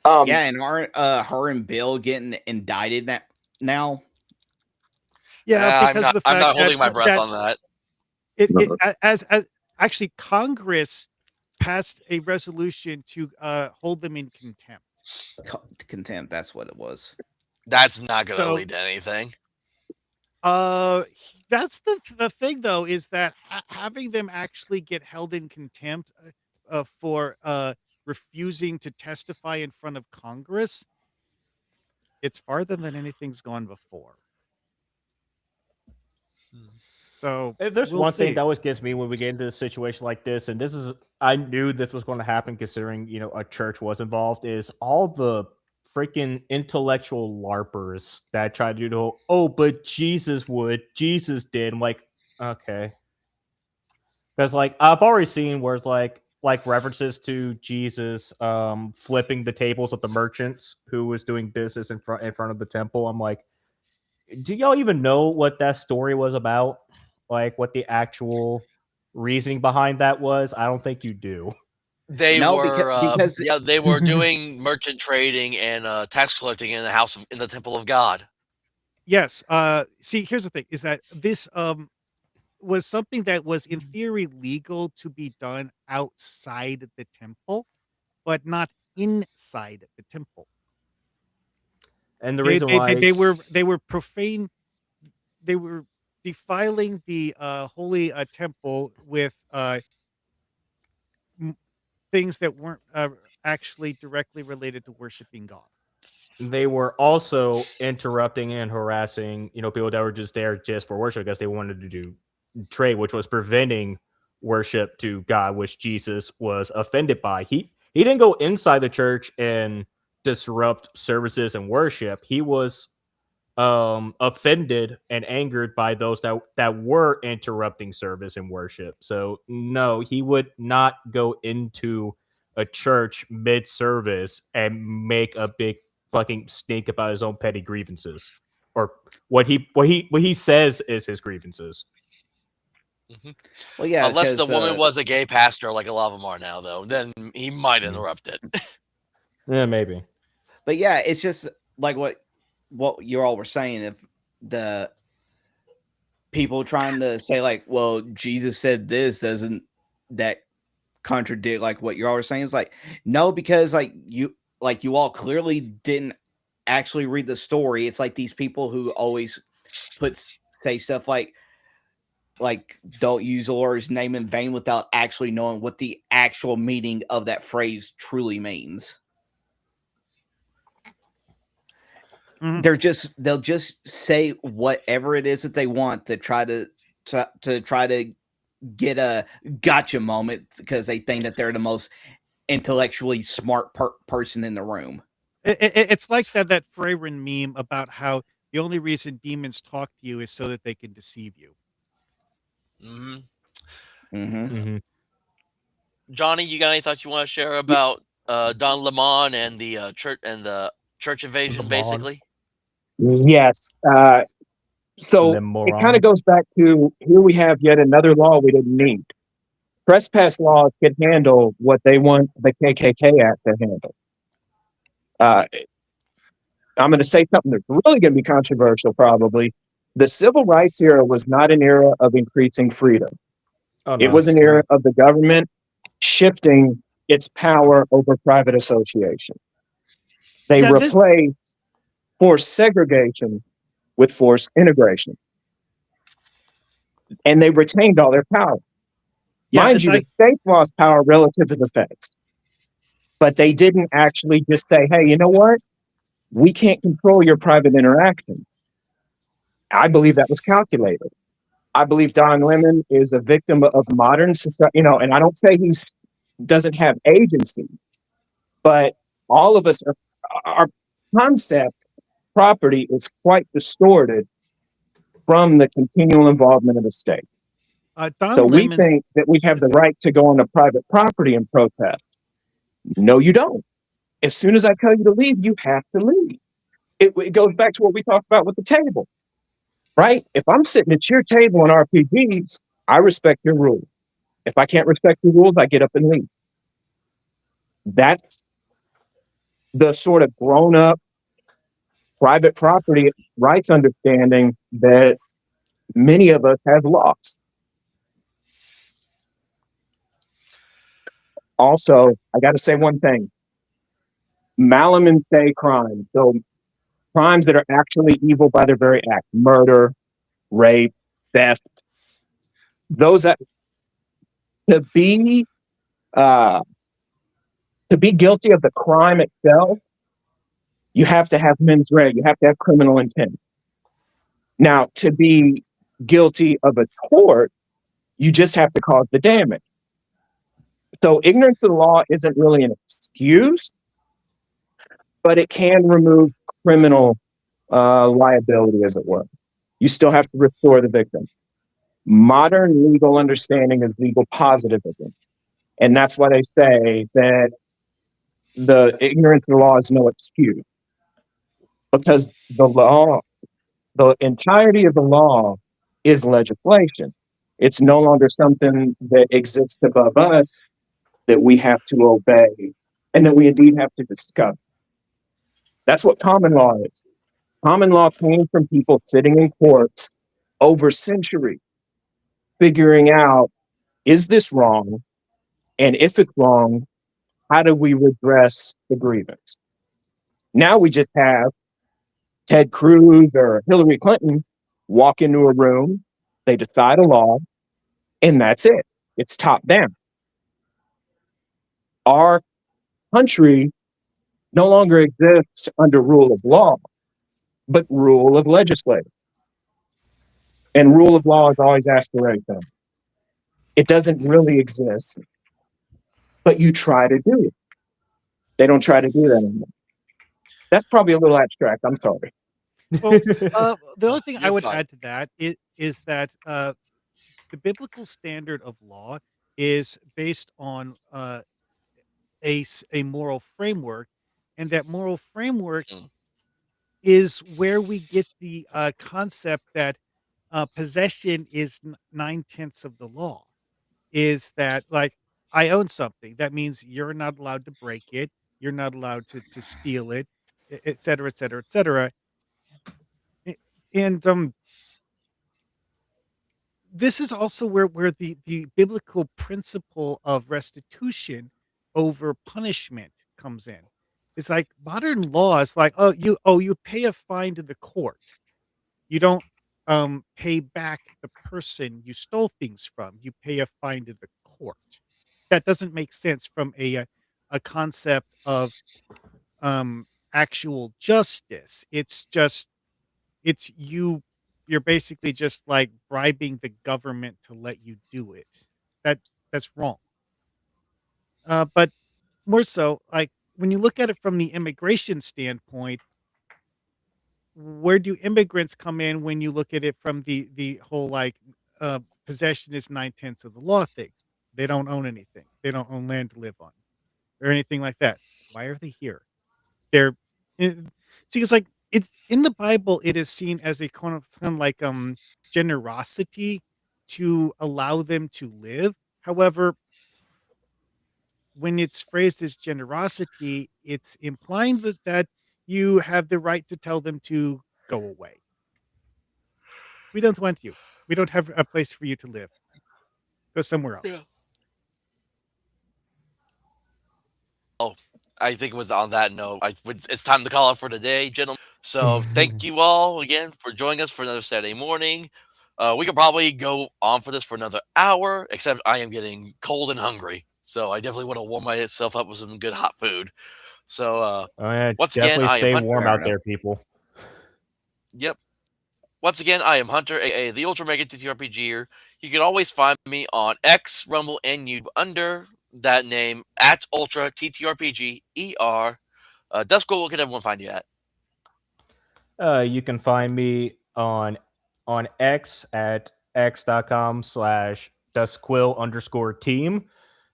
S4: Yeah, and aren't her and Bill getting indicted now?
S5: Yeah,
S1: I'm
S5: because
S1: not.
S5: of the
S1: I'm
S5: fact
S1: not holding my
S5: that
S1: breath on that.
S5: as actually Congress passed a resolution to hold them in contempt.
S4: Contempt. That's what it was.
S1: That's not going to
S5: So-
S1: lead to anything.
S5: That's the thing though, is that having them actually get held in contempt for refusing to testify in front of Congress, it's farther than anything's gone before. So
S3: If there's
S5: we'll
S3: one
S5: see.
S3: thing that always gets me when we get into a situation like this, and this is, I knew this was going to happen considering, a church was involved, is all the freaking intellectual LARPers that try to do, oh, but Jesus did. I'm like, okay. Because I've already seen where it's like references to Jesus flipping the tables of the merchants who was doing business in front of the temple. I'm like, do y'all even know what that story was about? Like what the actual reasoning behind that was? I don't think you do.
S1: They
S4: No,
S1: were
S4: because-
S1: they were doing merchant trading and tax collecting in the temple of God.
S5: Yes. See, here's the thing: is that this was something that was in theory legal to be done outside the temple, but not inside the temple.
S3: And the reason why
S5: They were profane. They were defiling the holy temple with things that weren't actually directly related to worshiping God.
S3: they were also interrupting and harassing, people that were just there just for worship because they wanted to do trade, which was preventing worship to God, which Jesus was offended by. He didn't go inside the church and disrupt services and worship. He was offended and angered by those that were interrupting service and worship. So no, he would not go into a church mid-service and make a big fucking stink about his own petty grievances, or what he says is his grievances.
S4: Well, yeah,
S1: Unless the
S4: 'cause,
S1: woman was a gay pastor, like a lot of them are now, though, then he might interrupt it.
S3: Yeah, maybe.
S4: But yeah, it's just like what you all were saying. If the people trying to say like, well, Jesus said this, doesn't that contradict like what you all were saying? It's like, no, because you all clearly didn't actually read the story. It's like these people who always say stuff like don't use the Lord's name in vain without actually knowing what the actual meaning of that phrase truly means.
S5: Mhm.
S4: They'll just say whatever it is that they want to try to get a gotcha moment because they think that they're the most intellectually smart person in the room.
S5: It's like that Freyren meme about how the only reason demons talk to you is so that they can deceive you.
S1: hmm
S3: Mm-hmm.
S1: Johnny, you got any thoughts you want to share about Don Lemon and the church invasion,
S3: Lemon.
S1: basically?
S2: Yes. So it
S3: Lemoron.
S2: kind of goes back to here we have yet another law we didn't need. Trespass laws can handle what they want the KKK Act to handle. I'm going to say something that's really going to be controversial, probably. The civil rights era was not an era of increasing freedom.
S3: Oh,
S2: It
S3: no.
S2: was an era of the government shifting its power over private association. They
S5: Yeah, this-
S2: replaced forced segregation with forced integration. And they retained all their power.
S5: Yeah,
S2: Mind
S5: it's
S2: you,
S5: like-
S2: the state lost power relative to the feds. But they didn't actually just say, hey, you know what? We can't control your private interaction. I believe that was calculated. I believe Don Lemon is a victim of modern society, and I don't say he's doesn't have agency, but all of us our concept property is quite distorted from the continual involvement of the state.
S5: Don
S2: So we
S5: Lemon's
S2: think that we have the right to go onto private property and protest. No, you don't. As soon as I tell you to leave, you have to leave. It goes back to what we talked about with the table, right? If I'm sitting at your table on RPGs, I respect your rules. If I can't respect your rules, I get up and leave. That's the sort of grown up private property rights understanding that many of us have lost. Also, I got to say one thing. Malum and say crimes. So crimes that are actually evil by their very act. Murder, rape, theft. Those that to be guilty of the crime itself, you have to have mens rea. You have to have criminal intent. Now, to be guilty of a tort, you just have to cause the damage. So ignorance of the law isn't really an excuse, but it can remove criminal liability, as it were. You still have to restore the victim. Modern legal understanding is legal positivism. And that's why they say that the ignorance of the law is no excuse. Because the entirety of the law is legislation. It's no longer something that exists above us that we have to obey and that we indeed have to discuss. That's what common law is. Common law came from people sitting in courts over centuries, figuring out, is this wrong? And if it's wrong, how do we redress the grievance? Now we just have Ted Cruz or Hillary Clinton walk into a room, they decide a law, and that's it. It's top down. Our country no longer exists under rule of law, but rule of legislature. And rule of law is always aspirational. It doesn't really exist, but you try to do it. They don't try to do that anymore. That's probably a little abstract. I'm sorry.
S5: well, the only thing I
S1: You're
S5: would
S1: fine.
S5: add to that is that the biblical standard of law is based on a moral framework, and that moral framework
S1: Mm.
S5: is where we get the concept that possession is 9/10 of the law. Is that like I own something? That means you're not allowed to break it. You're not allowed to steal it, et cetera, et cetera, et cetera. A- And this is also where the biblical principle of restitution over punishment comes in. It's like modern law is like, you pay a fine to the court. You don't pay back the person you stole things from. You pay a fine to the court. That doesn't make sense from a concept of actual justice. It's just it's you're basically just like bribing the government to let you do it. That that's wrong. But more so, like when you look at it from the immigration standpoint, where do immigrants come in when you look at it from the whole like possession is 9/10 of the law thing? They don't own anything. They don't own land to live on or anything like that. Why are they here? They're eh, see, it's like it's in the Bible. It is seen as a kind of like generosity to allow them to live. However, when it's phrased as generosity, it's implying that you have the right to tell them to go away. We don't want you. We don't have a place for you to live. Go somewhere
S1: Yeah.
S5: else.
S1: Oh, I think with on that note, it's time to call it for today, gentlemen. So thank you all again for joining us for another Saturday morning. We could probably go on for this for another hour, except I am getting cold and hungry. So I definitely want to warm myself up with some good hot food. So
S3: Oh, yeah,
S1: once again,
S3: definitely
S1: I am
S3: stay
S1: Hunter.
S3: warm
S4: Fair
S3: out
S4: enough.
S3: there, people.
S1: Yep. Once again, I am Hunter, aka the Ultra Mega TTRPGer. You can always find me on X, Rumble, and YouTube under that name at Ultra TTRPGER. Dusko, what can everyone find you at?
S3: You can find me on X at x.com/dustquill_team.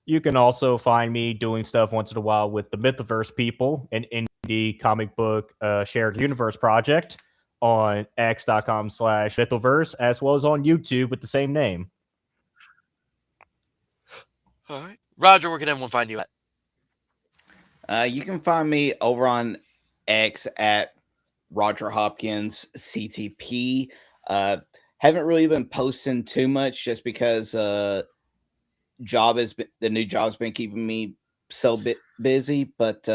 S3: You can also find me doing stuff once in a while with the Mythoverse people, an indie comic book shared universe project on x.com/mythoverse, as well as on YouTube with the same name.
S1: All right. Roger, where can everyone find you at?
S4: You can find me over on X at Roger Hopkins CTP. Haven't really been posting too much just because the new job's been keeping me so busy. But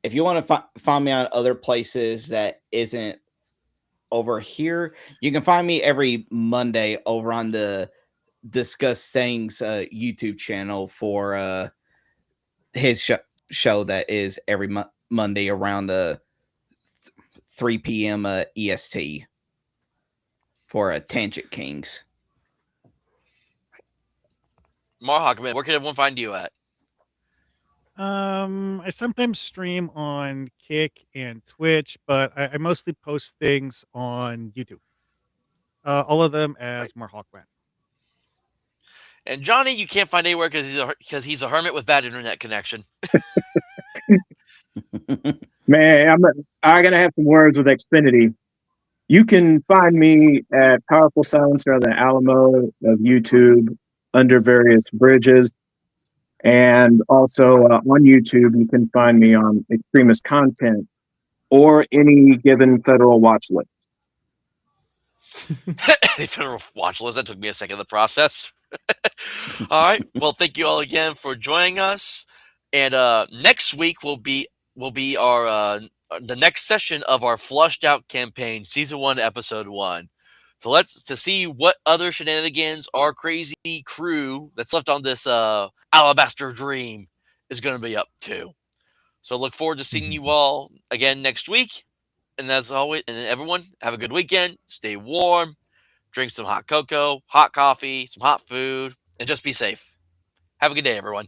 S4: if you want to find me on other places that isn't over here, you can find me every Monday over on the Discuss Things YouTube channel for his show that is every Monday around the 3 p.m. EST for Tangent Kings.
S1: Marhawk, man, where can everyone find you at?
S5: I sometimes stream on Kick and Twitch, but I mostly post things on YouTube. All of them as Marhawkman.
S1: And Johnny, you can't find anywhere because he's a hermit with bad internet connection.
S2: Man, I'm gonna have some words with Xfinity. You can find me at Powerful Silencer on the Alamo of YouTube under various bridges. And also on YouTube, you can find me on Extremist Content or any given federal watch list.
S1: The federal watch list. That took me a second to process. All right. Well, thank you all again for joining us. And next week will be our the next session of our Flushed Out campaign, season 1, episode 1. So let's see what other shenanigans our crazy crew that's left on this Alabaster Dream is going to be up to. So look forward to seeing you all again next week. And as always, and everyone, have a good weekend. Stay warm. Drink some hot cocoa, hot coffee, some hot food, and just be safe. Have a good day, everyone.